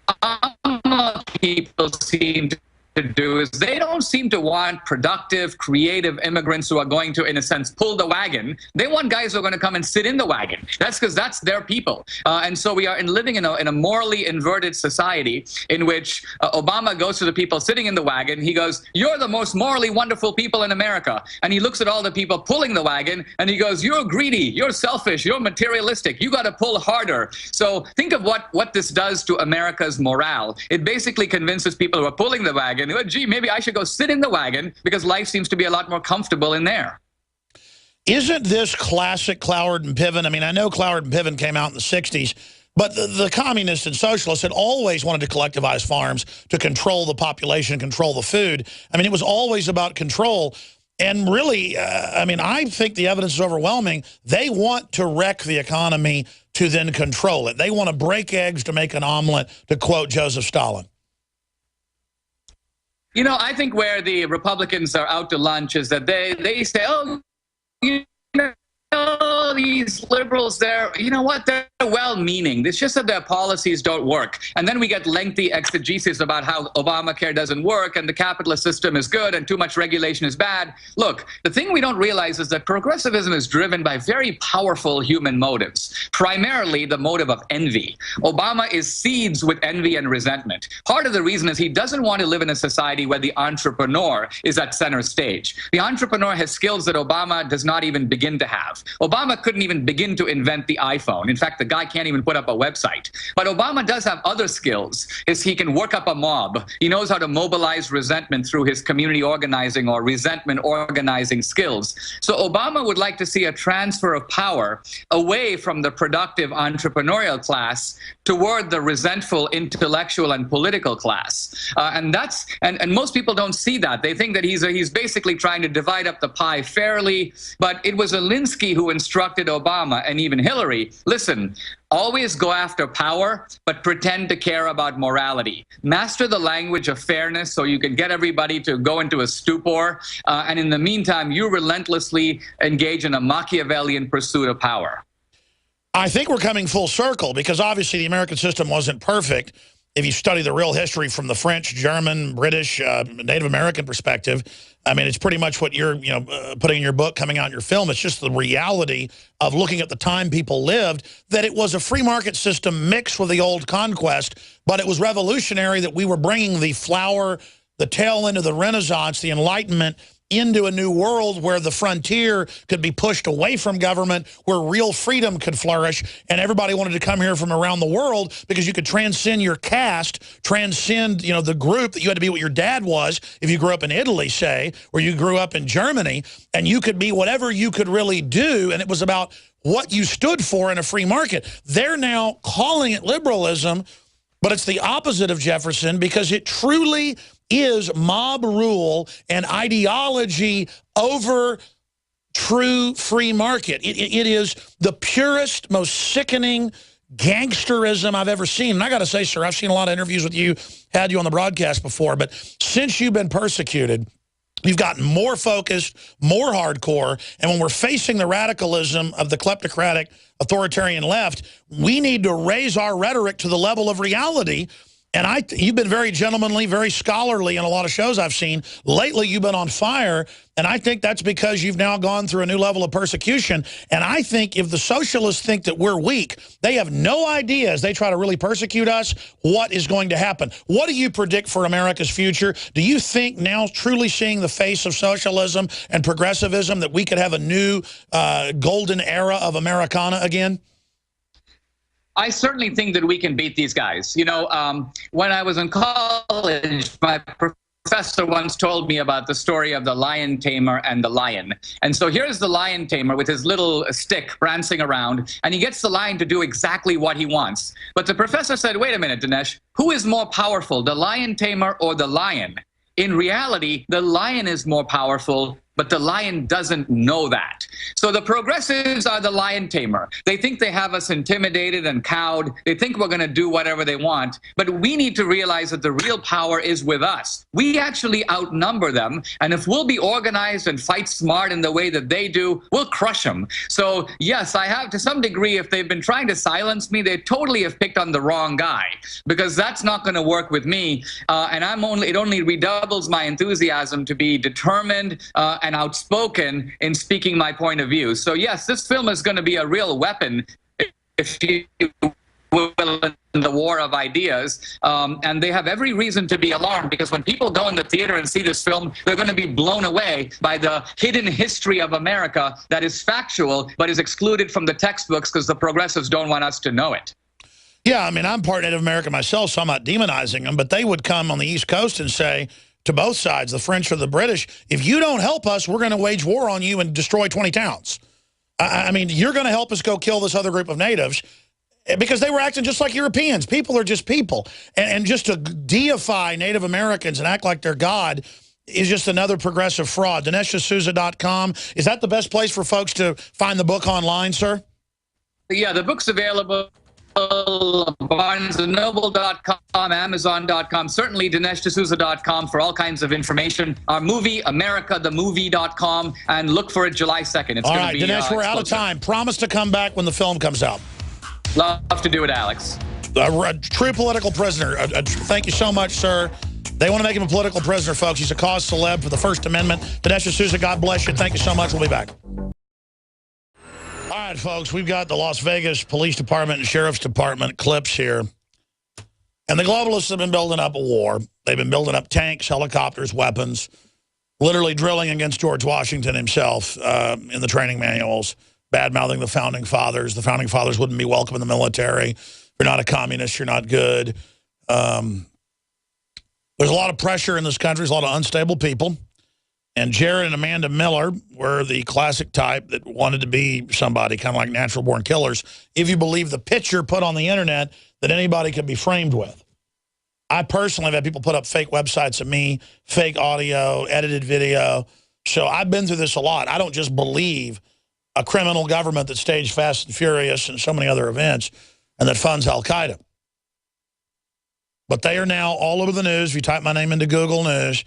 Obama people seem to do is they don't seem to want productive, creative immigrants who are going to, in a sense, pull the wagon. They want guys who are going to come and sit in the wagon. That's because that's their people. And so we are living in a morally inverted society in which Obama goes to the people sitting in the wagon. He goes, "You're the most morally wonderful people in America." And he looks at all the people pulling the wagon and he goes, "You're greedy, you're selfish, you're materialistic. You got to pull harder." So think of what this does to America's morale. It basically convinces people who are pulling the wagon, gee, maybe I should go sit in the wagon because life seems to be a lot more comfortable in there. Isn't this classic Cloward and Piven? I mean, I know Cloward and Piven came out in the 60s, but the communists and socialists had always wanted to collectivize farms to control the population, control the food. I mean, it was always about control. And really, I mean, I think the evidence is overwhelming. They want to wreck the economy to then control it. They want to break eggs to make an omelet, to quote Joseph Stalin. You know, I think where the Republicans are out to lunch is that they say, oh, you know, these liberals, you know what, they're well-meaning. It's just that their policies don't work. And then we get lengthy exegesis about how Obamacare doesn't work and the capitalist system is good and too much regulation is bad. Look, the thing we don't realize is that progressivism is driven by very powerful human motives, primarily the motive of envy. Obama is seeds with envy and resentment. Part of the reason is he doesn't want to live in a society where the entrepreneur is at center stage. The entrepreneur has skills that Obama does not even begin to have. Obama couldn't even begin to invent the iPhone. In fact, the guy can't even put up a website. But Obama does have other skills. He can work up a mob. He knows how to mobilize resentment through his community organizing or resentment organizing skills. So Obama would like to see a transfer of power away from the productive entrepreneurial class toward the resentful intellectual and political class. And most people don't see that. They think that he's basically trying to divide up the pie fairly. But it was Alinsky who instructed Obama and even Hillary, listen, always go after power, but pretend to care about morality. Master the language of fairness so you can get everybody to go into a stupor. And in the meantime, you relentlessly engage in a Machiavellian pursuit of power. I think we're coming full circle because obviously the American system wasn't perfect. If you study the real history from the French, German, British, Native American perspective, I mean, it's pretty much what you're putting in your book, coming out in your film. It's just the reality of looking at the time people lived, that it was a free market system mixed with the old conquest, but it was revolutionary that we were bringing the flower, the tail end of the Renaissance, the Enlightenment, into a new world where the frontier could be pushed away from government, where real freedom could flourish, and everybody wanted to come here from around the world because you could transcend your caste, transcend, the group that you had to be what your dad was if you grew up in Italy, say, or you grew up in Germany, and you could be whatever you could really do, and it was about what you stood for in a free market. They're now calling it liberalism, but it's the opposite of Jefferson because it truly is mob rule and ideology over true free market. It is the purest, most sickening gangsterism I've ever seen. And I got to say, sir, I've seen a lot of interviews with you, had you on the broadcast before, but since you've been persecuted, you've gotten more focused, more hardcore, and when we're facing the radicalism of the kleptocratic authoritarian left, we need to raise our rhetoric to the level of reality. And you've been very gentlemanly, very scholarly in a lot of shows I've seen. Lately, you've been on fire, and I think that's because you've now gone through a new level of persecution. And I think if the socialists think that we're weak, they have no idea as they try to really persecute us what is going to happen. What do you predict for America's future? Do you think now, truly seeing the face of socialism and progressivism, that we could have a new golden era of Americana again? I certainly think that we can beat these guys. You know, when I was in college, my professor once told me about the story of the lion tamer and the lion. And so here's the lion tamer with his little stick prancing around, and he gets the lion to do exactly what he wants. But the professor said, wait a minute, Dinesh, who is more powerful, the lion tamer or the lion? In reality, the lion is more powerful, but the lion doesn't know that. So the progressives are the lion tamer. They think they have us intimidated and cowed. They think we're going to do whatever they want. But we need to realize that the real power is with us. We actually outnumber them. And if we'll be organized and fight smart in the way that they do, we'll crush them. So yes, I have to some degree, if they've been trying to silence me, they totally have picked on the wrong guy, because that's not going to work with me. And it only redoubles my enthusiasm to be determined and outspoken in speaking my point of view. So yes, this film is going to be a real weapon, if you will, in the war of ideas. And they have every reason to be alarmed, because when people go in the theater and see this film, they're going to be blown away by the hidden history of America that is factual, but is excluded from the textbooks because the progressives don't want us to know it. Yeah, I mean, I'm part Native American myself, so I'm not demonizing them, but they would come on the East Coast and say, to both sides, the French or the British, if you don't help us, we're going to wage war on you and destroy 20 towns. I mean, you're going to help us go kill this other group of natives, because they were acting just like Europeans. People are just people. And just to deify Native Americans and act like they're God is just another progressive fraud. DineshD'Souza.com. Is that the best place for folks to find the book online, sir? Yeah, the book's available. BarnesandNoble.com, Amazon.com, certainly DineshD'Souza.com for all kinds of information. Our movie, AmericaTheMovie.com, and look for it July 2nd. It's all going right, to be Dinesh, we're out of time. Promise to come back when the film comes out. Love to do it, Alex. A true political prisoner. Thank you so much, sir. They want to make him a political prisoner, folks. He's a cause celeb for the First Amendment. Dinesh D'Souza, God bless you. Thank you so much. We'll be back. All right, folks, we've got the Las Vegas Police Department and Sheriff's Department clips here. And the globalists have been building up a war. They've been building up tanks, helicopters, weapons, literally drilling against George Washington himself in the training manuals, bad-mouthing the Founding Fathers. The Founding Fathers wouldn't be welcome in the military. If you're not a communist, you're not good. There's a lot of pressure in this country. There's a lot of unstable people. And Jared and Amanda Miller were the classic type that wanted to be somebody, kind of like natural-born killers, if you believe the picture put on the internet that anybody could be framed with. I personally have had people put up fake websites of me, fake audio, edited video. So I've been through this a lot. I don't just believe a criminal government that staged Fast and Furious and so many other events and that funds Al-Qaeda. But they are now all over the news. If you type my name into Google News,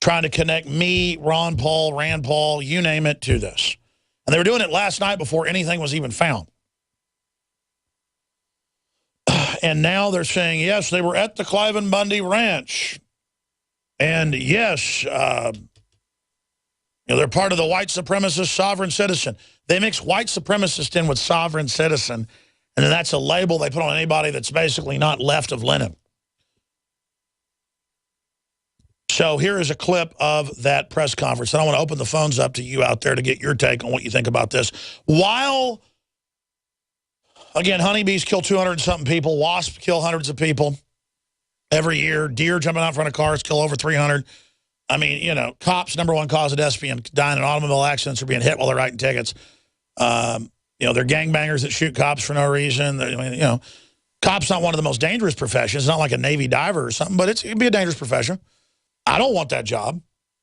trying to connect me, Ron Paul, Rand Paul, you name it, to this. And they were doing it last night before anything was even found. And now they're saying, yes, they were at the Cliven Bundy Ranch. And yes, they're part of the white supremacist sovereign citizen. They mix white supremacist in with sovereign citizen, and then that's a label they put on anybody that's basically not left of Lenin. So here is a clip of that press conference. And I want to open the phones up to you out there to get your take on what you think about this. While, again, honeybees kill 200-something people. Wasps kill hundreds of people every year. Deer jumping out in front of cars kill over 300. I mean, you know, cops, #1 cause of death being dying in automobile accidents or being hit while they're writing tickets. You know, they're gangbangers that shoot cops for no reason. I mean, you know, cops not one of the most dangerous professions. It's not like a Navy diver or something, but it'd be a dangerous profession. I don't want that job,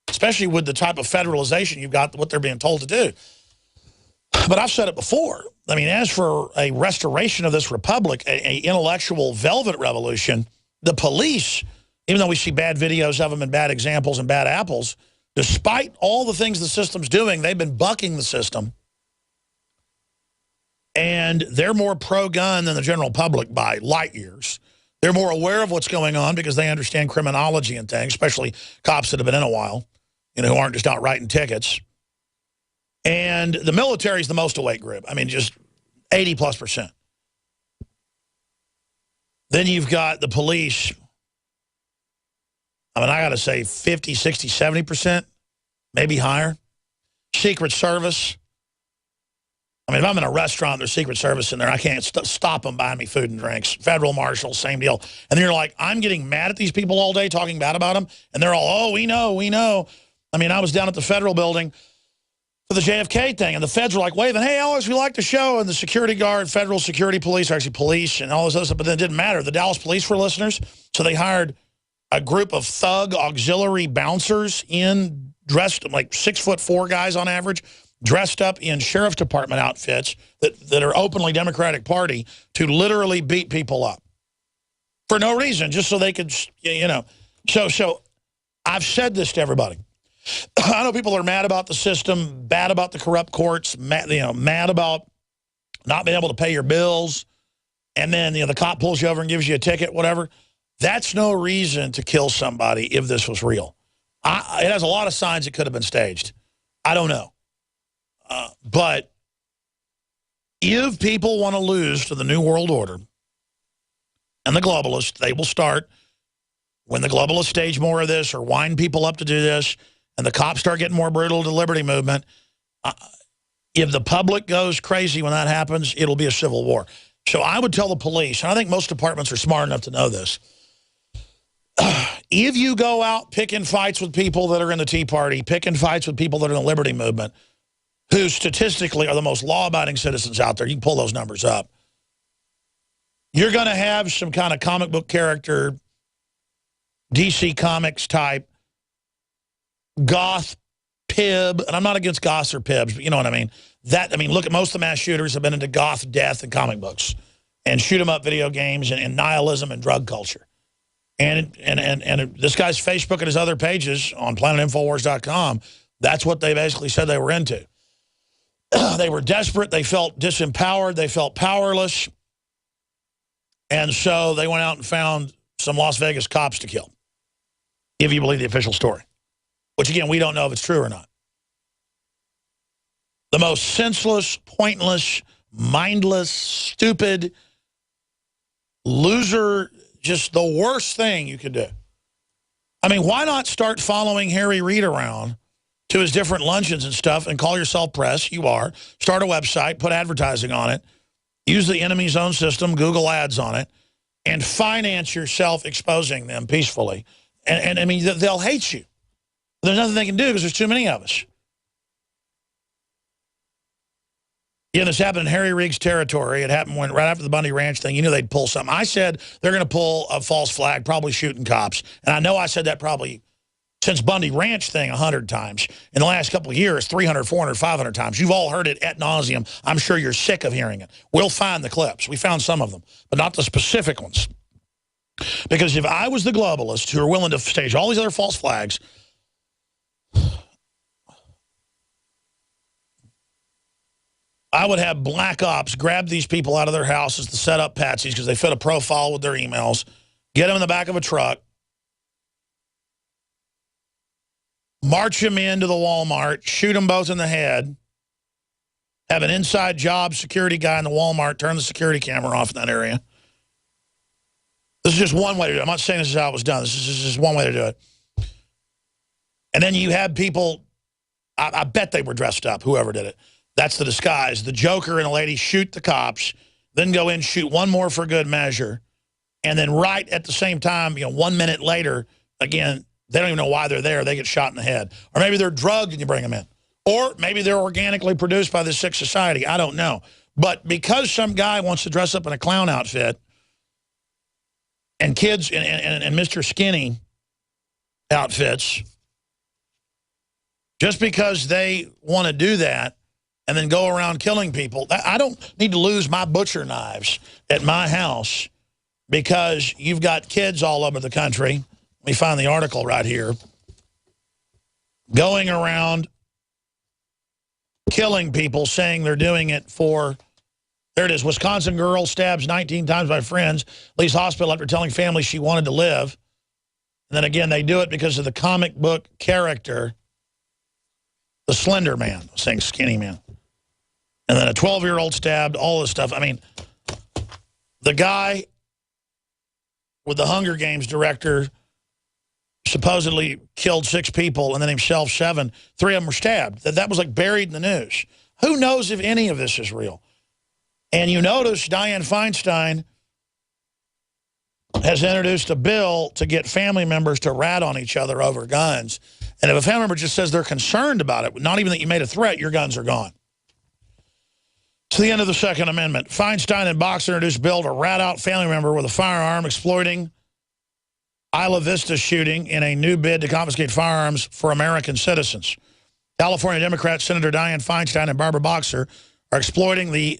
especially with the type of federalization you've got, what they're being told to do. But I've said it before. I mean, as for a restoration of this republic, a intellectual velvet revolution, the police, even though we see bad videos of them and bad examples and bad apples, despite all the things the system's doing, they've been bucking the system. And they're more pro-gun than the general public by light years. They're more aware of what's going on because they understand criminology and things, especially cops that have been in a while, you know, who aren't just out writing tickets. And the military is the most awake group. I mean, just 80+%. Then you've got the police. I mean, I got to say 50, 60, 70%, maybe higher. Secret Service. I mean, if I'm in a restaurant, there's Secret Service in there. I can't stop them buying me food and drinks. Federal Marshal, same deal. And then you're like, I'm getting mad at these people all day talking bad about them. And they're all, oh, we know, we know. I mean, I was down at the Federal building for the JFK thing, and the feds were like waving, hey, Alex, we like the show. And the security guard, federal security police, or actually police, and all this other stuff. But then it didn't matter. The Dallas police were listeners. So they hired a group of thug auxiliary bouncers in dressed like 6'4" guys on average, dressed up in sheriff's department outfits that are openly Democratic Party to literally beat people up for no reason, just so they could, you know. So I've said this to everybody. I know people are mad about the system, bad about the corrupt courts, mad about not being able to pay your bills, and then the cop pulls you over and gives you a ticket, whatever. That's no reason to kill somebody if this was real. It has a lot of signs it could have been staged. I don't know. But if people want to lose to the New World Order and the globalists, they will start when the globalists stage more of this or wind people up to do this and the cops start getting more brutal to the liberty movement. If the public goes crazy when that happens, it'll be a civil war. So I would tell the police, and I think most departments are smart enough to know this, if you go out picking fights with people that are in the Tea Party, picking fights with people that are in the liberty movement, who statistically are the most law-abiding citizens out there, you can pull those numbers up, you're going to have some kind of comic book character, DC Comics type, goth pib, and I'm not against goths or pibs, but you know what I mean. Look at most of the mass shooters have been into goth death and comic books and shoot 'em up video games and nihilism and drug culture. And this guy's Facebook and his other pages on planetinfowars.com, that's what they basically said they were into. They were desperate. They felt disempowered. They felt powerless. And so they went out and found some Las Vegas cops to kill, if you believe the official story, which, again, we don't know if it's true or not. The most senseless, pointless, mindless, stupid, loser, just the worst thing you could do. I mean, why not start following Harry Reid around to his different luncheons and stuff and call yourself press? You are. Start a website, put advertising on it, use the enemy's own system, Google ads on it, and finance yourself exposing them peacefully. And I mean, they'll hate you. There's nothing they can do because there's too many of us. Yeah, this happened in Harry Reid's territory. It happened right after the Bundy Ranch thing. You knew they'd pull something. I said they're going to pull a false flag, probably shooting cops. And I know I said that probably since Bundy Ranch thing 100 times. In the last couple of years, 300, 400, 500 times. You've all heard it ad nauseum. I'm sure you're sick of hearing it. We'll find the clips. We found some of them, but not the specific ones. Because if I was the globalist who are willing to stage all these other false flags, I would have black ops grab these people out of their houses to set up patsies because they fit a profile with their emails, get them in the back of a truck, march them into the Walmart, shoot them both in the head, have an inside job security guy in the Walmart turn the security camera off in that area. This is just one way to do it. I'm not saying this is how it was done. This is just one way to do it. And then you have people, I bet they were dressed up, whoever did it. That's the disguise. The Joker and a lady shoot the cops, then go in, shoot one more for good measure, and then right at the same time, 1 minute later, again, they don't even know why they're there. They get shot in the head. Or maybe they're drugged and you bring them in. Or maybe they're organically produced by the sick society. I don't know. But because some guy wants to dress up in a clown outfit and kids and Mr. Skinny outfits, just because they want to do that, and then go around killing people. I don't need to lose my butcher knives at my house because you've got kids all over the country. Let me find the article right here. Going around killing people, saying they're doing it for There it is. Wisconsin girl stabs 19 times by friends, leaves hospital after telling family she wanted to live. And then again, they do it because of the comic book character, the Slender Man, saying skinny man. And then a 12-year-old stabbed, all this stuff. I mean, the guy with the Hunger Games director supposedly killed 6 people and then himself 7. 3 of them were stabbed. That was like buried in the news. Who knows if any of this is real? And you notice Dianne Feinstein has introduced a bill to get family members to rat on each other over guns. And if a family member just says they're concerned about it, not even that you made a threat, your guns are gone. To the end of the Second Amendment, Feinstein and Box introduced a bill to rat out family member with a firearm exploiting Isla Vista shooting in a new bid to confiscate firearms for American citizens. California Democrats Senator Dianne Feinstein and Barbara Boxer are exploiting the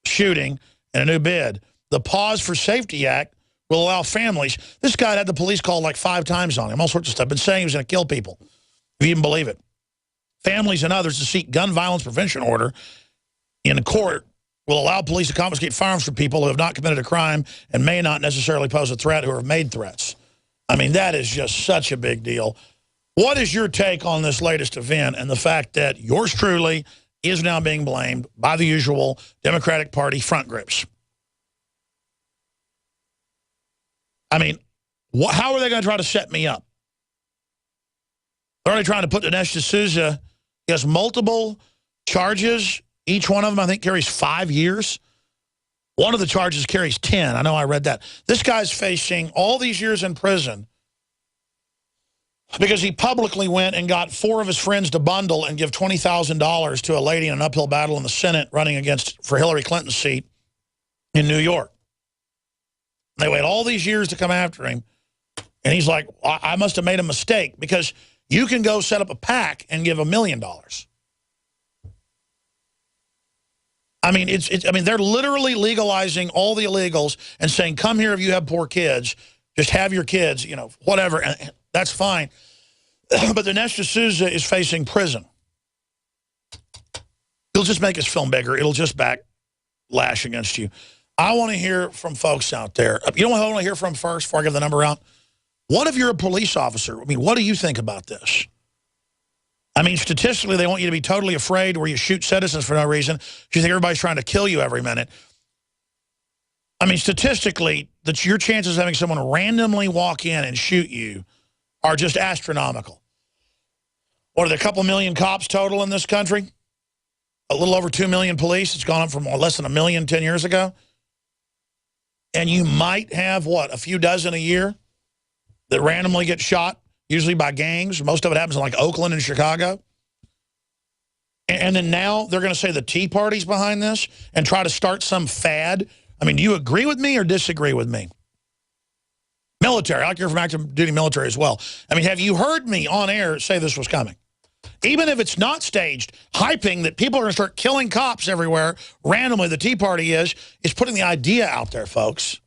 shooting in a new bid. The Pause for Safety Act will allow families. This guy had the police called like 5 times on him, all sorts of stuff, been saying he was going to kill people, if you even believe it. Families and others to seek gun violence prevention order in court will allow police to confiscate firearms from people who have not committed a crime and may not necessarily pose a threat who have made threats. I mean, that is just such a big deal. What is your take on this latest event and the fact that yours truly is now being blamed by the usual Democratic Party front groups? I mean, how are they going to try to set me up? They're already trying to put Dinesh D'Souza. He has multiple charges. Each one of them, I think, carries 5 years. One of the charges carries 10. I know I read that. This guy's facing all these years in prison because he publicly went and got 4 of his friends to bundle and give $20,000 to a lady in an uphill battle in the Senate running for Hillary Clinton's seat in New York. They wait all these years to come after him. And he's like, I must have made a mistake, because you can go set up a PAC and give $1 million. I mean, I mean, they're literally legalizing all the illegals and saying, come here if you have poor kids. Just have your kids, you know, whatever. And that's fine. But Dinesh D'Souza is facing prison. It'll just make his film bigger. It'll just backlash against you. I want to hear from folks out there. You know what I want to hear from first before I give the number out? What if you're a police officer? I mean, what do you think about this? I mean, statistically, they want you to be totally afraid where you shoot citizens for no reason. You think everybody's trying to kill you every minute. I mean, statistically, your chances of having someone randomly walk in and shoot you are just astronomical. What are there, a couple million cops total in this country? A little over 2 million police. It's gone up from less than 1 million 10 years ago. And you might have, what, a few dozen a year that randomly get shot, usually by gangs. Most of it happens in like Oakland and Chicago. And then now they're going to say the Tea Party's behind this and try to start some fad. I mean, do you agree with me or disagree with me? Military. I like to hear from active duty military as well. I mean, have you heard me on air say this was coming? Even if it's not staged, hyping that people are going to start killing cops everywhere randomly, the Tea Party is putting the idea out there, folks.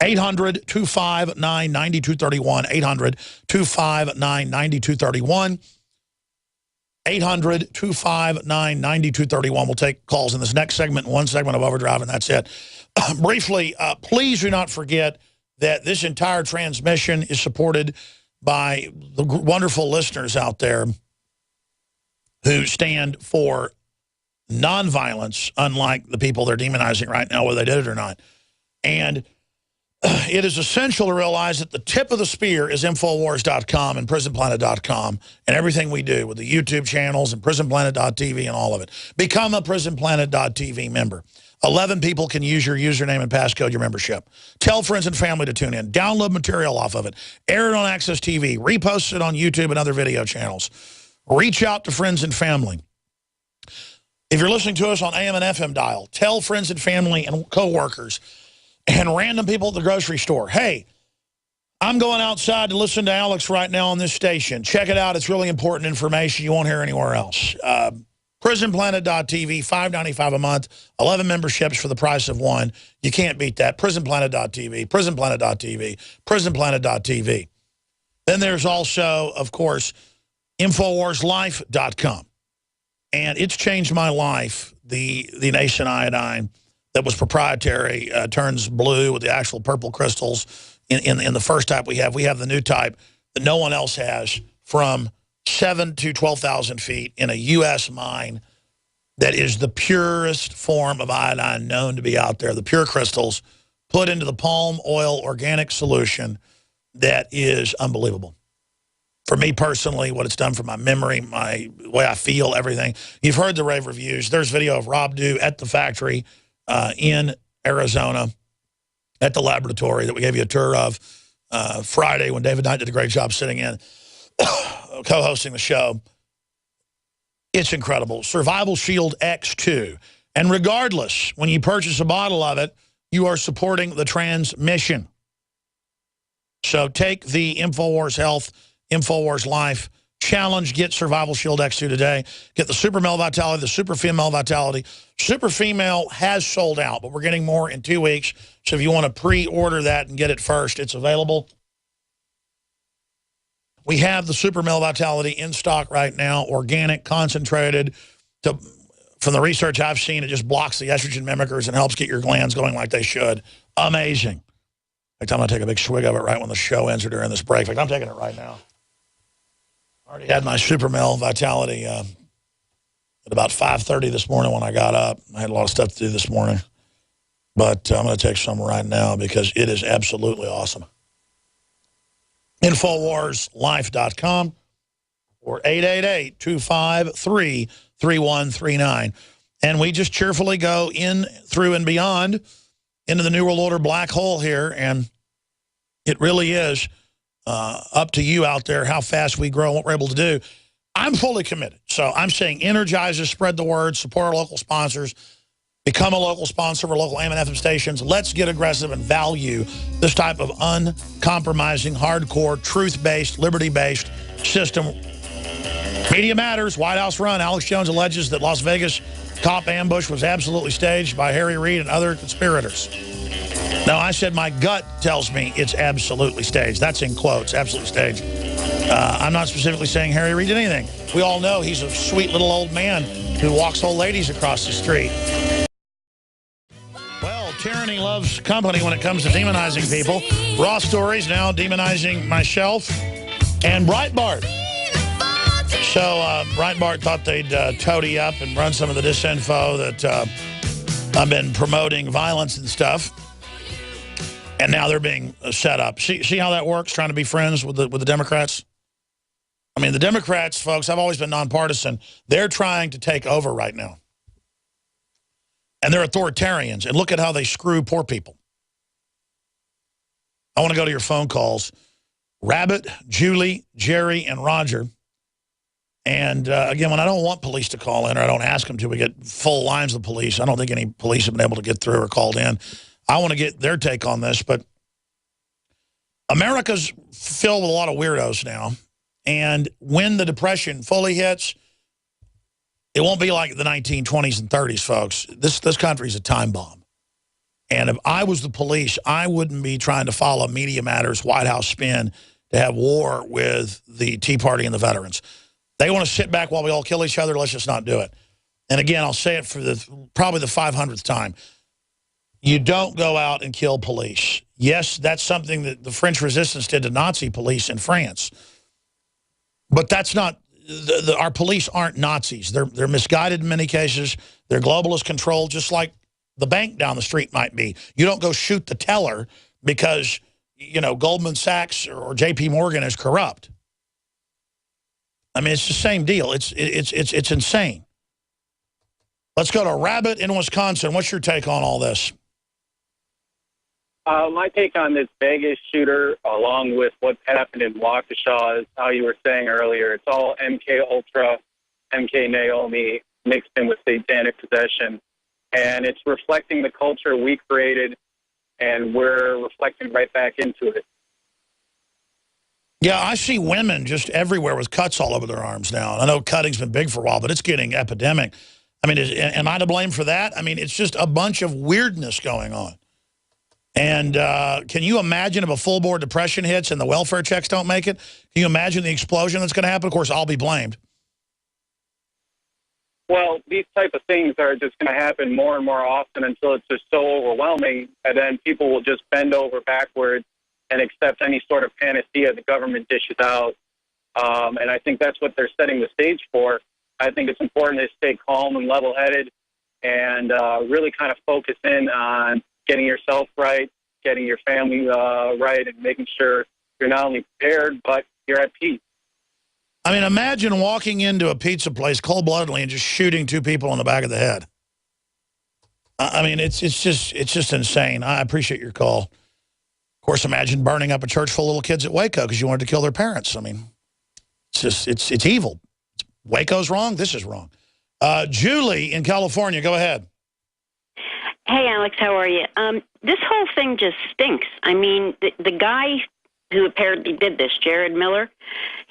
800-259-9231. 800-259-9231. 800-259-9231. We'll take calls in this next segment, one segment of Overdrive, and that's it. Briefly, please do not forget that this entire transmission is supported by the wonderful listeners out there who stand for nonviolence, unlike the people they're demonizing right now, whether they did it or not. And it is essential to realize that the tip of the spear is Infowars.com and PrisonPlanet.com and everything we do with the YouTube channels and PrisonPlanet.tv and all of it. Become a PrisonPlanet.tv member. 11 people can use your username and passcode your membership. Tell friends and family to tune in. Download material off of it. Air it on Access TV. Repost it on YouTube and other video channels. Reach out to friends and family. If you're listening to us on AM and FM dial, tell friends and family and coworkers and random people at the grocery store, hey, I'm going outside to listen to Alex right now on this station. Check it out. It's really important information you won't hear anywhere else. PrisonPlanet.tv, $5.95 a month, 11 memberships for the price of one. You can't beat that. PrisonPlanet.tv, PrisonPlanet.tv, PrisonPlanet.tv. Then there's also, of course, InfoWarsLife.com. And it's changed my life the Nation iodine that was proprietary turns blue with the actual purple crystals in the first type we have. We have the new type that no one else has from 7 to 12,000 feet in a U.S. mine that is the purest form of iodine known to be out there. The pure crystals put into the palm oil organic solution that is unbelievable. For me personally, what it's done for my memory, my way I feel, everything. You've heard the rave reviews. There's video of Rob Dew at the factory in Arizona at the laboratory that we gave you a tour of Friday when David Knight did a great job sitting in, co-hosting the show. It's incredible. Survival Shield X2. And regardless, when you purchase a bottle of it, you are supporting the transmission. So take the InfoWars Health, InfoWars Life challenge. Get Survival Shield X2 today. Get the Super Male Vitality, the Super Female Vitality. Super Female has sold out, but we're getting more in 2 weeks. So if you want to pre-order that and get it first, it's available. We have the Super Male Vitality in stock right now, organic, concentrated. From the research I've seen, it just blocks the estrogen mimickers and helps get your glands going like they should. Amazing. In fact, I'm going to take a big swig of it right when the show ends or during this break. In fact, I'm taking it right now. I already had my Super Male Vitality at about 5:30 this morning when I got up. I had a lot of stuff to do this morning. But I'm going to take some right now because it is absolutely awesome. InfoWarsLife.com or 888-253-3139. And we just cheerfully go in, through, and beyond into the New World Order black hole here. And it really is up to you out there how fast we grow and what we're able to do. I'm fully committed. So I'm saying energize us, spread the word, support our local sponsors, become a local sponsor of our local AM and FM stations. Let's get aggressive and value this type of uncompromising, hardcore, truth-based, liberty-based system. Media matters. White House run. Alex Jones alleges that Las Vegas cop ambush was absolutely staged by Harry Reid and other conspirators. Now, I said my gut tells me it's absolutely staged. That's in quotes, absolutely staged. I'm not specifically saying Harry Reid did anything. We all know he's a sweet little old man who walks old ladies across the street. Well, tyranny loves company when it comes to demonizing people. Raw Stories now demonizing myself and Breitbart. So Breitbart thought they'd toady up and run some of the disinfo that I've been promoting violence and stuff. And now they're being set up. See how that works, trying to be friends with the Democrats? I mean, the Democrats, folks, I've always been nonpartisan. They're trying to take over right now. And they're authoritarians. And look at how they screw poor people. I want to go to your phone calls. Rabbit, Julie, Jerry, and Roger. And again, when I don't want police to call in or I don't ask them to, we get full lines of police. I don't think any police have been able to get through or called in. I want to get their take on this, but America's filled with a lot of weirdos now. And when the Depression fully hits, it won't be like the 1920s and 30s, folks. This country's a time bomb. And if I was the police, I wouldn't be trying to follow Media Matters, White House spin to have war with the Tea Party and the veterans. They want to sit back while we all kill each other. Let's just not do it. And again, I'll say it for probably the 500th time. You don't go out and kill police. Yes, that's something that the French resistance did to Nazi police in France. But that's not, our police aren't Nazis. They're misguided in many cases. They're globalist controlled, just like the bank down the street might be. You don't go shoot the teller because, you know, Goldman Sachs or JP Morgan is corrupt. I mean, it's the same deal. It's insane. Let's go to Rabbit in Wisconsin. What's your take on all this? My take on this Vegas shooter, along with what's happened in Waukesha, is how you were saying earlier. It's all MK Ultra, MK Naomi mixed in with satanic possession. And it's reflecting the culture we created, and we're reflecting right back into it. Yeah, I see women just everywhere with cuts all over their arms now. I know cutting's been big for a while, but it's getting epidemic. I mean, am I to blame for that? I mean, it's just a bunch of weirdness going on. And can you imagine if a full-board depression hits and the welfare checks don't make it? Can you imagine the explosion that's going to happen? Of course, I'll be blamed. Well, these type of things are just going to happen more and more often until it's just so overwhelming, and then people will just bend over backwards and accept any sort of panacea the government dishes out. And I think that's what they're setting the stage for. I think it's important to stay calm and level-headed and really kind of focus in on getting yourself right, getting your family right, and making sure you're not only prepared, but you're at peace. I mean, imagine walking into a pizza place cold-bloodedly and just shooting 2 people in the back of the head. I mean, it's just insane. I appreciate your call. Of course, imagine burning up a church full of little kids at Waco because you wanted to kill their parents. I mean, it's evil. Waco's wrong. This is wrong. Julie in California, go ahead. Hey, Alex, how are you? This whole thing just stinks. I mean, the guy who apparently did this, Jared Miller,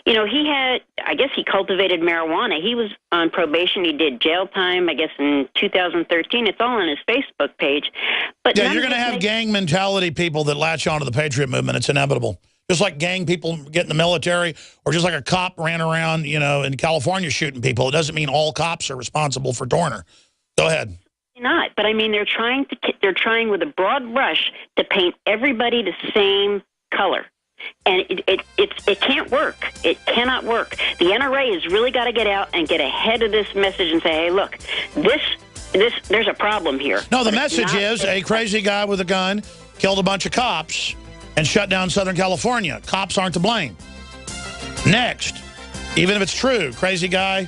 you know, I guess he cultivated marijuana. He was on probation. He did jail time, I guess, in 2013. It's all on his Facebook page. But yeah, you're going to have gang mentality people that latch onto the Patriot movement. It's inevitable. Just like gang people get in the military, or just like a cop ran around, you know, in California shooting people. It doesn't mean all cops are responsible for Dorner. Go ahead. Not, but I mean, they're trying with a broad brush to paint everybody the same color. And it can't work. It cannot work. The NRA has really got to get out and get ahead of this message and say, hey, look, there's a problem here. No, the message is a crazy guy with a gun killed a bunch of cops and shut down Southern California. Cops aren't to blame. Next, even if it's true, crazy guy,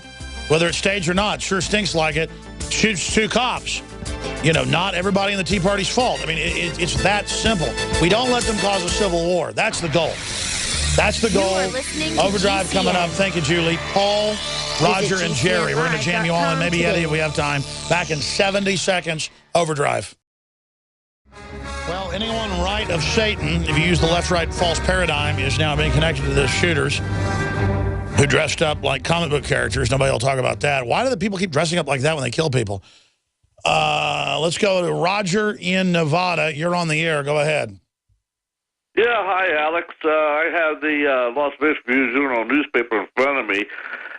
whether it's staged or not, sure stinks like it, shoots 2 cops. You know, not everybody in the Tea Party's fault. I mean, it's that simple. We don't let them cause a civil war. That's the goal. That's the goal. Overdrive coming up. Thank you, Julie. Paul, Roger, and Jerry. We're going to jam you all, and maybe Eddie if we have time. Back in 70 seconds. Overdrive. Well, anyone right of Satan, if you use the left-right false paradigm, is now being connected to the shooters who dressed up like comic book characters. Nobody will talk about that. Why do the people keep dressing up like that when they kill people? Let's go to Roger in Nevada. You're on the air. Go ahead. Yeah, hi, Alex. I have the Las Vegas Journal newspaper in front of me,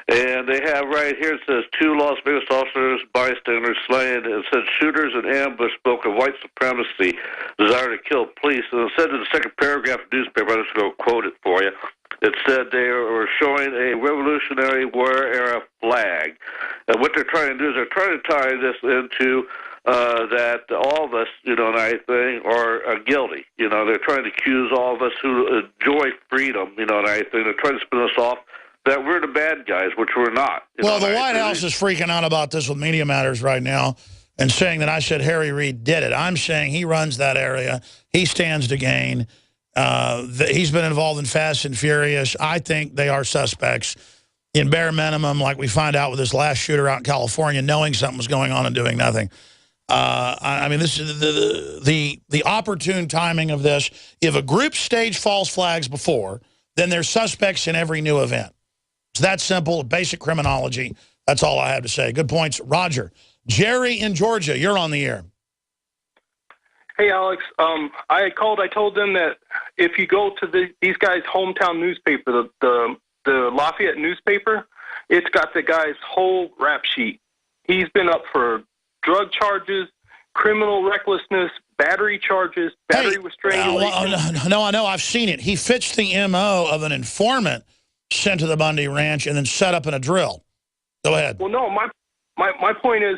and they have right here, it says 2 Las Vegas officers, bystanders slain. It says shooters in ambush spoke of white supremacy, desire to kill police. And it said in the second paragraph of the newspaper, I'm just going to quote it for you. It said they were showing a Revolutionary War era flag. And what they're trying to do is they're trying to tie this into that all of us, you know, and I think, are guilty. You know, they're trying to accuse all of us who enjoy freedom, you know, and I think they're trying to spin us off that we're the bad guys, which we're not. Well, the White House is freaking out about this with Media Matters right now and saying that I said Harry Reid did it. I'm saying he runs that area. He stands to gain. He's been involved in Fast and Furious. I think they are suspects in bare minimum, like we find out with this last shooter out in California, knowing something was going on and doing nothing. I mean, this is the opportune timing of this. If a group staged false flags before, then they're suspects in every new event. It's that simple, basic criminology. That's all I have to say. Good points, Roger. Jerry in Georgia, you're on the air. Hey, Alex. I called. I told them that if you go to these guys' hometown newspaper, the Lafayette newspaper, it's got the guy's whole rap sheet. He's been up for drug charges, criminal recklessness, battery charges, battery with strangulation. No, I know. I've seen it. He fits the M.O. of an informant sent to the Bundy Ranch and then set up in a drill. Go ahead. Well, no, my point is,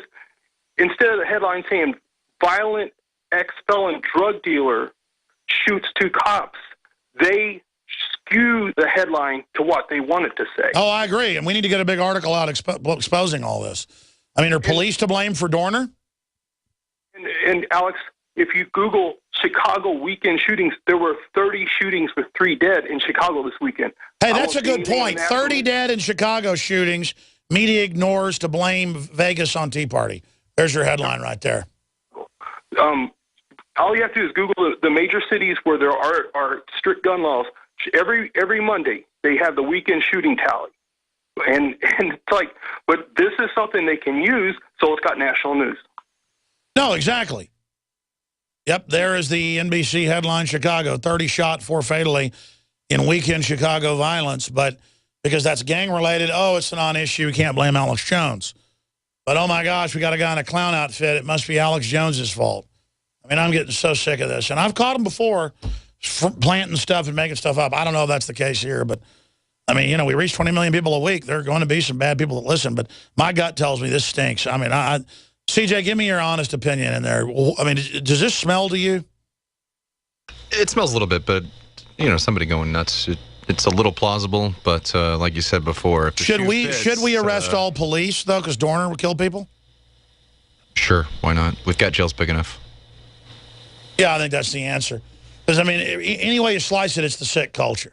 instead of the headline saying violent ex-felon drug dealer shoots 2 cops, they skew the headline to what they want it to say. Oh, I agree. And we need to get a big article out exposing all this. I mean, are police to blame for Dorner? And Alex, if you Google Chicago weekend shootings, there were 30 shootings with 3 dead in Chicago this weekend. Hey, that's a good point. 30 dead in Chicago shootings. Media ignores to blame Vegas on Tea Party. There's your headline right there. All you have to do is Google the major cities where there are strict gun laws. Every Monday, they have the weekend shooting tally. And it's like, but this is something they can use, so it's got national news. No, exactly. Yep, there is the NBC headline, Chicago, 30 shot, 4 fatally in weekend Chicago violence. But because that's gang-related, oh, it's a non-issue, you can't blame Alex Jones. But, oh, my gosh, we got a guy in a clown outfit. It must be Alex Jones's fault. I mean, I'm getting so sick of this. And I've caught him before planting stuff and making stuff up. I don't know if that's the case here, but, I mean, you know, we reach 20 million people a week. There are going to be some bad people that listen, but my gut tells me this stinks. I mean, CJ, give me your honest opinion in there. I mean, does this smell to you? It smells a little bit, but, you know, somebody going nuts, it's a little plausible, but like you said before, if should we arrest all police, though, because Dorner would kill people? Sure, why not? We've got jails big enough. Yeah, I think that's the answer. Because, I mean, any way you slice it, it's the sick culture.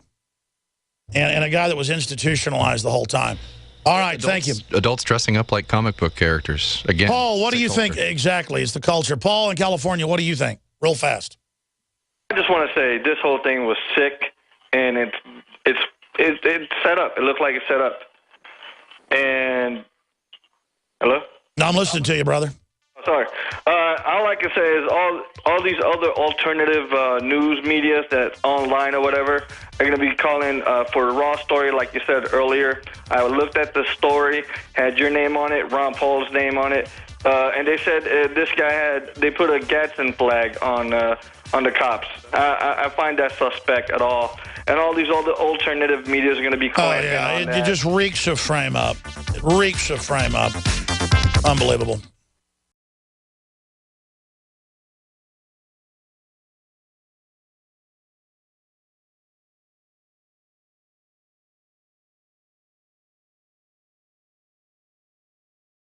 And a guy that was institutionalized the whole time. All right, thank you. Adults dressing up like comic book characters. Again, Paul, what do you think? Exactly, it's the culture. Paul in California, what do you think? Real fast. I just want to say this whole thing was sick, and it's set up. It looked like it's set up. And hello? No, I'm listening to you, brother. Sorry. All I can say is all these other alternative news media that's online or whatever are going to be calling for a raw story, like you said earlier. I looked at the story, had your name on it, Ron Paul's name on it, and they said this guy they put a Gadsden flag on the cops. I find that suspect at all. And all these other alternative media are going to be calling. Oh, yeah, it just reeks of frame up. It reeks of frame up. Unbelievable.